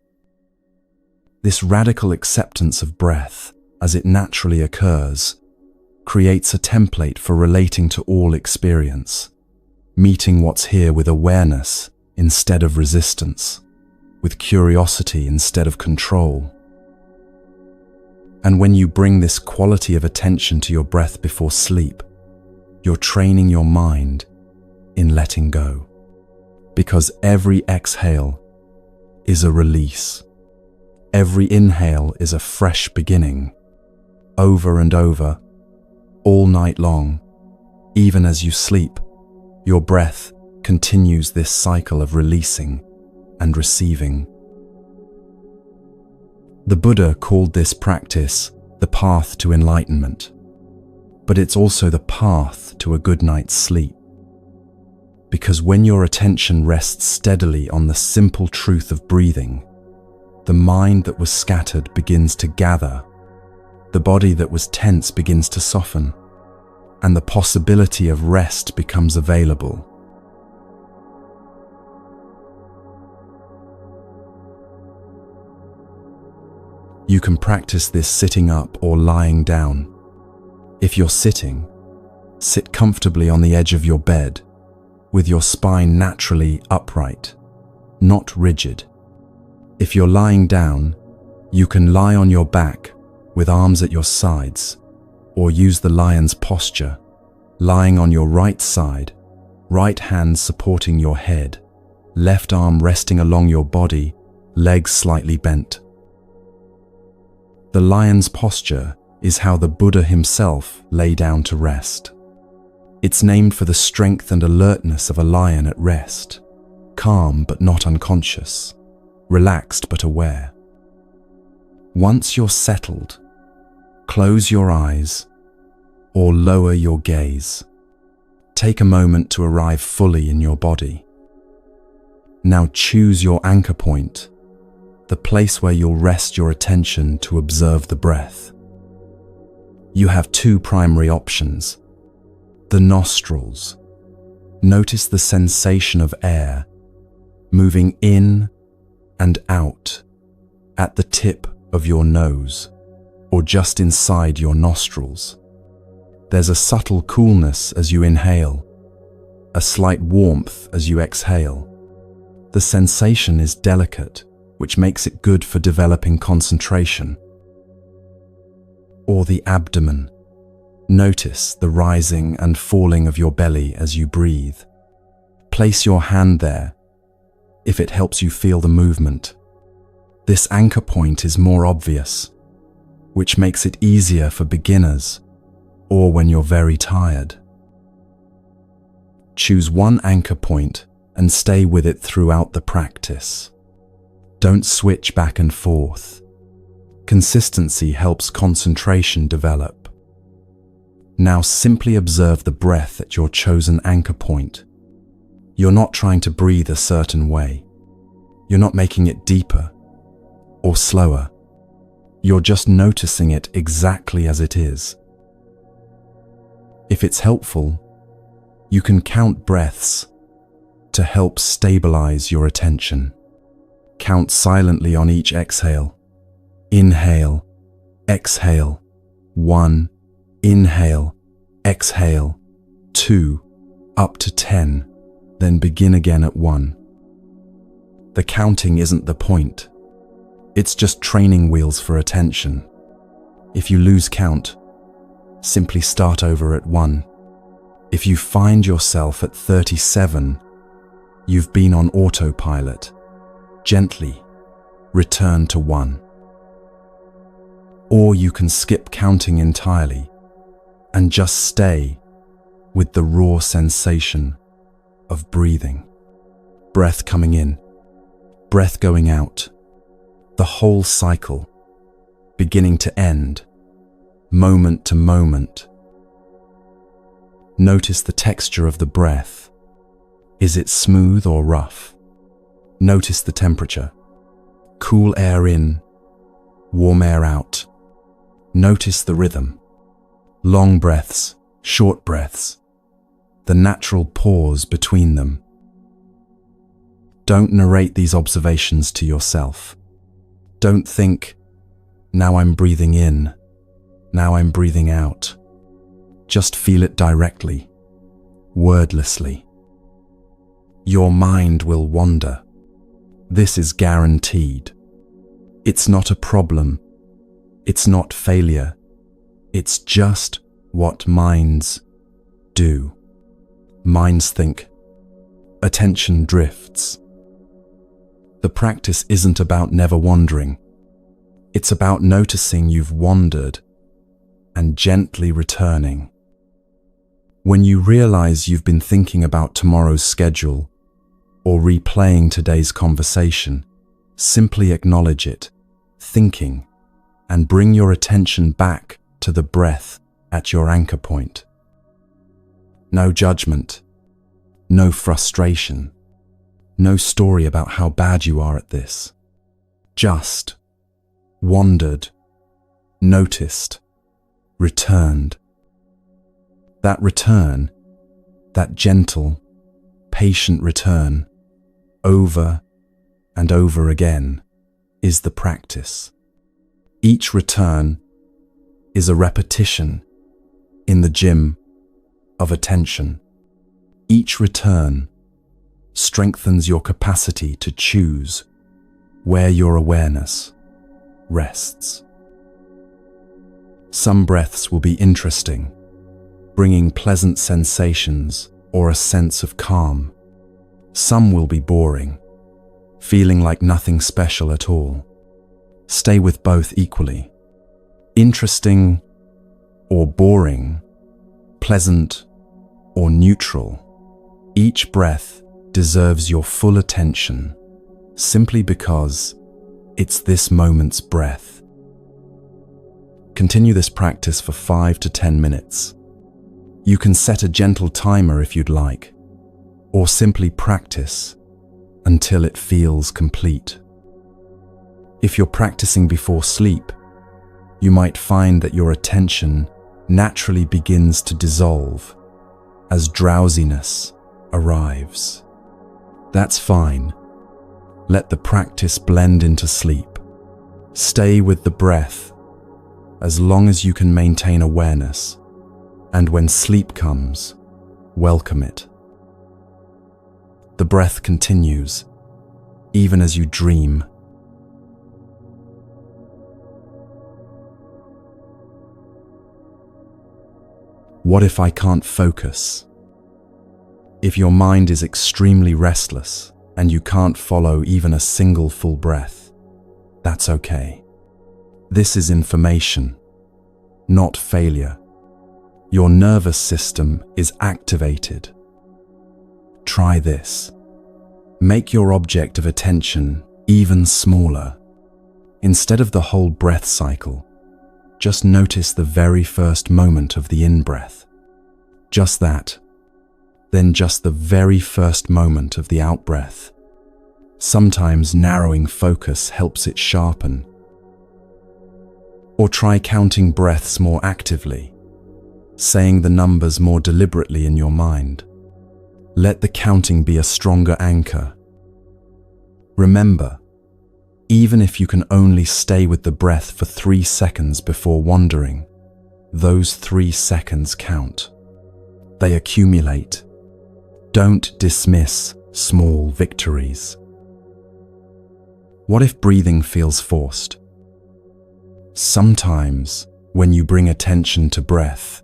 This radical acceptance of breath as it naturally occurs creates a template for relating to all experience, meeting what's here with awareness instead of resistance, with curiosity instead of control. And when you bring this quality of attention to your breath before sleep, you're training your mind in letting go, because every exhale is a release. Every inhale is a fresh beginning, over and over, all night long. Even as you sleep, your breath continues this cycle of releasing and receiving. The Buddha called this practice the path to enlightenment, but it's also the path to a good night's sleep. Because when your attention rests steadily on the simple truth of breathing, the mind that was scattered begins to gather, the body that was tense begins to soften, and the possibility of rest becomes available. You can practice this sitting up or lying down. If you're sitting, sit comfortably on the edge of your bed, with your spine naturally upright, not rigid. If you're lying down, you can lie on your back with arms at your sides, or use the lion's posture, lying on your right side, right hand supporting your head, left arm resting along your body, legs slightly bent. The lion's posture is how the Buddha himself lay down to rest. It's named for the strength and alertness of a lion at rest, calm but not unconscious, relaxed but aware. Once you're settled, close your eyes or lower your gaze. Take a moment to arrive fully in your body. Now choose your anchor point, the place where you'll rest your attention to observe the breath. You have two primary options. The nostrils. Notice the sensation of air moving in and out at the tip of your nose or just inside your nostrils. There's a subtle coolness as you inhale, a slight warmth as you exhale. The sensation is delicate, which makes it good for developing concentration. Or the abdomen. Notice the rising and falling of your belly as you breathe. Place your hand there if it helps you feel the movement. This anchor point is more obvious, which makes it easier for beginners or when you're very tired. Choose one anchor point and stay with it throughout the practice. Don't switch back and forth. Consistency helps concentration develop. Now simply observe the breath at your chosen anchor point. You're not trying to breathe a certain way. You're not making it deeper or slower. You're just noticing it exactly as it is. If it's helpful, you can count breaths to help stabilize your attention. Count silently on each exhale. Inhale, exhale. 1, inhale, exhale. 2, up to 10, then begin again at 1. The counting isn't the point. It's just training wheels for attention. If you lose count, simply start over at 1. If you find yourself at 37, you've been on autopilot. Gently return to 1. Or you can skip counting entirely and just stay with the raw sensation of breathing. Breath coming in, breath going out, the whole cycle, beginning to end, moment to moment. Notice the texture of the breath. Is it smooth or rough? Notice the temperature. Cool air in, warm air out. Notice the rhythm. Long breaths, short breaths. The natural pause between them. Don't narrate these observations to yourself. Don't think, now I'm breathing in, now I'm breathing out. Just feel it directly, wordlessly. Your mind will wander. This is guaranteed. It's not a problem. It's not failure. It's just what minds do. Minds think. Attention drifts. The practice isn't about never wandering. It's about noticing you've wandered and gently returning. When you realize you've been thinking about tomorrow's schedule or replaying today's conversation, simply acknowledge it, thinking, and bring your attention back to the breath at your anchor point. No judgment, no frustration, no story about how bad you are at this. Just wandered, noticed, returned. That return, that gentle, patient return, over and over again, is the practice. Each return is a repetition in the gym of attention. Each return strengthens your capacity to choose where your awareness rests. Some breaths will be interesting, bringing pleasant sensations or a sense of calm. Some will be boring, feeling like nothing special at all. Stay with both equally. Interesting or boring, pleasant or neutral, each breath deserves your full attention simply because it's this moment's breath. Continue this practice for 5 to 10 minutes. You can set a gentle timer if you'd like, or simply practice until it feels complete. If you're practicing before sleep, you might find that your attention naturally begins to dissolve as drowsiness arrives. That's fine. Let the practice blend into sleep. Stay with the breath as long as you can maintain awareness, and when sleep comes, welcome it. The breath continues, even as you dream. What if I can't focus? If your mind is extremely restless and you can't follow even a single full breath, that's okay. This is information, not failure. Your nervous system is activated. Try this. Make your object of attention even smaller. Instead of the whole breath cycle, just notice the very first moment of the in-breath. Just that. Then just the very first moment of the out-breath. Sometimes narrowing focus helps it sharpen. Or try counting breaths more actively, saying the numbers more deliberately in your mind. Let the counting be a stronger anchor. Remember, even if you can only stay with the breath for 3 seconds before wandering, those 3 seconds count. They accumulate. Don't dismiss small victories. What if breathing feels forced? Sometimes, when you bring attention to breath,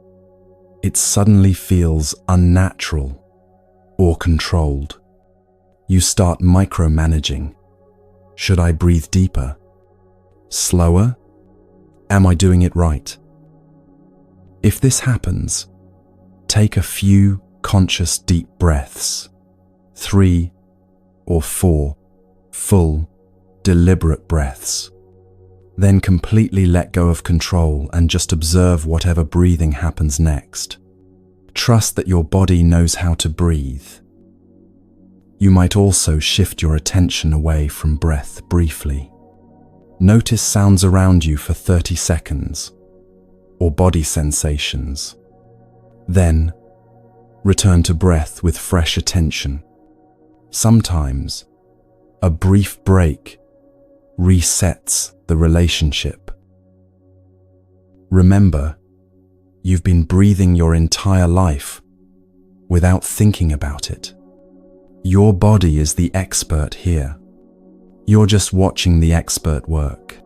it suddenly feels unnatural or controlled. You start micromanaging. Should I breathe deeper? Slower? Am I doing it right? If this happens, take a few conscious deep breaths, 3 or 4 full, deliberate breaths. Then completely let go of control and just observe whatever breathing happens next. Trust that your body knows how to breathe. You might also shift your attention away from breath briefly. Notice sounds around you for 30 seconds, or body sensations. Then, return to breath with fresh attention. Sometimes, a brief break resets the relationship. Remember, you've been breathing your entire life without thinking about it. Your body is the expert here. You're just watching the expert work.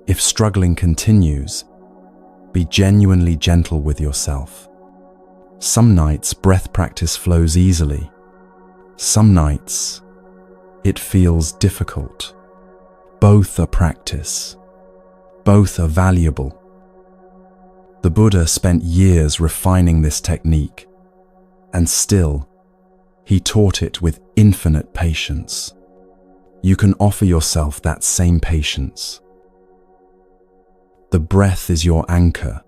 If struggling continues, be genuinely gentle with yourself. Some nights breath practice flows easily. Some nights it feels difficult. Both are practice. Both are valuable. The Buddha spent years refining this technique, and still, he taught it with infinite patience. You can offer yourself that same patience. The breath is your anchor.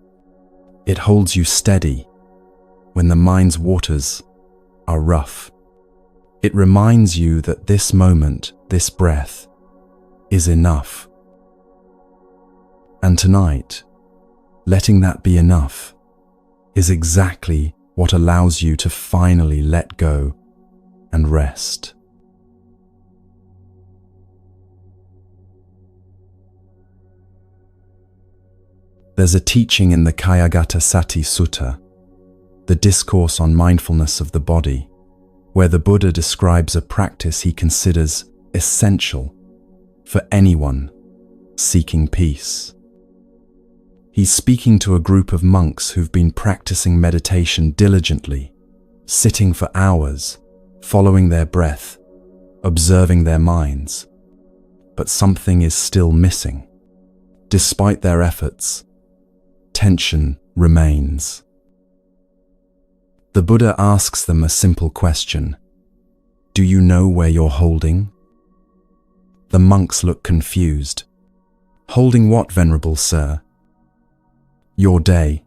It holds you steady when the mind's waters are rough. It reminds you that this moment, this breath, is enough. And tonight, letting that be enough is exactly what allows you to finally let go and rest. There's a teaching in the Kayagata Sati Sutta the Discourse on Mindfulness of the Body, where the Buddha describes a practice he considers essential for anyone seeking peace. He's speaking to a group of monks who've been practicing meditation diligently, sitting for hours, following their breath, observing their minds. But something is still missing. Despite their efforts, tension remains. The Buddha asks them a simple question: do you know where you're holding? The monks look confused. Holding what, Venerable Sir? Your day,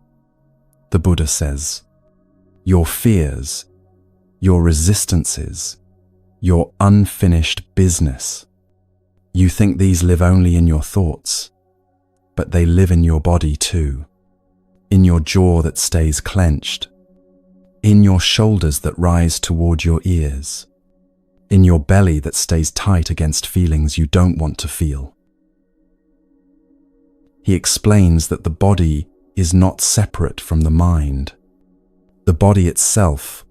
the Buddha says. Your fears, your resistances, your unfinished business. You think these live only in your thoughts, but they live in your body too. In your jaw that stays clenched, in your shoulders that rise toward your ears, in your belly that stays tight against feelings you don't want to feel. He explains that the body is not separate from the mind. The body itself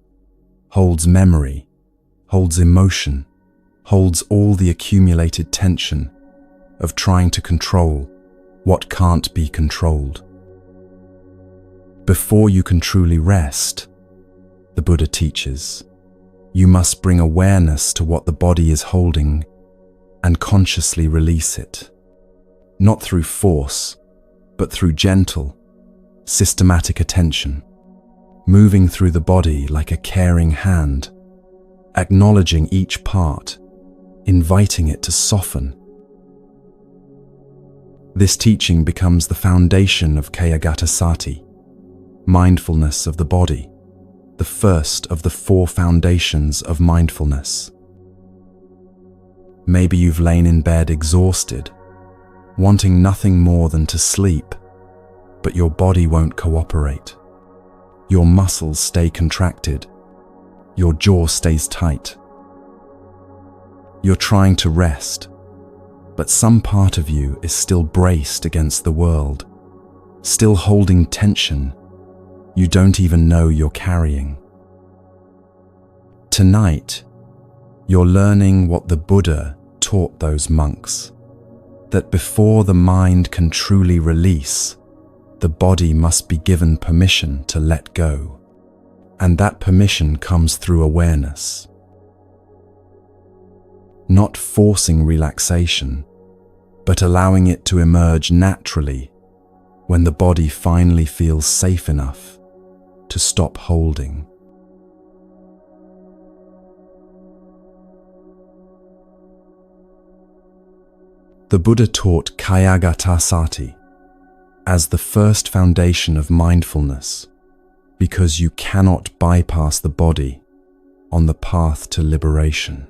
holds memory, holds emotion, holds all the accumulated tension of trying to control what can't be controlled. Before you can truly rest, the Buddha teaches, you must bring awareness to what the body is holding and consciously release it, not through force, but through gentle, systematic attention, moving through the body like a caring hand, acknowledging each part, inviting it to soften. This teaching becomes the foundation of Kayagatasati, mindfulness of the body, the first of the 4 foundations of mindfulness. Maybe you've lain in bed exhausted, wanting nothing more than to sleep, but your body won't cooperate. Your muscles stay contracted. Your jaw stays tight. You're trying to rest, but some part of you is still braced against the world, still holding tension you don't even know you're carrying. Tonight, you're learning what the Buddha taught those monks, that before the mind can truly release, the body must be given permission to let go. And that permission comes through awareness. Not forcing relaxation, but allowing it to emerge naturally when the body finally feels safe enough to stop holding. The Buddha taught Kayagatasati as the first foundation of mindfulness because you cannot bypass the body on the path to liberation.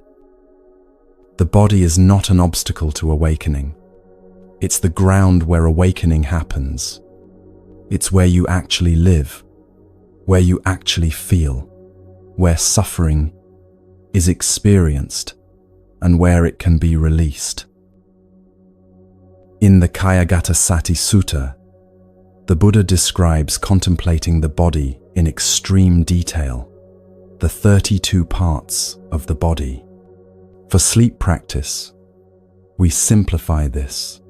The body is not an obstacle to awakening. It's the ground where awakening happens. It's where you actually live, where you actually feel, where suffering is experienced, and where it can be released. In the Kayagatasati Sutta, the Buddha describes contemplating the body in extreme detail, the 32 parts of the body. For sleep practice, we simplify this.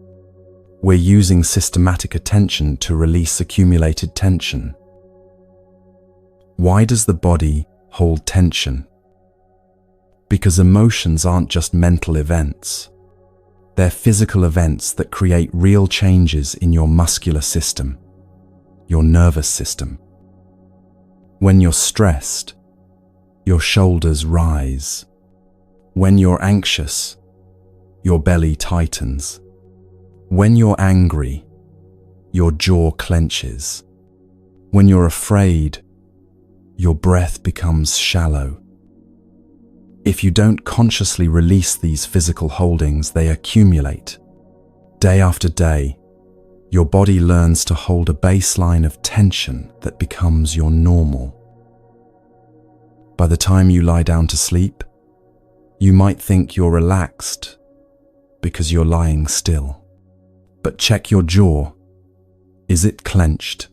We're using systematic attention to release accumulated tension. Why does the body hold tension? Because emotions aren't just mental events. They're physical events that create real changes in your muscular system, your nervous system. When you're stressed, your shoulders rise. When you're anxious, your belly tightens. When you're angry, your jaw clenches. When you're afraid, your breath becomes shallow. If you don't consciously release these physical holdings, they accumulate. Day after day, your body learns to hold a baseline of tension that becomes your normal. By the time you lie down to sleep, you might think you're relaxed because you're lying still. But check your jaw. Is it clenched?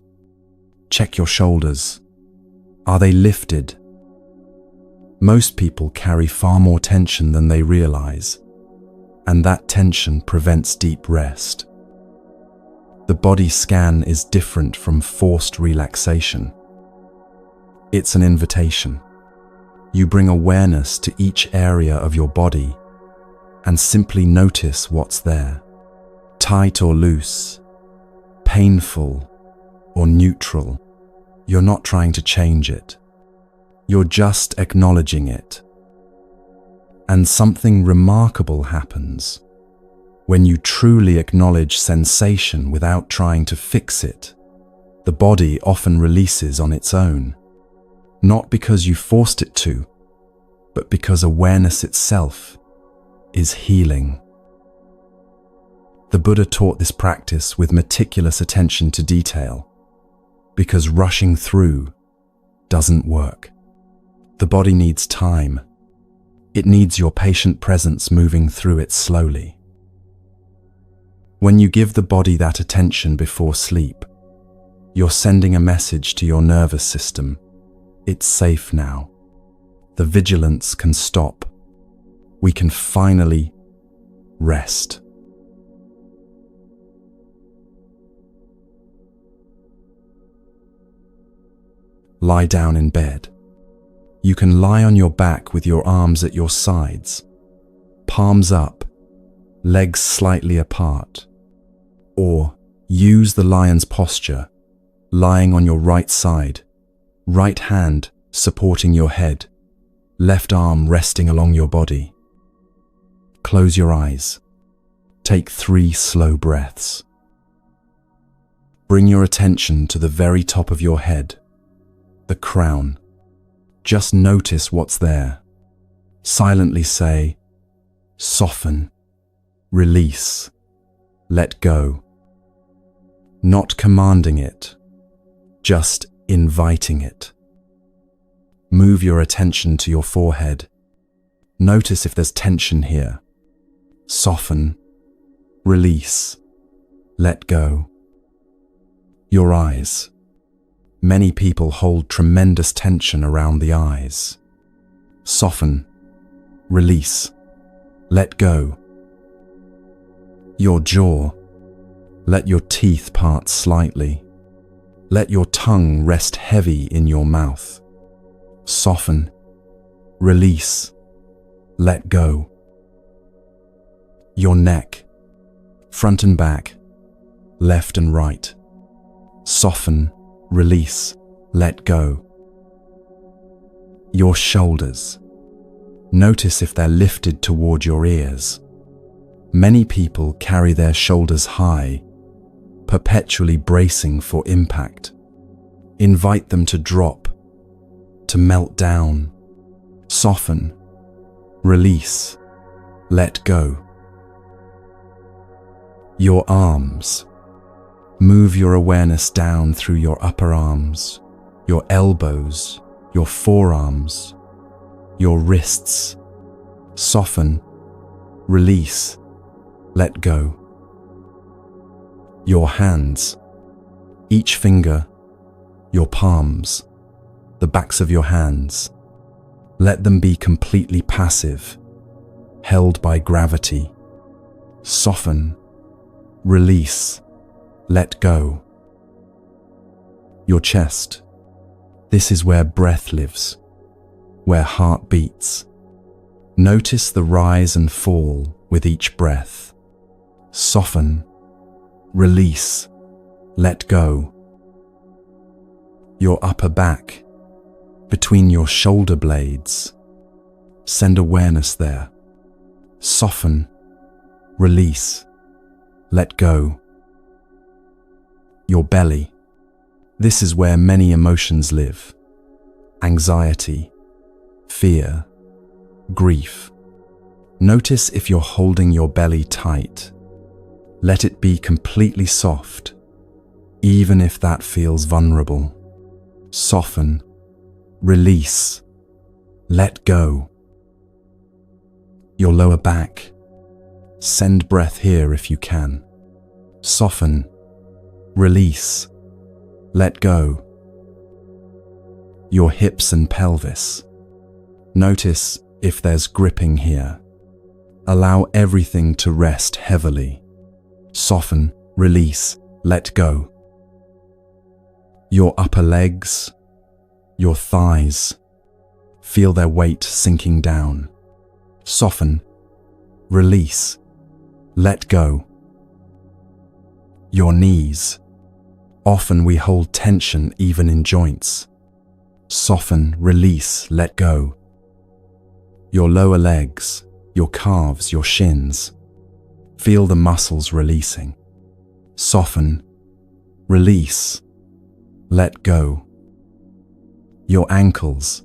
Check your shoulders. Are they lifted? Most people carry far more tension than they realize, and that tension prevents deep rest. The body scan is different from forced relaxation. It's an invitation. You bring awareness to each area of your body and simply notice what's there. Tight or loose, painful or neutral. You're not trying to change it. You're just acknowledging it. And something remarkable happens when you truly acknowledge sensation without trying to fix it. The body often releases on its own, not because you forced it to, but because awareness itself is healing. The Buddha taught this practice with meticulous attention to detail, because rushing through doesn't work. The body needs time. It needs your patient presence moving through it slowly. When you give the body that attention before sleep, you're sending a message to your nervous system. It's safe now. The vigilance can stop. We can finally rest. Lie down in bed. You can lie on your back with your arms at your sides, palms up, legs slightly apart. Or use the lion's posture, lying on your right side, right hand supporting your head, left arm resting along your body. Close your eyes. Take 3 slow breaths. Bring your attention to the very top of your head, the crown. Just notice what's there. Silently say, soften, release, let go. Not commanding it, just inviting it. Move your attention to your forehead. Notice if there's tension here. Soften, release, let go. Your eyes. Many people hold tremendous tension around the eyes. Soften, release, let go. Your jaw. Let your teeth part slightly. Let your tongue rest heavy in your mouth. Soften, release, let go. Your neck. Front and back, left and right. Soften, release, let go. Your shoulders. Notice if they're lifted toward your ears. Many people carry their shoulders high, perpetually bracing for impact. Invite them to drop, to melt down. Soften, release, let go. Your arms. Move your awareness down through your upper arms, your elbows, your forearms, your wrists. Soften, release, let go. Your hands. Each finger, your palms, the backs of your hands. Let them be completely passive, held by gravity. Soften, release, let go. Your chest. This is where breath lives, where heart beats. Notice the rise and fall with each breath. Soften, release, let go. Your upper back, between your shoulder blades. Send awareness there. Soften, release, let go. Your belly. This is where many emotions live. Anxiety, fear, grief. Notice if you're holding your belly tight. Let it be completely soft, even if that feels vulnerable. Soften, release, let go. Your lower back. Send breath here if you can. Soften, release, let go. your hips and pelvis. Notice if there's gripping here. Allow everything to rest heavily. Soften, release, let go. Your upper legs, your thighs, feel their weight sinking down. Soften, release, let go. Your knees. Often we hold tension even in joints. Soften, release, let go. Your lower legs, your calves, your shins. Feel the muscles releasing. Soften, release, let go. Your ankles,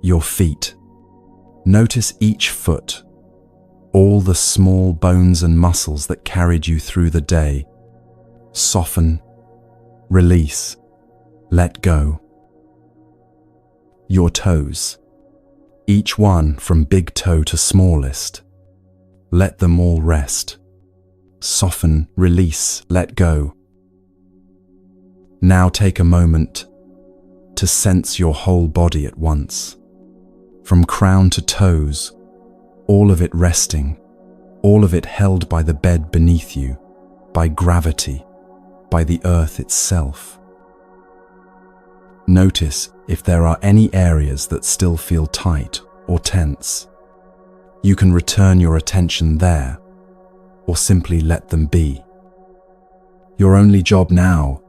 your feet. Notice each foot, all the small bones and muscles that carried you through the day. Soften, release, let go. Your toes, each one from big toe to smallest. Let them all rest. Soften, release, let go. Now take a moment to sense your whole body at once. From crown to toes, all of it resting, all of it held by the bed beneath you, by gravity, by the earth itself. Notice if there are any areas that still feel tight or tense. You can return your attention there, or simply let them be. Your only job now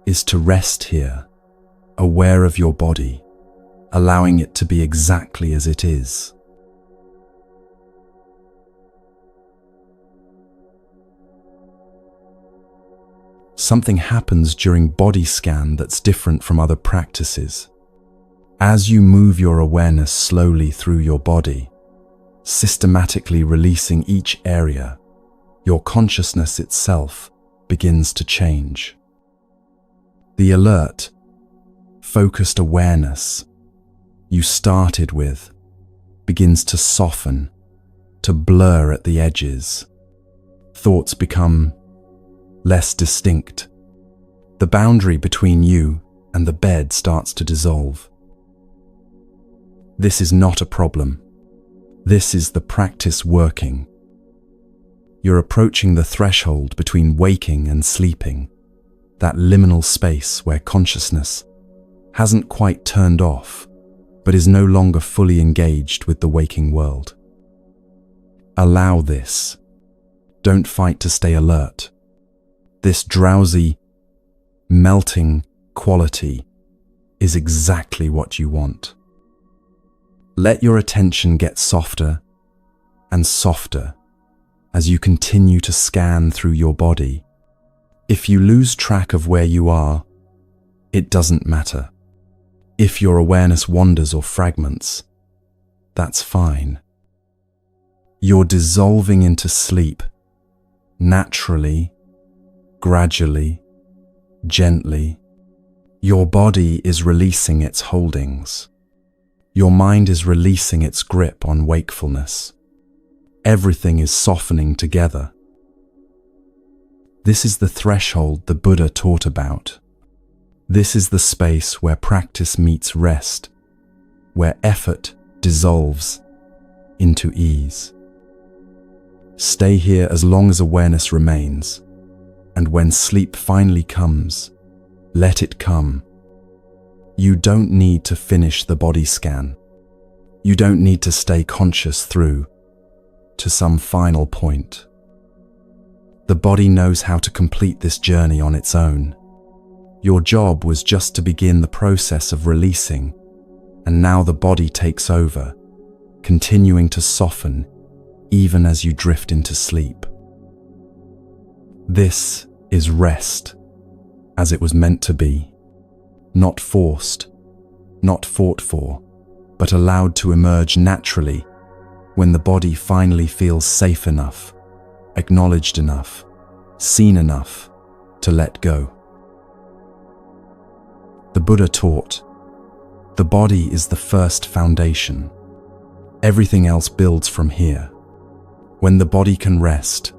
is to rest here, aware of your body, allowing it to be exactly as it is. Something happens during body scan that's different from other practices. As you move your awareness slowly through your body, systematically releasing each area, your consciousness itself begins to change. The alert, focused awareness you started with begins to soften, to blur at the edges. Thoughts become less distinct. The boundary between you and the bed starts to dissolve. This is not a problem. This is the practice working. You're approaching the threshold between waking and sleeping, that liminal space where consciousness hasn't quite turned off, but is no longer fully engaged with the waking world. Allow this. Don't fight to stay alert. This drowsy, melting quality is exactly what you want. Let your attention get softer and softer as you continue to scan through your body. If you lose track of where you are, it doesn't matter. If your awareness wanders or fragments, that's fine. You're dissolving into sleep, naturally, gradually, gently. Your body is releasing its holdings. Your mind is releasing its grip on wakefulness. Everything is softening together. This is the threshold the Buddha taught about. This is the space where practice meets rest, where effort dissolves into ease. Stay here as long as awareness remains, and when sleep finally comes, let it come. You don't need to finish the body scan. You don't need to stay conscious through to some final point. The body knows how to complete this journey on its own. Your job was just to begin the process of releasing, and now the body takes over, continuing to soften even as you drift into sleep. This is rest, as it was meant to be. Not forced, not fought for, but allowed to emerge naturally when the body finally feels safe enough, acknowledged enough, seen enough to let go. The Buddha taught, the body is the first foundation. Everything else builds from here. When the body can rest,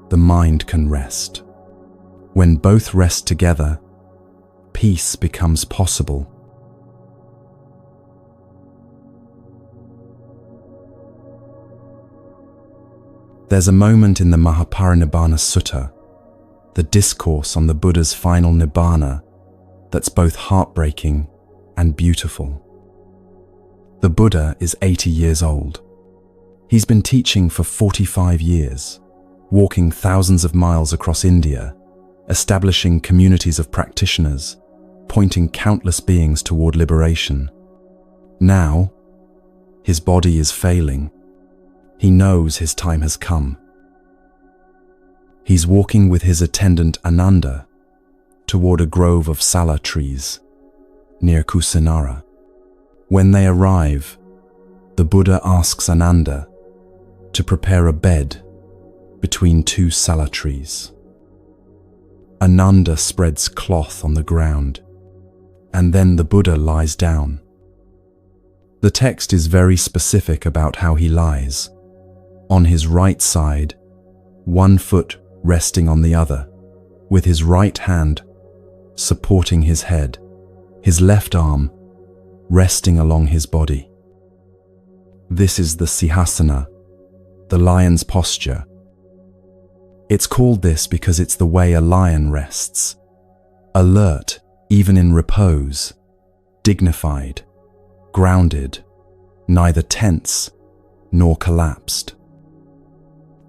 the mind can rest. When both rest together, peace becomes possible. There's a moment in the Mahaparinibbana Sutta, the discourse on the Buddha's final nibbana, that's both heartbreaking and beautiful. The Buddha is 80 years old. He's been teaching for 45 years, walking thousands of miles across India, establishing communities of practitioners, pointing countless beings toward liberation. Now, his body is failing. He knows his time has come. He's walking with his attendant Ananda toward a grove of sala trees near Kusinara. When they arrive, the Buddha asks Ananda to prepare a bed between two sala trees. Ananda spreads cloth on the ground, and then the Buddha lies down. The text is very specific about how he lies. On his right side, one foot resting on the other, with his right hand supporting his head, his left arm resting along his body. This is the Sihasana, the lion's posture. It's called this because it's the way a lion rests, alert even in repose, dignified, grounded, neither tense nor collapsed.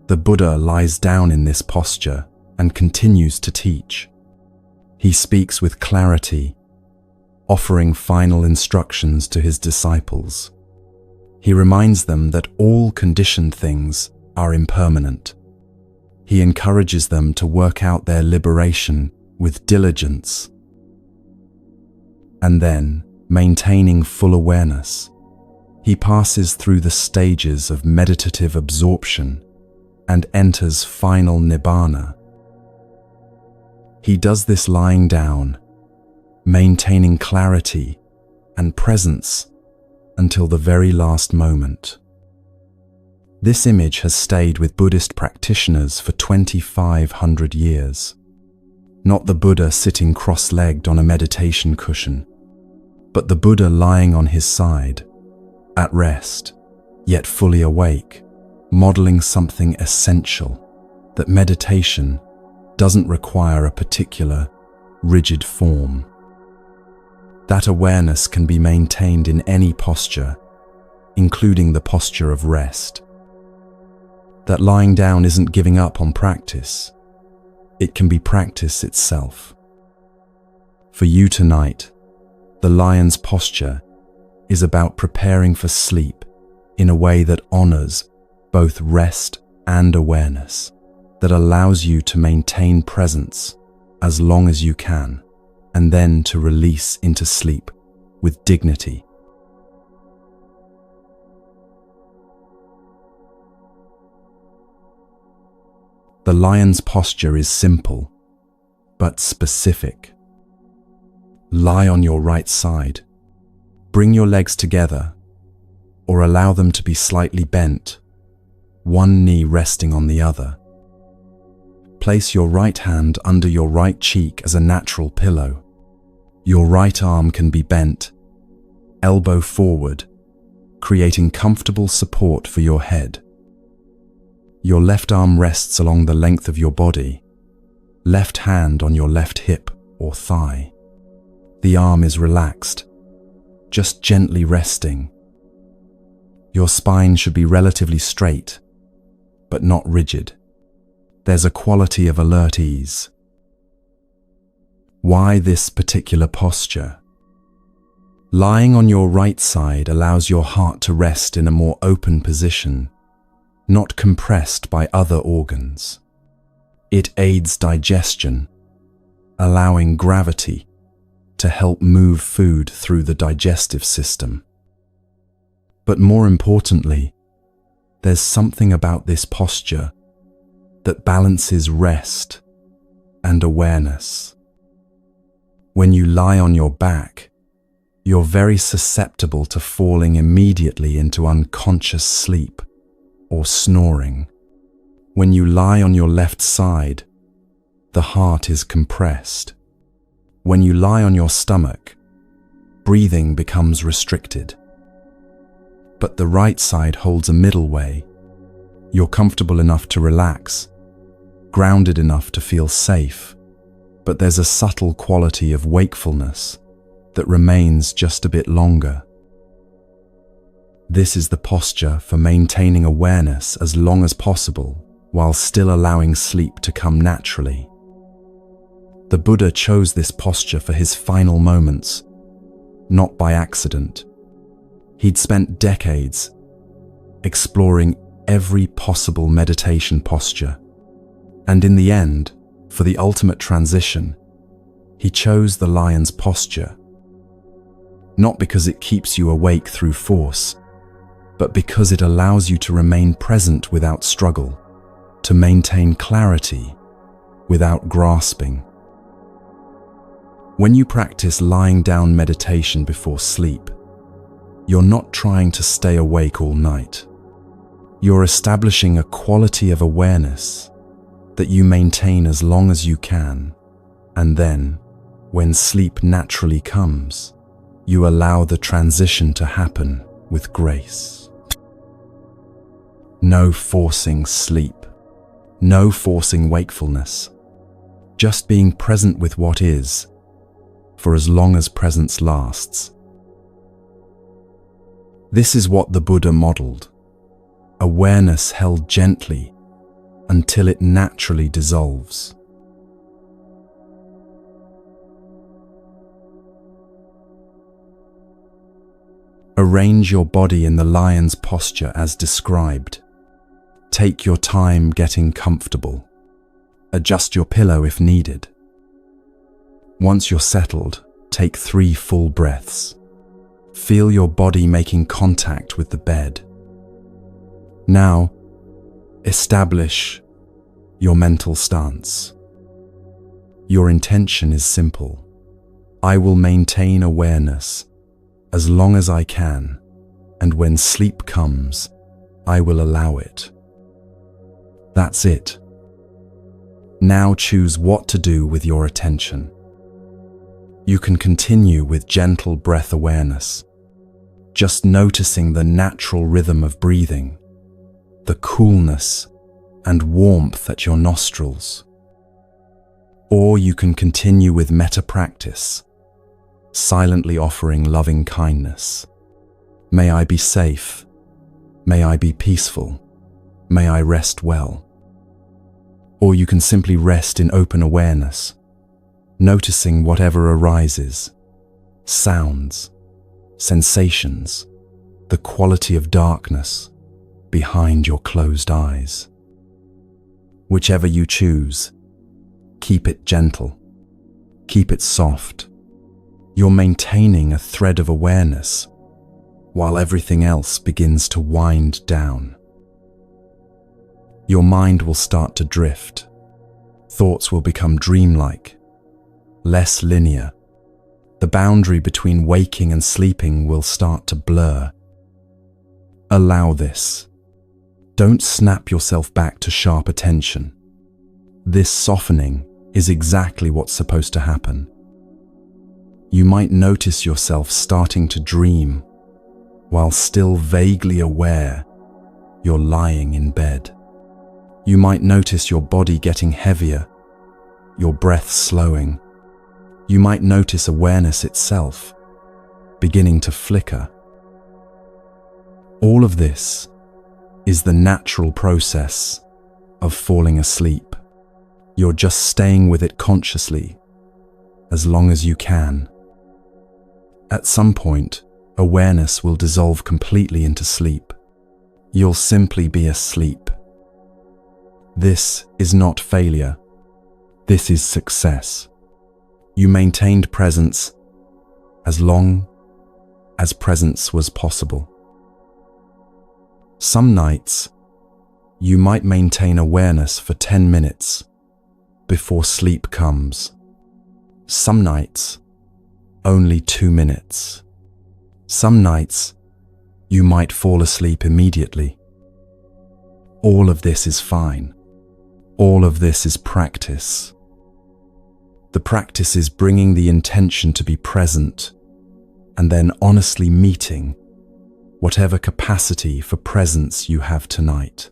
The Buddha lies down in this posture and continues to teach. He speaks with clarity, offering final instructions to his disciples. He reminds them that all conditioned things are impermanent. He encourages them to work out their liberation with diligence. And then, maintaining full awareness, he passes through the stages of meditative absorption and enters final nibbana. He does this lying down, maintaining clarity and presence until the very last moment. This image has stayed with Buddhist practitioners for 2,500 years. Not the Buddha sitting cross-legged on a meditation cushion, but the Buddha lying on his side, at rest, yet fully awake, modeling something essential, that meditation doesn't require a particular, rigid form. That awareness can be maintained in any posture, including the posture of rest. That lying down isn't giving up on practice. It can be practice itself. For you tonight, the lion's posture is about preparing for sleep in a way that honors both rest and awareness, that allows you to maintain presence as long as you can, and then to release into sleep with dignity. The lion's posture is simple, but specific. Lie on your right side. Bring your legs together, or allow them to be slightly bent, one knee resting on the other. Place your right hand under your right cheek as a natural pillow. Your right arm can be bent, elbow forward, creating comfortable support for your head. Your left arm rests along the length of your body, left hand on your left hip or thigh. The arm is relaxed, just gently resting. Your spine should be relatively straight, but not rigid. There's a quality of alert ease. Why this particular posture? Lying on your right side allows your heart to rest in a more open position, not compressed by other organs. It aids digestion, allowing gravity to help move food through the digestive system. But more importantly, there's something about this posture that balances rest and awareness. When you lie on your back, you're very susceptible to falling immediately into unconscious sleep or snoring. When you lie on your left side, the heart is compressed. When you lie on your stomach, breathing becomes restricted. But the right side holds a middle way. You're comfortable enough to relax, grounded enough to feel safe, but there's a subtle quality of wakefulness that remains just a bit longer. This is the posture for maintaining awareness as long as possible while still allowing sleep to come naturally. The Buddha chose this posture for his final moments, not by accident. He'd spent decades exploring every possible meditation posture, and in the end, for the ultimate transition, he chose the lion's posture, not because it keeps you awake through force, but because it allows you to remain present without struggle, to maintain clarity without grasping. When you practice lying down meditation before sleep, you're not trying to stay awake all night. You're establishing a quality of awareness that you maintain as long as you can, and then, when sleep naturally comes, you allow the transition to happen with grace. No forcing sleep, no forcing wakefulness, just being present with what is, for as long as presence lasts. This is what the Buddha modeled: awareness held gently until it naturally dissolves. Arrange your body in the lion's posture as described. Take your time getting comfortable. Adjust your pillow if needed. Once you're settled, take 3 full breaths. Feel your body making contact with the bed. Now, establish your mental stance. Your intention is simple. I will maintain awareness as long as I can, and when sleep comes, I will allow it. That's it. Now choose what to do with your attention. You can continue with gentle breath awareness, just noticing the natural rhythm of breathing, the coolness and warmth at your nostrils. Or you can continue with metta practice, silently offering loving kindness. May I be safe. May I be peaceful. May I rest well. Or you can simply rest in open awareness, noticing whatever arises, sounds, sensations, the quality of darkness behind your closed eyes. Whichever you choose, keep it gentle, keep it soft. You're maintaining a thread of awareness while everything else begins to wind down. Your mind will start to drift. Thoughts will become dreamlike, less linear. The boundary between waking and sleeping will start to blur. Allow this. Don't snap yourself back to sharp attention. This softening is exactly what's supposed to happen. You might notice yourself starting to dream while still vaguely aware you're lying in bed. You might notice your body getting heavier, your breath slowing. You might notice awareness itself beginning to flicker. All of this is the natural process of falling asleep. You're just staying with it consciously as long as you can. At some point, awareness will dissolve completely into sleep. You'll simply be asleep. This is not failure. This is success. You maintained presence as long as presence was possible. Some nights, you might maintain awareness for 10 minutes before sleep comes. Some nights, only 2 minutes. Some nights, you might fall asleep immediately. All of this is fine. All of this is practice. The practice is bringing the intention to be present and then honestly meeting whatever capacity for presence you have tonight.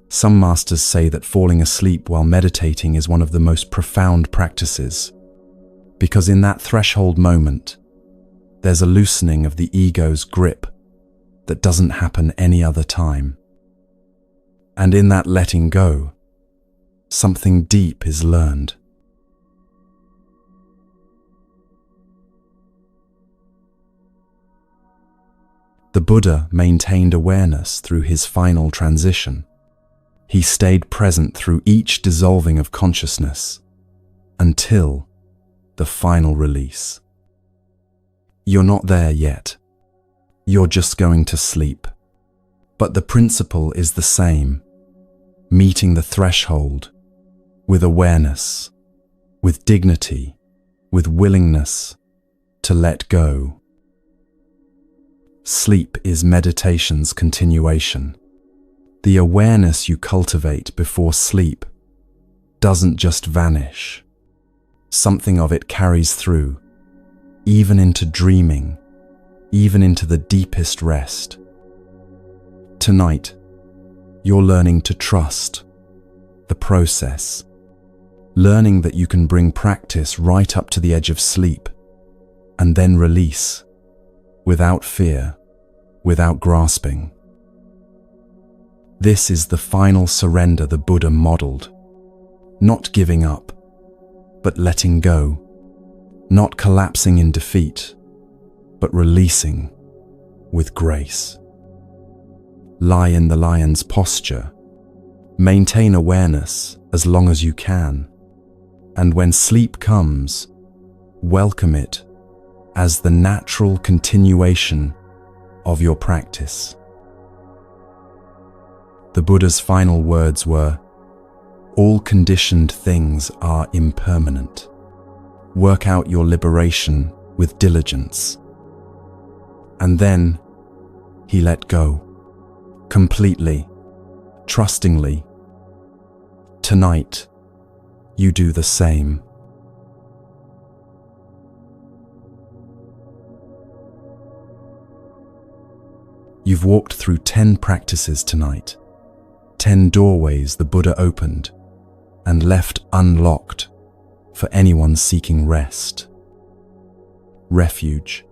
Some masters say that falling asleep while meditating is one of the most profound practices, because in that threshold moment, there's a loosening of the ego's grip that doesn't happen any other time. And in that letting go, something deep is learned. The Buddha maintained awareness through his final transition. He stayed present through each dissolving of consciousness until the final release. You're not there yet. You're just going to sleep. But the principle is the same, meeting the threshold with awareness, with dignity, with willingness to let go. Sleep is meditation's continuation. The awareness you cultivate before sleep doesn't just vanish. Something of it carries through, even into dreaming, even into the deepest rest. Tonight, you're learning to trust the process, learning that you can bring practice right up to the edge of sleep and then release without fear, without grasping. This is the final surrender the Buddha modeled. Not giving up, but letting go. Not collapsing in defeat, but releasing with grace. Lie in the lion's posture. Maintain awareness as long as you can. And when sleep comes, welcome it as the natural continuation of your practice. The Buddha's final words were, "All conditioned things are impermanent. Work out your liberation with diligence." And then he let go, completely, trustingly. Tonight, you do the same. You've walked through 10 practices tonight. 10 doorways the Buddha opened and left unlocked for anyone seeking rest. Refuge,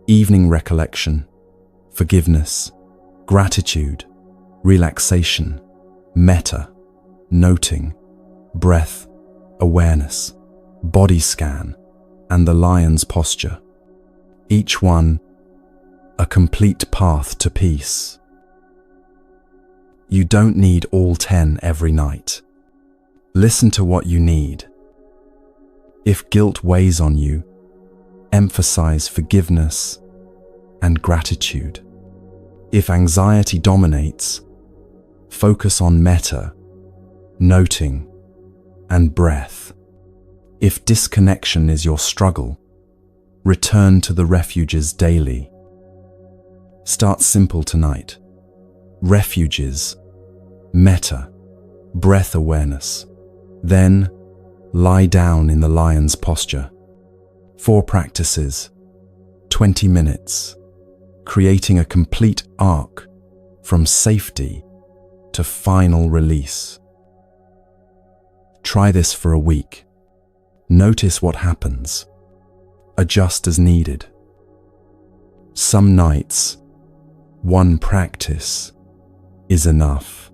evening recollection, forgiveness, gratitude, relaxation, metta, noting, breath, awareness, body scan, and the lion's posture. Each one a complete path to peace. You don't need all 10 every night. Listen to what you need. If guilt weighs on you, emphasize forgiveness and gratitude. If anxiety dominates, focus on metta, noting, and breath. If disconnection is your struggle, return to the refuges daily. Start simple tonight. Refuges, metta, breath awareness. Then, lie down in the lion's posture. 4 practices, 20 minutes, creating a complete arc from safety to final release. Try this for a week. Notice what happens. Adjust as needed. Some nights, one practice is enough.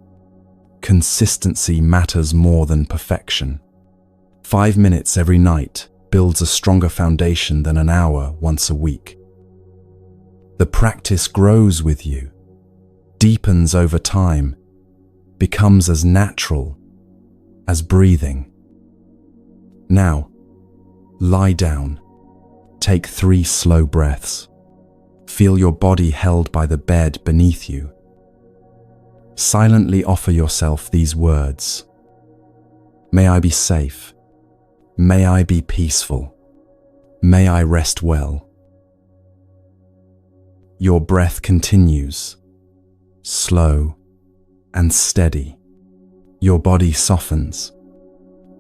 Consistency matters more than perfection. 5 minutes every night builds a stronger foundation than an hour once a week. The practice grows with you, deepens over time, becomes as natural as breathing. Now, lie down. Take 3 slow breaths. Feel your body held by the bed beneath you. Silently offer yourself these words. May I be safe. May I be peaceful. May I rest well. Your breath continues, slow and steady. Your body softens.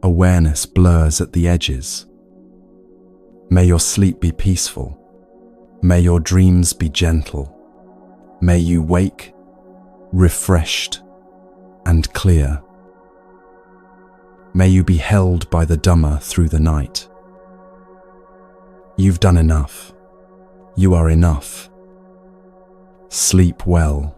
Awareness blurs at the edges. May your sleep be peaceful. May your dreams be gentle. May you wake refreshed and clear. May you be held by the Dhamma through the night. You've done enough. You are enough. Sleep well.